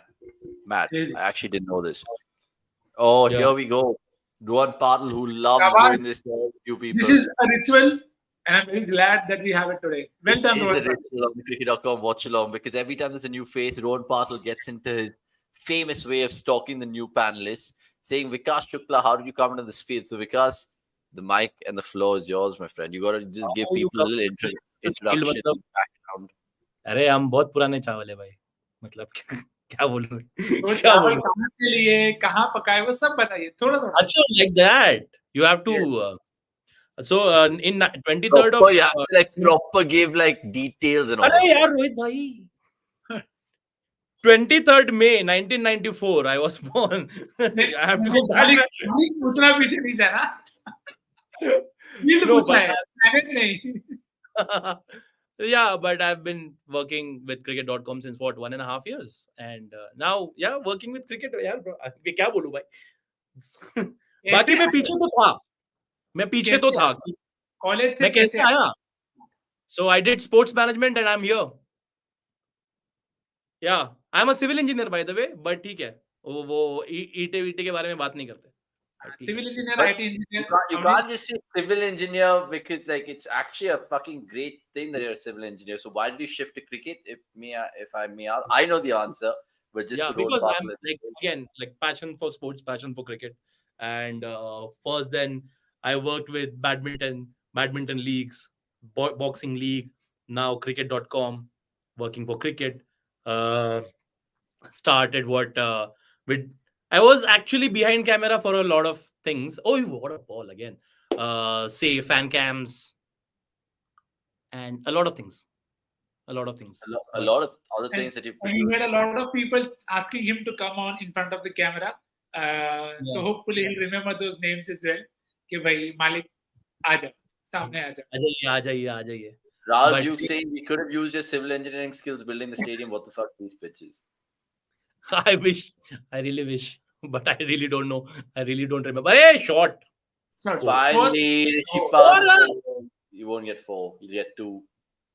Crazy. I actually didn't know this. Oh, Yeah. here we go. Rohan Patil, who loves Shabash. doing this to you people. This is a ritual, and I'm very glad that we have it today. Well This done, is a Rohit. ritual on the cricket.com watchalong, because every time there's a new face, Rohan Patil gets into his famous way of stalking the new panelists, saying, Vikas Shukla, how did you come into this field? So, Vikas, the mic and the floor is yours, my friend. You got to just give How you people a come little into this field, introduction, मतलब- background. अरे हम बहुत पुराने चावल है भाई. मतलब क्या बोलूं? तो क्या चावल बोलूं? कहाँ के लिए, कहाँ पकाए, वो सब बताइए थोड़ा थोड़ा. अच्छा, like that. You have to. In 23rd of. Proper, you have to like proper give like details and all. अरे यार रोहित भाई. 23rd May 1994 I was born. I have to go back. उतना पीछे नहीं जाना. No, पूछा but है, planet नहीं. yeah, but I've been working with cricket.com since 1.5 years, and now working with cricket. यार bro, मैं क्या बोलूं भाई. बाकी मैं पीछे तो था. मैं पीछे तो था. कॉलेज से मैं कैसे आया? So I did sports management and I'm here. Yeah, I'm a civil engineer by the way, but ठीक है. वो ईटे के बारे में बात नहीं करते. Civil engineer, But IT engineer. You can't just say civil engineer, because like it's actually a fucking great thing that you're a civil engineer. So why did you shift to cricket? If I may ask, I know the answer, but just to because roll I'm like passion for sports, passion for cricket, and first then I worked with badminton leagues, boxing league, now cricket.com, working for cricket. Started with I was actually behind camera for a lot of things. Oh, what a ball again. Say fan cams and a lot of things. A lot of other things that you And you had a lot of people asking him to come on in front of the camera. So hopefully he'll remember those names as well. कि भाई मालिक आजा, सामने आजा. आ जाइए. Rahul Duke saying we could have used your civil engineering skills building the stadium. What the fuck, these pitches? I really wish, but I really don't know. I really don't remember. Hey, shot. Finally, you won't get 4. You'll get 2,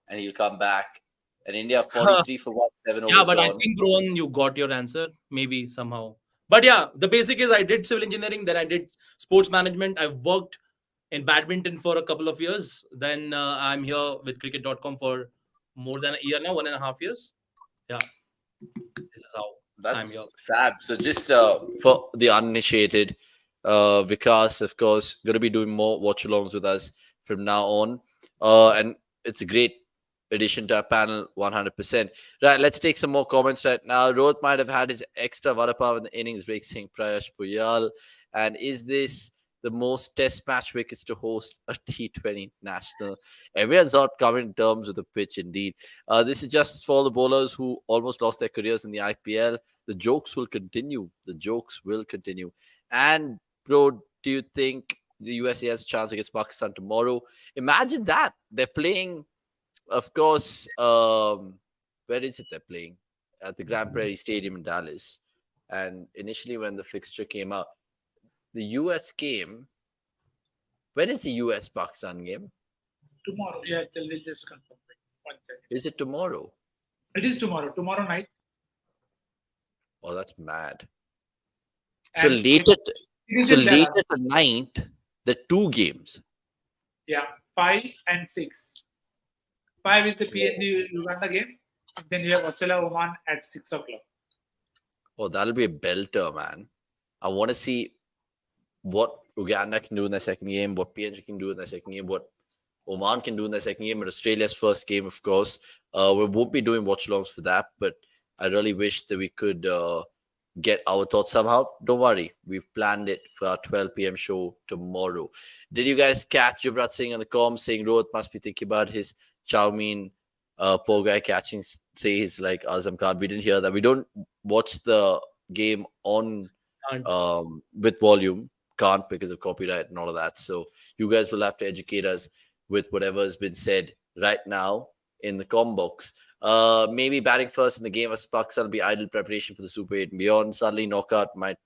and he'll come back. And India 43 for 7 overs. Yeah, but I gone. think Rohan, you got your answer maybe somehow. But yeah, the basic is I did civil engineering, then I did sports management. I worked in badminton for a couple of years. Then I'm here with cricket.com for more than a year now, 1.5 years. Yeah, this is how I'm That's here. fab. So just for the uninitiated, Vikas, of course, going to be doing more watch-alongs with us from now on. And it's a great addition to our panel, 100%. Right, let's take some more comments right now. Rohit might have had his extra vadapav in the innings break, saying Prayash Puyal. And is this the most test match wickets to host a T20 national? Everyone's not coming in terms of the pitch, indeed. This is just for the bowlers who almost lost their careers in the IPL. The jokes will continue. The jokes will continue. And, bro, do you think the USA has a chance against Pakistan tomorrow? Imagine that. They're playing, of course, where is it they're playing? At the Grand Prairie Stadium in Dallas. And initially, when the fixture came out, the US game. When is the US Pakistan game? Tomorrow. Yeah, we'll just confirm it. 1 second. Is it tomorrow? It is tomorrow. Tomorrow night. Oh, that's mad. So And later, it is so in Dallas. later tonight, the 2 games. Yeah, 5 and 6. 5 is the PNG Uganda game. Then you have Australia Oman at 6 o'clock. Oh, that'll be a belter, man. I want to see what Uganda can do in their second game, what PNG can do in their second game, what Oman can do in their second game, and Australia's first game, of course. We won't be doing watch-alongs for that, but I really wish that we could get our thoughts somehow. Don't worry, we've planned it for our 12 p.m. show tomorrow. Did you guys catch Yuvraj Singh on the comms saying Rohit must be thinking about his Chow Mein poor guy catching strays like Azam Khan? We didn't hear that. We don't watch the game on with volume. Can't because of copyright and all of that. So you guys will have to educate us with whatever has been said right now in the com box. Maybe batting first in the game as Pakistan will be idle preparation for the Super 8 and beyond. Suddenly knockout might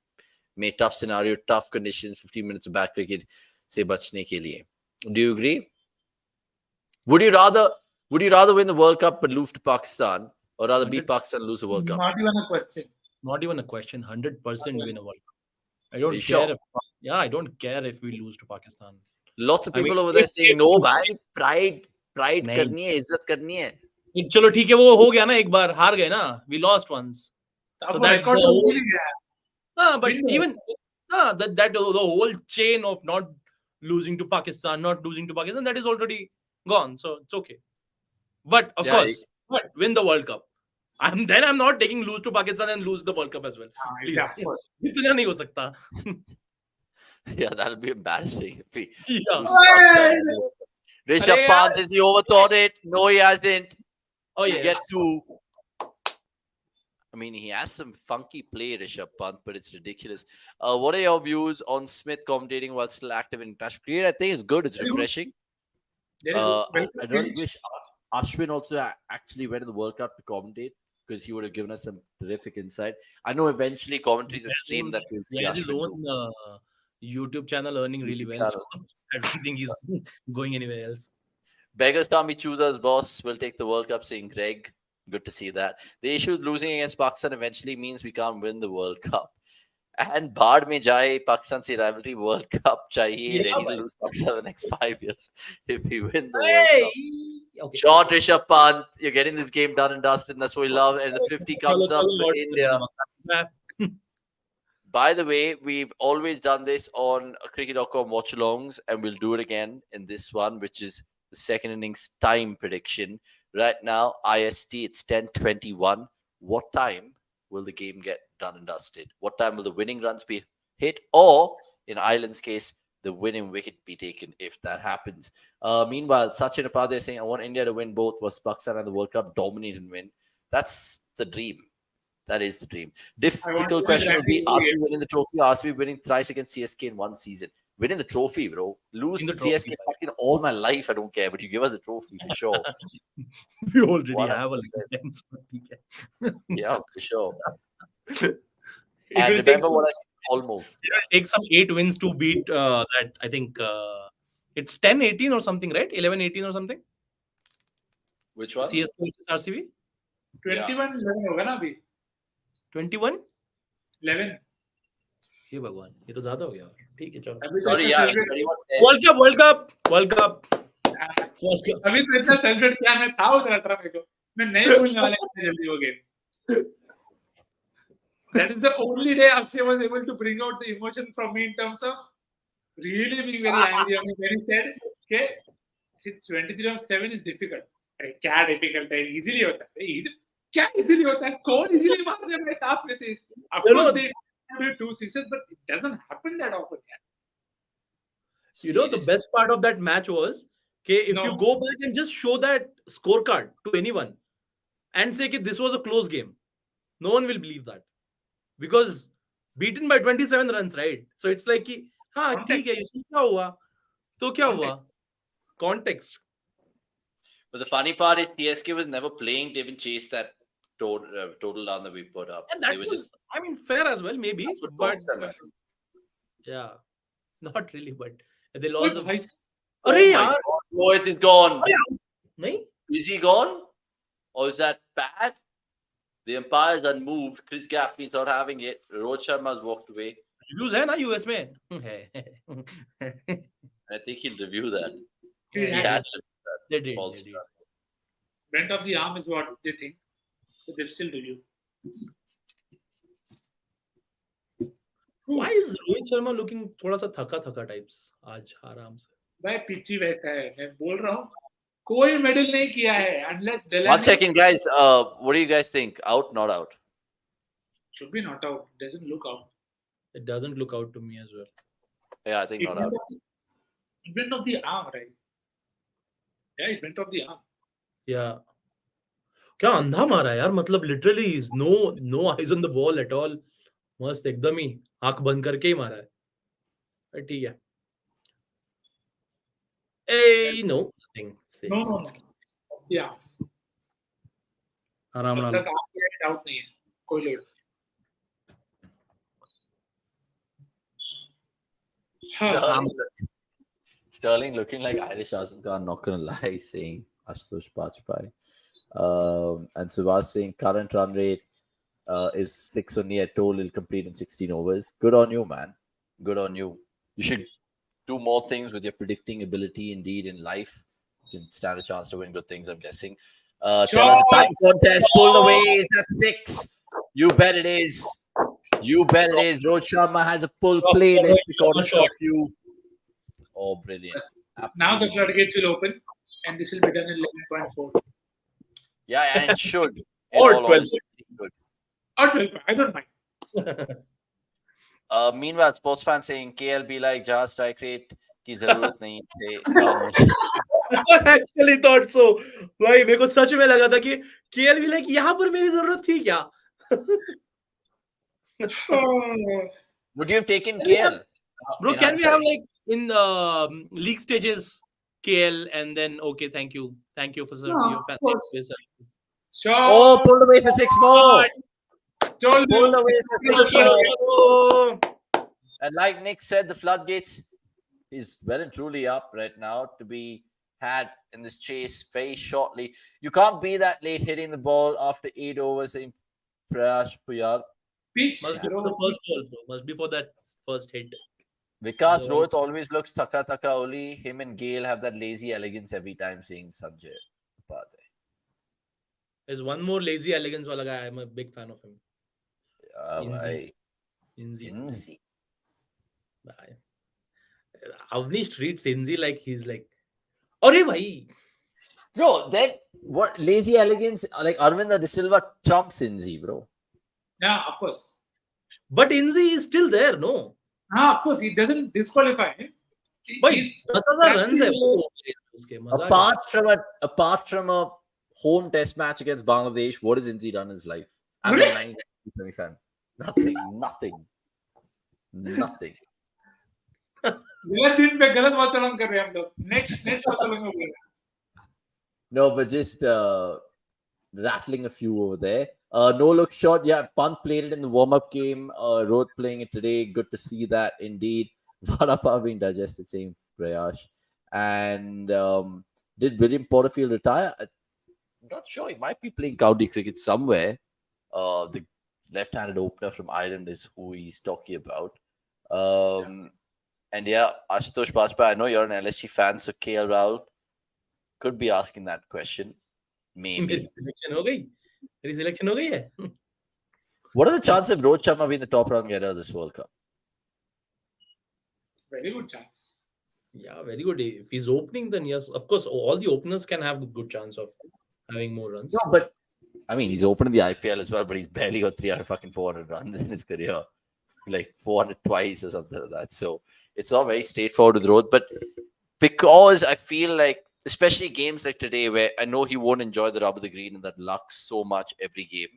make tough scenario, tough conditions, 15 minutes of bad cricket. Se bachne ke liye. Do you agree? Would you rather win the World Cup but lose to Pakistan, or rather beat Pakistan and lose the World Cup? Not even a question. Not even a question. 100% win a World Cup. I don't care sure? I don't care if we lose to Pakistan. Lots of people over there saying no, bhai, pride नहीं. करनी है, इज्जत करनी है. चलो ठीक है, वो हो गया ना, एक बार हार गए ना, we lost once. So that but even the whole chain of not losing to Pakistan, that is already gone. So it's okay. But of course, win the World Cup. I'm not taking lose to Pakistan and lose the World Cup as well. Please. Yeah, of course. इतना नहीं हो सकता. Yeah, that'll be embarrassing. If we Yeah. Rishabh Pant, has he overthought it? No, he hasn't. Oh yeah. Get to. I mean, he has some funky play, Rishabh Pant, but it's ridiculous. What are your views on Smith commentating while still active in international cricket? I think it's good. It's refreshing. I really wish Ashwin also actually went to the World Cup to commentate, because he would have given us some terrific insight. I know eventually commentary is a stream that we'll see his own YouTube channel earning really well. So I don't think he's going anywhere else. Beggars can't be choosers, boss. We'll take the World Cup, saying Greg. Good to see that. The issue with losing against Pakistan eventually means we can't win the World Cup. And Bard mein jaye, Pakistan se rivalry World Cup chahiye, ready to lose Pakistan the next 5 years if we win the World Cup. Okay. Short Rishabh Pant, you're getting this game done and dusted, and that's what we love. And the 50 comes up for India. By the way, we've always done this on cricket.com watchalongs, and we'll do it again in this one, which is the second innings time prediction. Right now, IST, it's 10:21. What time will the game get done and dusted? What time will the winning runs be hit? Or, in Ireland's case, the winning wicket be taken if that happens. Meanwhile, Sachin Upadhyay saying, I want India to win both, was Pakistan and the World Cup, dominate and win. That's the dream. That is the dream. Difficult question would be, ask me winning the trophy, ask me winning thrice against CSK in one season. Winning the trophy, bro. Lose the CSK fucking all my life, I don't care, but you give us the trophy for sure. We already have a little. Yeah, for sure. And remember what I said, almost. Take some 8 wins to beat that. I think it's 10-18 or something, right? 11-18 or something. Which one? CSK versus RCB. 21-11 होगा ना अभी. 21-11. हे भगवान, ये तो ज्यादा हो गया. ठीक है, चलो. Sorry, yeah. World Cup. अभी तो इतना सेलिब्रेट किया मैं था उधर 18 को मैं नहीं भूलने वाला इतनी जल्दी वो game. That is the only day Akshay was able to bring out the emotion from me in terms of really being very angry on me when he said, okay, 23/7 is difficult. अरे क्या difficult है? Easily होता है. Easy, क्या easily होता है? कौन easily मार रहा है भाई top में थे? Of course they do 2 6s, but it doesn't happen that often. You know, the best part of that match was, okay, if you go back and just show that scorecard to anyone and say that this was a close game, no one will believe that. Because beaten by 27 runs, right? So it's like, हाँ ठीक है, इसमें क्या हुआ? तो क्या हुआ? Context. But the funny part is TSK was never playing to even chase that total down that we put up. And that was just, I mean, fair as well, maybe. But yeah, not really, but they lost. Oh my God, Rohit is gone. Is he gone? Or is that bad? The umpire is unmoved. Chris Gaffney's not having it. Rohit Sharma's walked away. Reviews hai na US mein. I think he'll review that. He has to. They did. Bent of the arm is what they think. So they still review. Why is Rohit Sharma looking थोड़ा सा थका types आज आराम से? भाई peachy वैसा है मैं बोल रहा हूँ कोई मेडल नहीं किया है unless Delaney. 1 second, guys. What do you guys think? Out, not out? Should be not out. Doesn't look out. It doesn't look out to me as well. Yeah, I think not out. It went off the arm, right? Yeah, it went off the arm. Yeah. क्या अंधा मारा यार मतलब literally is no eyes on the ball at all. मस्त एकदम ही आंख बंद करके ही मारा है. ठीक है. Hey, no. No. Yeah. आराम मतलब आपके डाउट नहीं है कोई load. Sterling looking like Irish Azam Khan, not gonna lie, saying Ashutosh Bajpai. And Subhash saying current run rate is 6 only at total. He'll complete in 16 overs. Good on you, man. Good on you. You should do more things with your predicting ability. Indeed, in life, you can stand a chance to win good things, I'm guessing. Tell us a time contest. Pulled away. Is that 6? You bet it is. You bet it is. Rohit Sharma has a pull playlist recorded of you. Oh, brilliant. Yes. Now the floodgates will open and this will be done in 11.4. Yeah, and it should. Or 12. Or 12. I don't mind. Meanwhile, sports fans saying KL be like जहाँ strike rate की जरूरत नहीं थे. I actually thought so. भाई मेरे को सच में लगा था कि KL be like यहाँ पर मेरी जरूरत थी क्या? Would you have taken KL? Bro, can we have like in league stages KL and then okay, thank you for your fans. Sure. Oh, pulled away for 6 more. Pulled away for 6 more. And like Nick said, the floodgates is well and truly up right now to be had in this chase very shortly. You can't be that late hitting the ball after 8 overs in Prayash Puyal. Must be for the first ball, bro. Must be for that first hit. Vikas Rohit always looks taka only. Him and Gale have that lazy elegance every time seeing Sanjay Upadhyay. There's one more lazy elegance wala guy. I'm a big fan of him. Inzi. Avanish treats Inzi like he's like, Arey bhai. Bro, then what lazy elegance like Arvind De Silva trumps Inzi, bro. Yeah, of course. But Inzi is still there, no? Of course, he doesn't disqualify him. Apart from a home test match against Bangladesh, what has Inzi done in his life? I'm a 1920 fan. Nothing. Next No, but just rattling a few over there. No look shot. Yeah, Pant played it in the warm-up game. Rohit playing it today. Good to see that indeed. Varapa being digested, same Prayash. And did William Porterfield retire? I'm not sure. He might be playing county cricket somewhere. The left-handed opener from Ireland is who he's talking about. And yeah, Ashutosh Bajpai, I know you're an LSG fan, so KL Rahul, could be asking that question. Maybe. मेरी selection हो गई. मेरी selection हो गई है. What are the chances of Rohit Sharma being the top run getter of this World Cup? Very good chance. Yeah, very good. If he's opening, then yes, of course, all the openers can have a good chance of having more runs. No, but I mean, he's opened the IPL as well, but he's barely got 300 fucking 400 runs in his career, like 400 twice or something like that. So it's not very straightforward with Rohit. But because I feel like, especially games like today, where I know he won't enjoy the rub of the green and that luck so much every game.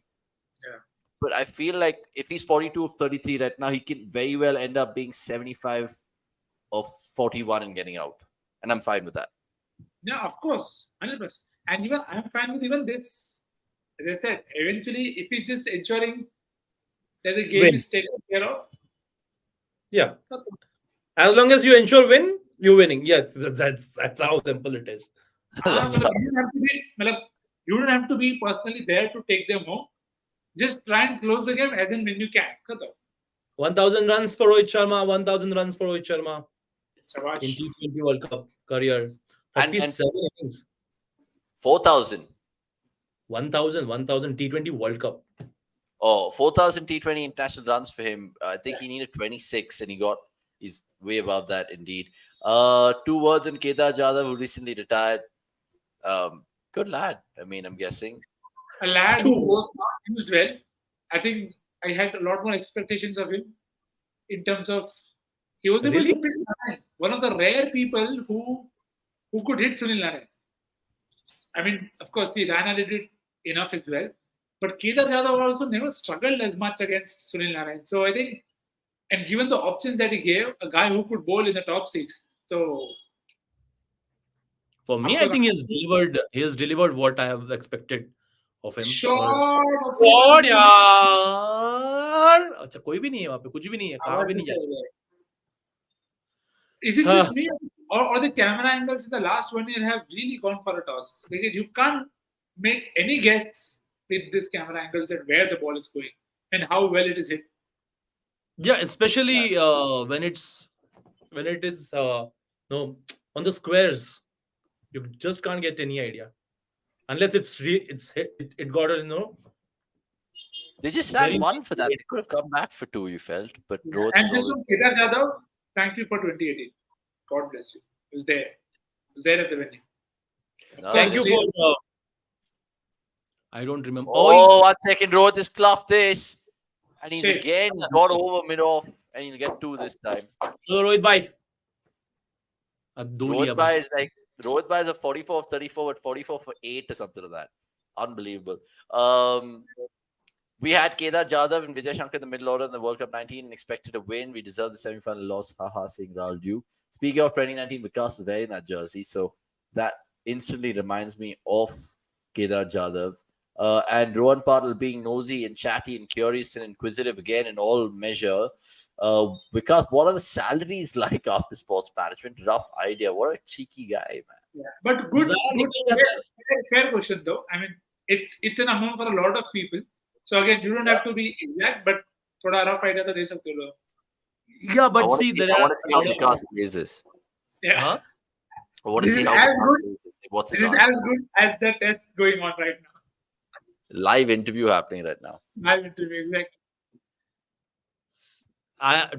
Yeah. But I feel like if he's 42 of 33 right now, he can very well end up being 75 of 41 and getting out. And I'm fine with that. Yeah, of course, 100%. And even I'm fine with even this. As I said, eventually, if he's just ensuring that the game Win. is taken care of, Yeah. As long as you ensure win, you're winning. Yeah, that's how simple it is. That's you don't have to be personally there to take them home. Just try and close the game as and when you can. 1,000 runs for Rohit Sharma. 1,000 runs for Rohit Sharma Shabash. in T20 World Cup career. And 37 innings. 4,000. 1,000 T20 World Cup. Oh, 4,000 T20 international runs for him. I think he needed 26 and he's way above that indeed. 2 words on Kedar Jadhav, who recently retired. Good lad. I mean, I'm guessing. A lad who was not used well. I think I had a lot more expectations of him in terms of he was able Really? to pick Narayan. One of the rare people who could hit Sunil Narayan. I mean, of course, the Rana did it enough as well. But Kedar Jadhav also never struggled as much against Sunil Narayan. So I think, and given the options that he gave, a guy who could bowl in the top 6. So For me, I think he has delivered what I have expected of him. short. What यार? अच्छा कोई भी नहीं है वहाँ पे, कुछ भी नहीं है, कहाँ भी नहीं जाए. Is it just me, or the camera angles in the last 1 year have really gone for a toss? Like, you can't make any guess with this camera angles at where the ball is going and how well it is hit. Yeah, especially when it is no on the squares, you just can't get any idea unless it got a. They just had Very one for that. They could have come back for 2, you felt. But Rohit And was just from Kedar Jadhav, thank you for 2018. God bless you. He was there. He was there at the venue. Thank you for. I don't remember. Oh, 1 second. Rohit has cluffed this. And he's again got over mid-off. And he'll get 2 this time. So, Rohit bhai. Rohit bhai is like, Rohit bhai is a 44 of 34 with 44 for 8 or something like that. Unbelievable. We had Kedar Jadhav and Vijay Shankar in the middle order in the World Cup 19 and expected a win. We deserved the semi-final loss. Haha, saying Rahul Dew. Speaking of 2019, Vikas is wearing that jersey. So that instantly reminds me of Kedar Jadhav. And Rohan Patil being nosy and chatty and curious and inquisitive again in all measure. Vikas, what are the salaries like after sports management? Rough idea. What a cheeky guy, man. Yeah, but good fair question though. I mean, it's an amount for a lot of people. So again, you don't have to be exact, but thoda rough idea to de sakte ho. Yeah, but see, I want to see how Vikas plays this. Yeah. Huh? I want to see how Vikas plays this. What's his This is answer? as good as the test going on right now. Live interview happening right now. Live interview, exactly.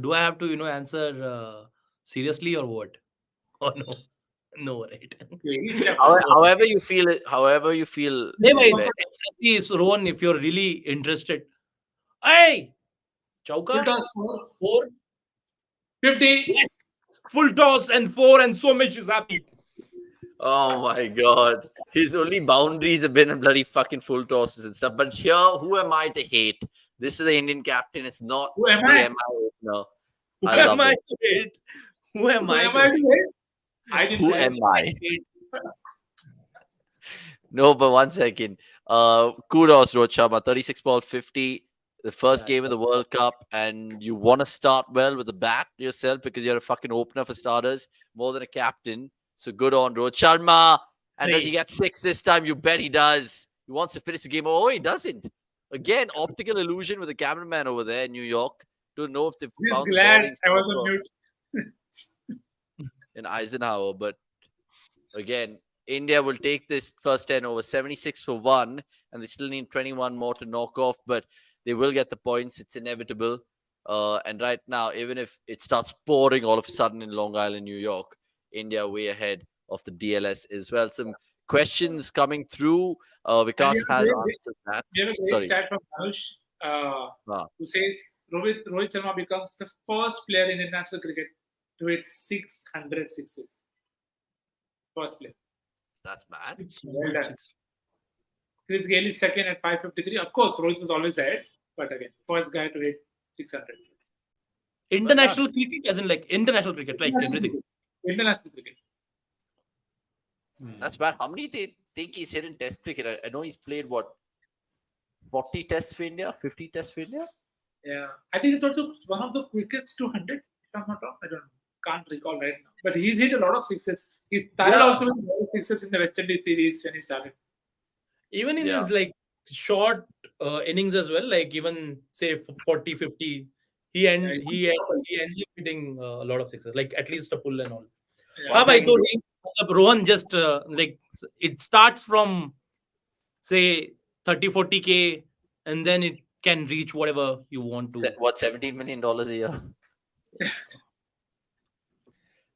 Do I have to answer seriously or what? Oh no, right. However you feel it. However you feel. It's Rohan, if you're really interested. Hey, Chauka. Full toss 4. 50. Yes, full toss and 4, and so much is happy. Oh my God. His only boundaries have been bloody fucking full tosses and stuff. But here, who am I to hate? This is the Indian captain. It's not Who am the I? MI. No. Who I love am I it. to hate? Who am I? Who am I? No, but 1 second. Kudos, Rohit Sharma. 36 ball 50. The first game of the World Cup. And you want to start well with the bat yourself because you're a fucking opener for starters. More than a captain. So good on Rohit Sharma. And does he get 6 this time? You bet he does. He wants to finish the game. Oh, he doesn't. Again, optical illusion with the cameraman over there in New York. Don't know if they've found glad I was on mute. in Eisenhower. But again, India will take this first 10 over 76 for 1, and they still need 21 more to knock off, but they will get the points. It's inevitable. And right now, even if it starts pouring all of a sudden in Long Island, New York, India way ahead of the DLS as well. Some questions coming through. Vikas has answered that. We have a great Sorry. stat from Anush, who says Rohit Sharma becomes the first player in international cricket to hit 600 sixes. First player. That's bad. Well done. Chris Gayle is second at 553. Of course, Rohit was always ahead, but again, first guy to hit 600. International cricket, as in like international cricket, like everything. International cricket. That's bad. How many do you think he's hit in Test cricket? I know he's played 40 tests for India, 50 tests for India. Yeah, I think it's also one of the quickest 200. If I'm not wrong, I can't recall right now. But he's hit a lot of sixes. He started also with sixes in the West Indies series when he started. Even in his like short innings as well, like even say 40, 50, he ends up hitting a lot of sixes, like at least a pull and all. Rohan just like it starts from say 30, 40K, and then it can reach whatever you want to. What, $17 million a year?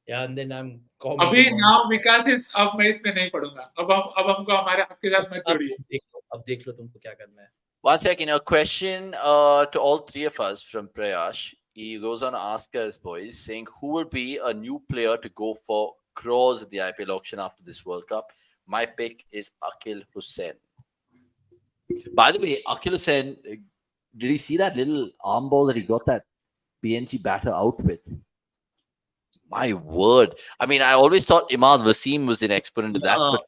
Yeah, and then I'm अभी now Vikas is अब मैं इसमें नहीं पढ़ूंगा अब हमको हमारे आपके साथ मत जोड़िए अब देख लो तुमको क्या करना है. One second, a question to all three of us from Prayash. He goes on to ask us, boys, saying who will be a new player to go for crores at the IPL auction after this World Cup. My pick is Akhil Hussain. By the way, Akhil Hussain, did you see that little arm ball that he got that PNG batter out with? My word. I mean, I always thought Imad Wasim was an expert into that, but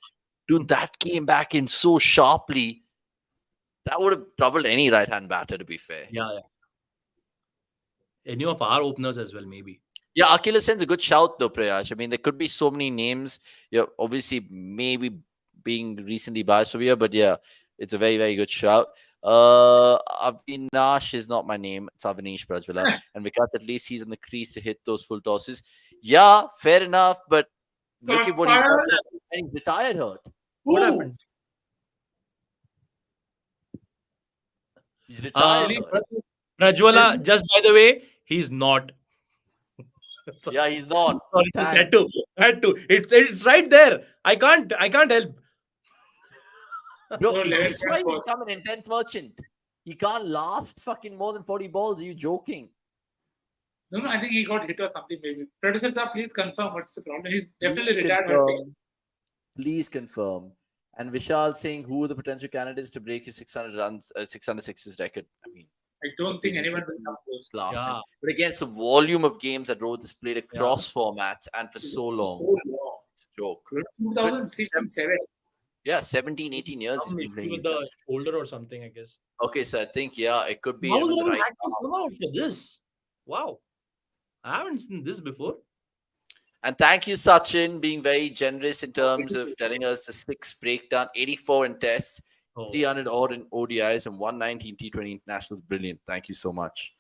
dude, that came back in so sharply. That would have troubled any right-hand batter, to be fair. Yeah. Any of our openers as well, maybe. Yeah, Akhil Hussain's a good shout, though, Prayash. I mean, there could be so many names. Yeah, obviously, maybe being recently biased over here, but yeah, it's a very, very good shout. Avinash is not my name. It's Avanish Prajwala. And because at least he's in the crease to hit those full tosses. Yeah, fair enough, but look at what he's done. And he's retired hurt. What happened? He's retired. Prajwala, just by the way, he's not. Yeah, he's not. Sorry, had to. It's right there. I can't help. Bro, he's trying to become an intense merchant. He can't last fucking more than 40 balls. Are you joking? No, I think he got hit or something maybe. Producer sir, please confirm what's the problem. He's definitely retired. Please confirm. And Vishal saying who are the potential candidates to break his 600 runs, 600 sixes record. I mean, I don't think anyone will come close. Yeah. But again, it's a volume of games that Rohit has played across formats and for so long. It's a joke. 2006 and 7. Yeah, 17, 18 years. He's been the older or something, I guess. Okay, so I think, it could be. How was right come out for this? Wow. I haven't seen this before. And thank you, Sachin, being very generous in terms of telling us the six breakdown. 84 in tests, 300 odd in ODIs, and 190 in T20 internationals. Brilliant. Thank you so much.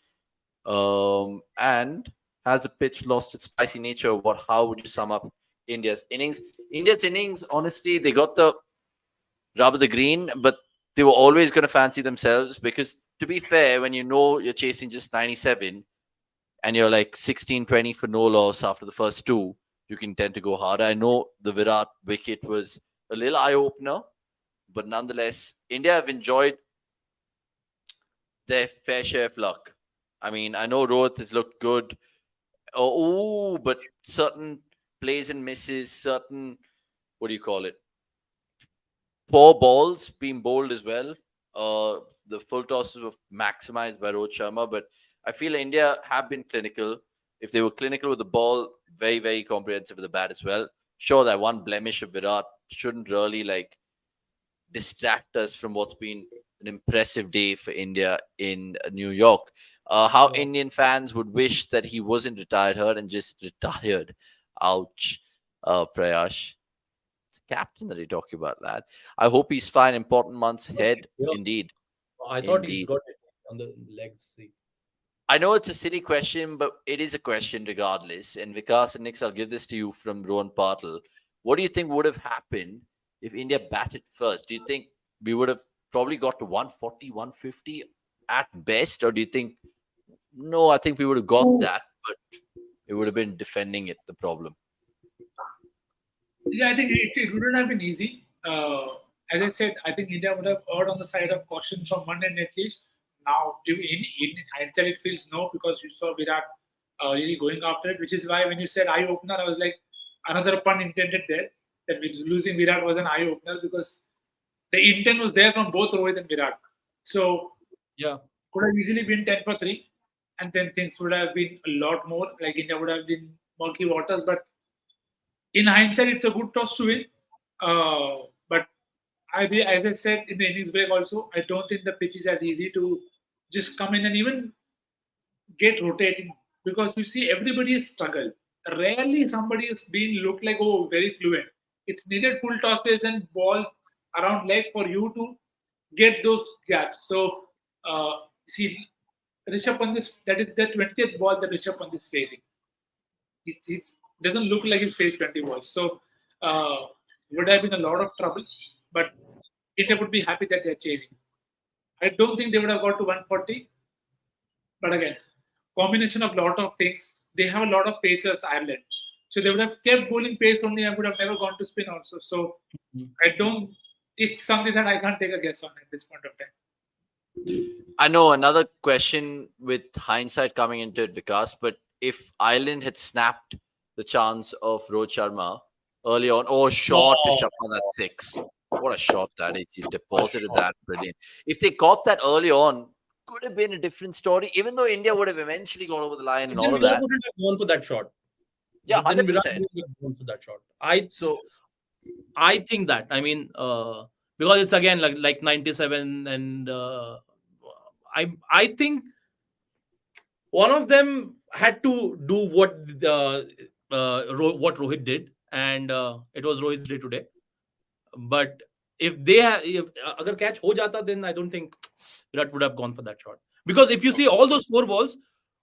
And has the pitch lost its spicy nature? How would you sum up India's innings? India's innings, honestly, they got the rub of the green, but they were always going to fancy themselves because, to be fair, when you know you're chasing just 97 and you're like 16-20 for no loss after the first two, you can tend to go harder. I know the Virat wicket was a little eye-opener, but nonetheless, India have enjoyed their fair share of luck. I mean, I know Rohit has looked good, but certain plays and misses, certain, poor balls being bowled as well. The full tosses were maximized by Rohit Sharma, but I feel India have been clinical. If they were clinical with the ball, very, very comprehensive with the bat as well. Sure, that one blemish of Virat shouldn't really distract us from what's been an impressive day for India in New York. How Indian fans would wish that he wasn't retired hurt and just retired. Ouch, Prayash. It's captain that you're talking about that. I hope he's fine. Important months ahead. Yeah. Indeed. I thought he's got it on the legs. I know it's a silly question, but it is a question regardless. And Vikas and Nix, I'll give this to you from Rohan Patel. what do you think would have happened if India batted first? Do you think we would have probably got to 140, 150 at best? Or do you think, no, I think we would have got that, but it would have been defending it, the problem? Yeah, I think it wouldn't have been easy. As I said, I think India would have erred on the side of caution from one end at least. Now, in hindsight, it feels no, because you saw Virat really going after it, which is why when you said eye opener, I was like, another pun intended there. That losing Virat was an eye opener, because the intent was there from both Rohit and Virat. So Yeah. could have easily been 10 for 3, and then things would have been a lot more. Like India would have been murky waters, but in hindsight, it's a good toss to win. But as I said in the innings break also, I don't think the pitch is as easy to just come in and even get rotating, because you see everybody is struggled. Rarely somebody is being looked like, oh, very fluent. It's needed full tosses and balls around leg for you to get those gaps. So see, Rishabh Pant is, that is the 20th ball that Rishabh Pant is facing. He's doesn't look like he's faced 20 balls. So would have been a lot of troubles, but India would be happy that they're chasing. I don't think they would have got to 140, but again, combination of lot of things. They have a lot of pacers, Ireland, so they would have kept bowling pace only and would have never gone to spin also. So I don't. It's something that I can't take a guess on at this point of time. I know another question with hindsight coming into it, Vikas, but if Ireland had snapped the chance of Rohit Sharma early on, shot to Sharma that 6. What a shot that is. He deposited that. Brilliant. If they got that early on, could have been a different story, even though India would have eventually gone over the line and all of that. Wouldn't have gone for that shot. Yeah, 100%. Virat wouldn't have gone for that shot. I think that. I mean, because it's again like 97, and I think one of them had to do what Rohit did, and it was Rohit's day today. But if agar catch ho jata, then I don't think Virat would have gone for that shot. Because if you see all those 4 balls,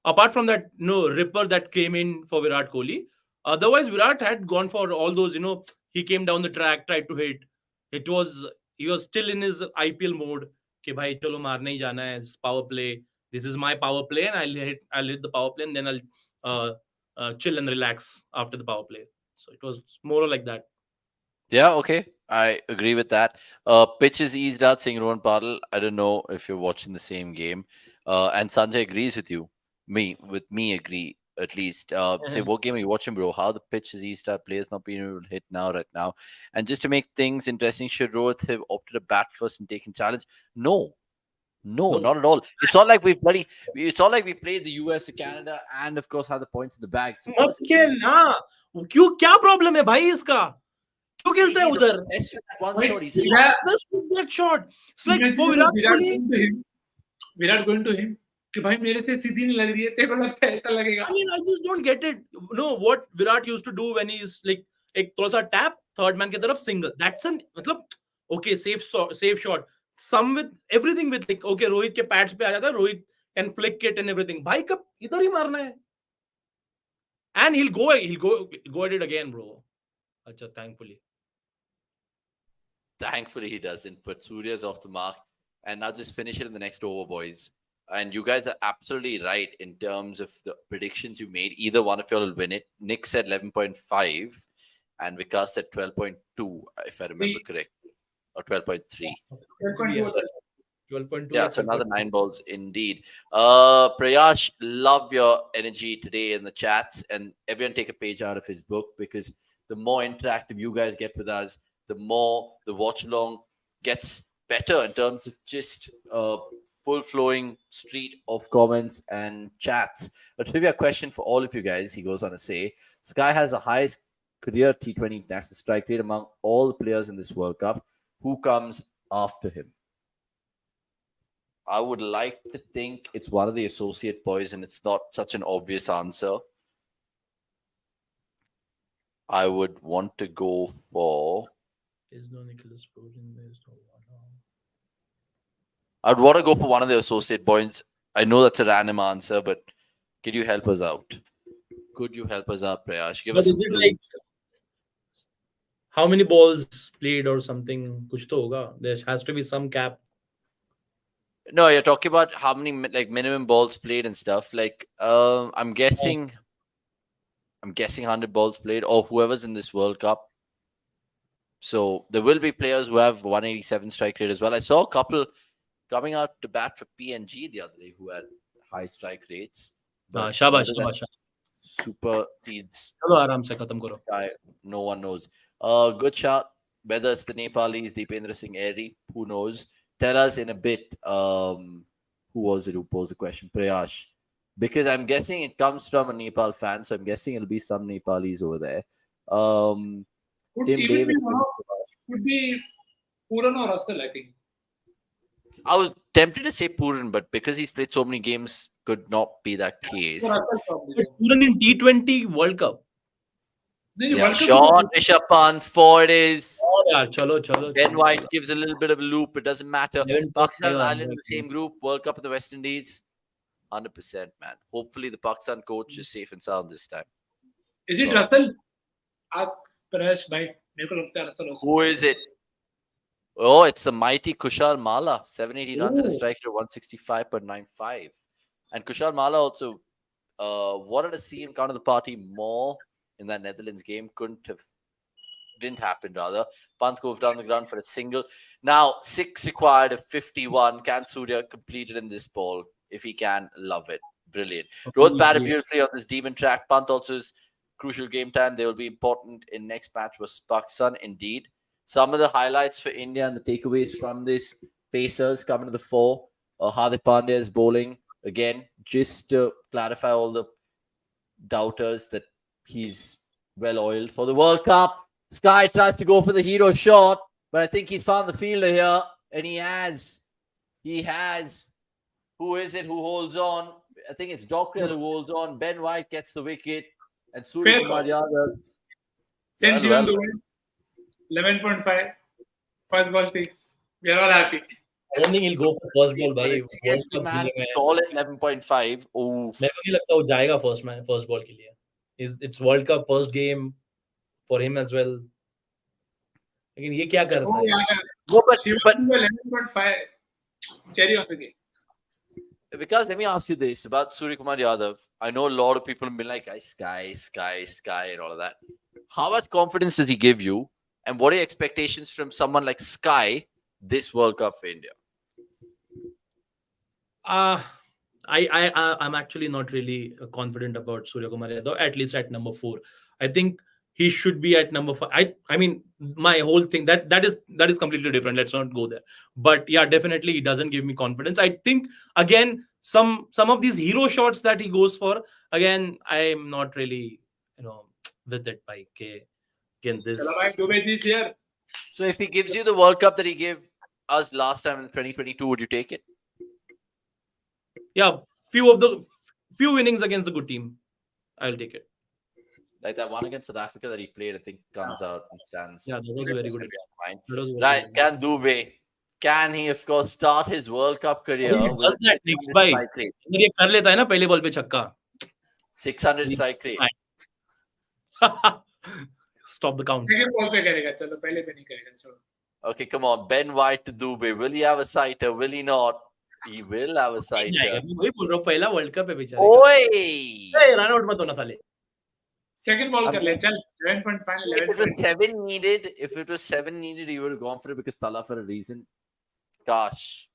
apart from that ripper that came in for Virat Kohli, otherwise Virat had gone for all those. He came down the track, tried to hit. He was still in his IPL mode. Ke bhai chalo marne hi jana hai, power play. This is my power play, and I'll hit the power play, and then I'll chill and relax after the power play. So it was more like that. Yeah, okay. I agree with that. Pitch is eased out, saying Rohan Padal. I don't know if you're watching the same game. And Sanjay agrees with you. With me agree, at least. Say, what game are you watching, bro? How the pitch is eased out, players not being able to hit right now. And just to make things interesting, should Rohit have opted to bat first and taken challenge? No, not at all. It's all like we played the US, Canada, and of course had the points in the bag. क्यों क्या problem है भाई इसका? क्यों खेलता है उधर? That shot. It's like Virat going to him. कि भाई मेरे से सीधी नहीं लग रही है, तेरे को लगता है ऐसा लगेगा? I mean, I just don't get it. No, what Virat used to do when he's like एक थोड़ा सा tap, third man की तरफ single. That's an मतलब okay, safe shot. Some with everything with like okay, Rohit के pads पे आ जाता है, Rohit can flick it and everything. भाई कब इधर ही मारना है? And he'll go at it again, bro. Acha, Thankfully he doesn't, but Surya's off the mark. And now just finish it in the next over, boys. And you guys are absolutely right in terms of the predictions you made. Either one of you will win it. Nick said 11.5 and Vikas said 12.2, if I remember correctly. Or 12.3. 12.2. Yeah, so another 9 balls indeed. Prayash, love your energy today in the chats. And everyone take a page out of his book, because the more interactive you guys get with us, the more the watch along gets better in terms of just full flowing street of comments and chats. A trivia question for all of you guys, he goes on to say, Sky has the highest career T20 international strike rate among all the players in this World Cup. Who comes after him? I would like to think it's one of the associate boys, and it's not such an obvious answer. I would want to go for... I'd want to go for one of the associate boys. I know that's a random answer, but could you help us out? Could you help us out, Prayash? Give us is it like how many balls played or something? Kuch to hoga. There has to be some cap. No, you're talking about how many like minimum balls played and stuff. Like, I'm guessing 100 balls played, or whoever's in this World Cup. So there will be players who have 187 strike rate as well. I saw a couple coming out to bat for PNG the other day who had high strike rates. But Shabash, whether that shabash. supersedes Chalo aaram se khatam karo. Sky, no one knows. Good shot. Whether it's the Nepalis, Deependra Singh Airy, who knows? Tell us in a bit. Who was it who posed the question? Prayash. Because I'm guessing it comes from a Nepal fan, so I'm guessing it'll be some Nepalis over there. Could Tim even be Davis. one of, could be Puran or Russell, I think. I was tempted to say Puran, but because he's played so many games, could not be that case. Russell probably. But Puran in T20 World Cup. Yeah, short, Rishabh Pant, 4 it is. Oh, yeah, chalo. Ben White gives a little bit of a loop. It doesn't matter. 11 Pakistan and yeah, Ireland in the same group. World Cup in the West Indies. 100%, man. Hopefully the Pakistan coach is safe and sound this time. Is it Russell? Ask Paresh bhai. Mere ko lagta hai Russell also. Who is it? Oh, it's the mighty Kushal Mala. 780 runs at a strike rate of 165.95. And Kushal Mala also wanted to see him come to the party more in that Netherlands game. Didn't happen rather. Pant goes down the ground for a single. Now 6 required of 51. Can Surya completed in this ball? If he can, love it. Brilliant. Rohit batted beautifully on this demon track. Pant also is crucial game time. They will be important in next match versus Pakistan. Indeed. Some of the highlights for India and the takeaways from this: Pacers coming to the fore. Hardik Pandya is bowling again, just to clarify all the doubters that he's well oiled for the World Cup. Sky tries to go for the hero shot, but I think he's found the fielder here, and he has. Who is it who holds on? I think it's Dockrell who holds on. Ben White gets the wicket, and Surya Kumar Yadav. Century 11.5. First ball 6. We are all happy. I don't think he'll go for first ball. Bhai. Man, call it 11.5. Oh, मेरे को नहीं लगता वो जाएगा first ball के लिए. It's World Cup first game for him as well. लेकिन ये क्या करता है? No, but 11.5. Cherry on the game. Because let me ask you this about Surya Kumar Yadav. I know a lot of people have been like, Sky, and all of that. How much confidence does he give you? And what are your expectations from someone like Sky this World Cup for India? I'm actually not really confident about Surya Kumar Yadav, at least at number 4. I think he should be at number 5. I mean, my whole thing that is completely different. Let's not go there. But yeah, definitely he doesn't give me confidence. I think again some of these hero shots that he goes for, again, I'm not really with it. By again this. So if he gives you the World Cup that he gave us last time in 2022, would you take it? Yeah, few innings against the good team, I'll take it. Like that one against South Africa that he played, I think comes out and stands. Yeah, that was a very good. Right, can Dubey? Can he, of course, start his World Cup career? Does that next by? ये कर लेता है ना पहले ball पे छक्का. 600 strike rate. Stop the count. Second ball पे करेगा, चलो पहले पे नहीं करेगा, छोड़ो. Okay, come on. Ben White to Dubey. Will he have a sighter? Will he not? He will have a sighter. वही बोल रहा हूँ, पहला वर्ल्ड कप है बेचारे. ओए! रन आउट मत होना साले. Second ball कर ले, चल 11.5, 11. If it was 7 needed, he would have gone for it because Tala for a reason. Gosh,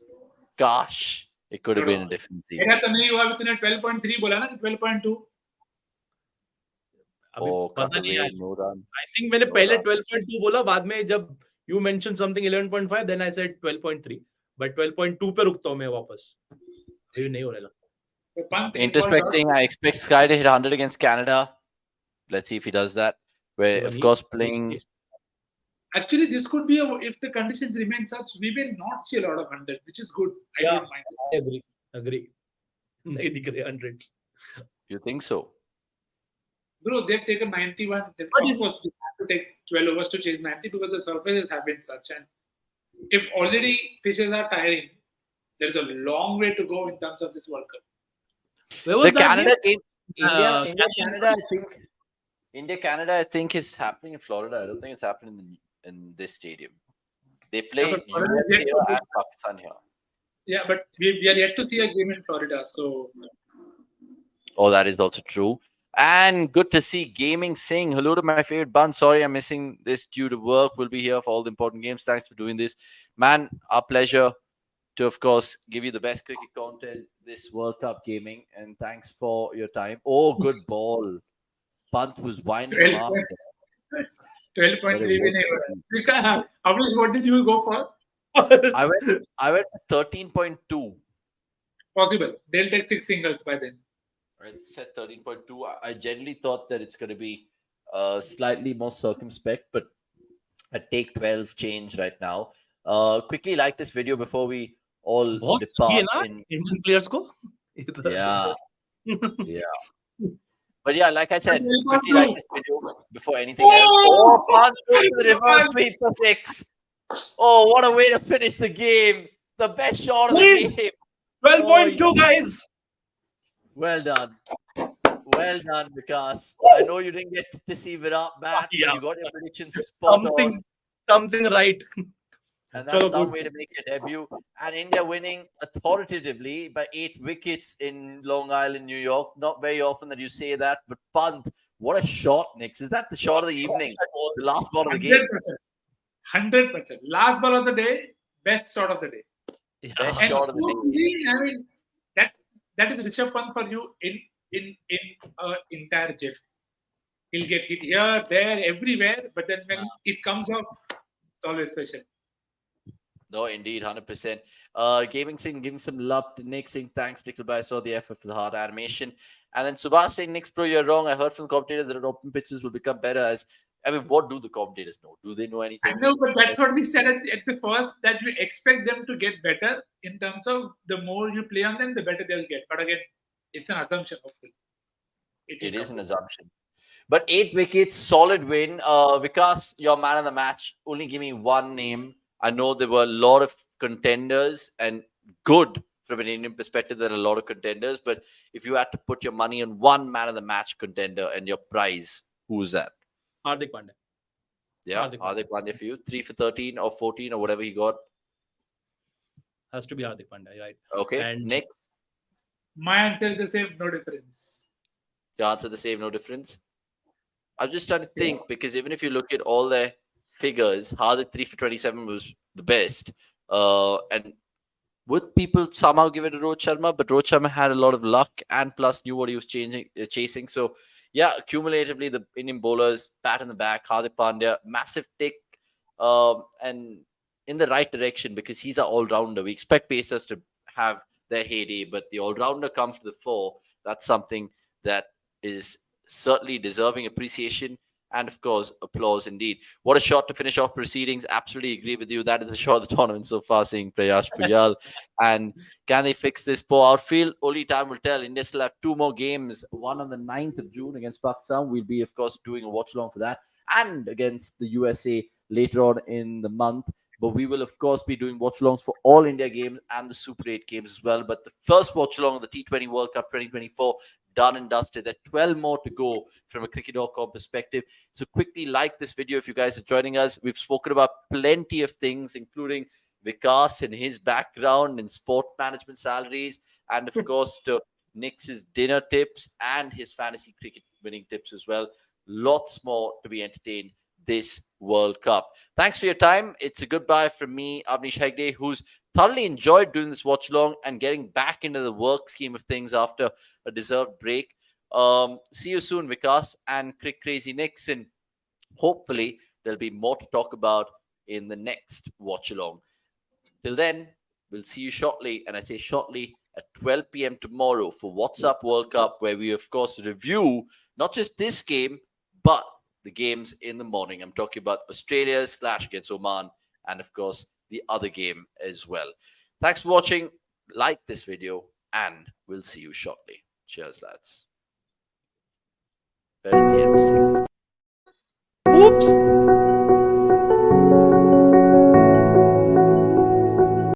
it could have been a different scene. मेरा तो नहीं हुआ, अभी तूने 12.3 बोला ना, 12.2. Oh, pata nahi, no run. I think मैंने पहले 12.2 बोला, बाद में जब you mentioned something 11.5, then I said 12.3. But 12.2 पे रुकता हूँ मैं वापस. अभी नहीं हो रहा. Interesting. I expect Sky to hit 100 against Canada. Let's see if he does that. Where, of course, playing. Actually, this could be if the conditions remain such, we will not see a lot of 100, which is good. I don't mind. I agree. नहीं दिख रहे 100. You think so? Bro, they've taken 91. Of course, we have to take 12 overs to chase 90 because the surfaces have been such. And if already pitches are tiring, there's a long way to go in terms of this World Cup. Where was the Canada game? India, Canada, I think. India Canada, I think, is happening in Florida. I don't think it's happening in this stadium. They play but Florida is US yet here to and Pakistan here. Yeah, but we are yet to see a game in Florida. So Oh, that is also true. And good to see Gaming Singh. Hello to my favorite bun. Sorry, I'm missing this due to work. We'll be here for all the important games. Thanks for doing this, man. Our pleasure to, of course, give you the best cricket content this World Cup gaming. And thanks for your time. Oh, good ball. Pant was winding him 12 up. point, But it 12.3 was. Avanish, what did you go for? I went 13.2. Possible. They'll take 6 singles by then. I said 13.2. I generally thought that it's going to be slightly more circumspect, but I take 12 change right now. Quickly like this video before we all बहुत depart. ये ना Indian players को. Yeah, yeah. But yeah, like I said, 12.2. quickly like this video before anything else. Oh, Pant goes to the reverse sweep for 6. Oh, what a way to finish the game. The best shot of the Please. game. 12.2 guys. Well done. Well done, Vikas. I know you didn't get to see Virat bat, Yeah. but you got your predictions spot on. Something right. And that's Chalo, some good. way to make your debut. And India winning authoritatively by 8 wickets in Long Island, New York. Not very often that you say that, but Pant, what a shot, Nix. Is that the shot of the evening? The last ball of the game. 100%. Last ball of the day, best shot of the day. Yeah. Best And shot of the so day. easy, I mean, that is Rishabh Pant for you in entire GIF. He'll get hit here, there, everywhere, but then when it comes off, it's always special. No, indeed, 100%. Gaming Singh giving some love to Nick Singh. Thanks, Nikhil. I saw the effort for the hard animation. And then Subhash saying, Nick's pro, you're wrong. I heard from commentators that open pitches will become better. As I mean, what do the commentators know? Do they know anything? I know, but that's what we said at the first, that you expect them to get better in terms of the more you play on them, the better they'll get. But again, it's an assumption, hopefully. It is an assumption. But 8 wickets, solid win. Vikas, your man of the match. Only give me one name. I know there were a lot of contenders, and good from an Indian perspective, there are a lot of contenders. But if you had to put your money on one man of the match contender and your prize, who's that? Hardik Pandya. Yeah, Hardik Pandya for you. 3 for 13 or 14 or whatever he got. Has to be Hardik Pandya, right? Okay. And next. My answer is the same, no difference. Your answer the same, no difference. I was just trying to think, because even if you look at all their figures, Hardik 3 for 27 was the best. And would people somehow give it to Rohit Sharma? But Rohit Sharma had a lot of luck and plus knew what he was chasing. So, yeah, cumulatively, the Indian bowlers, pat in the back, Hardik Pandya, massive tick, and in the right direction because he's an all-rounder. We expect pacers to have their heyday, but the all-rounder comes to the fore. That's something that is certainly deserving appreciation and, of course, applause indeed. What a shot to finish off proceedings. Absolutely agree with you. That is the shot of the tournament so far, seeing Prayash Puyal. And can they fix this poor outfield? Only time will tell. India still have 2 more games. One on the 9th of June against Pakistan. We'll be, of course, doing a watch-along for that. And against the USA later on in the month. But we will, of course, be doing watch-alongs for all India games and the Super 8 games as well. But the first watch-along of the T20 World Cup 2024 done and dusted. There are 12 more to go from a cricket.com perspective. So quickly like this video if you guys are joining us. We've spoken about plenty of things, including Vikas and his background in sport management salaries, and of course to Nick's dinner tips and his fantasy cricket winning tips as well. Lots more to be entertained this World Cup. Thanks for your time. It's a goodbye from me, Avanish Hegde, who's thoroughly enjoyed doing this watch along and getting back into the work scheme of things after a deserved break. See you soon, Vikas and Crick Crazy Nicks, and hopefully there'll be more to talk about in the next watch along. Till then, we'll see you shortly, and I say shortly at 12 p.m. tomorrow for What's Up World Cup, where we, of course, review not just this game, but the games in the morning. I'm talking about Australia's clash against Oman and, of course, the other game as well. Thanks for watching. Like this video, and we'll see you shortly. Cheers, lads. Where is the end stream? Oops!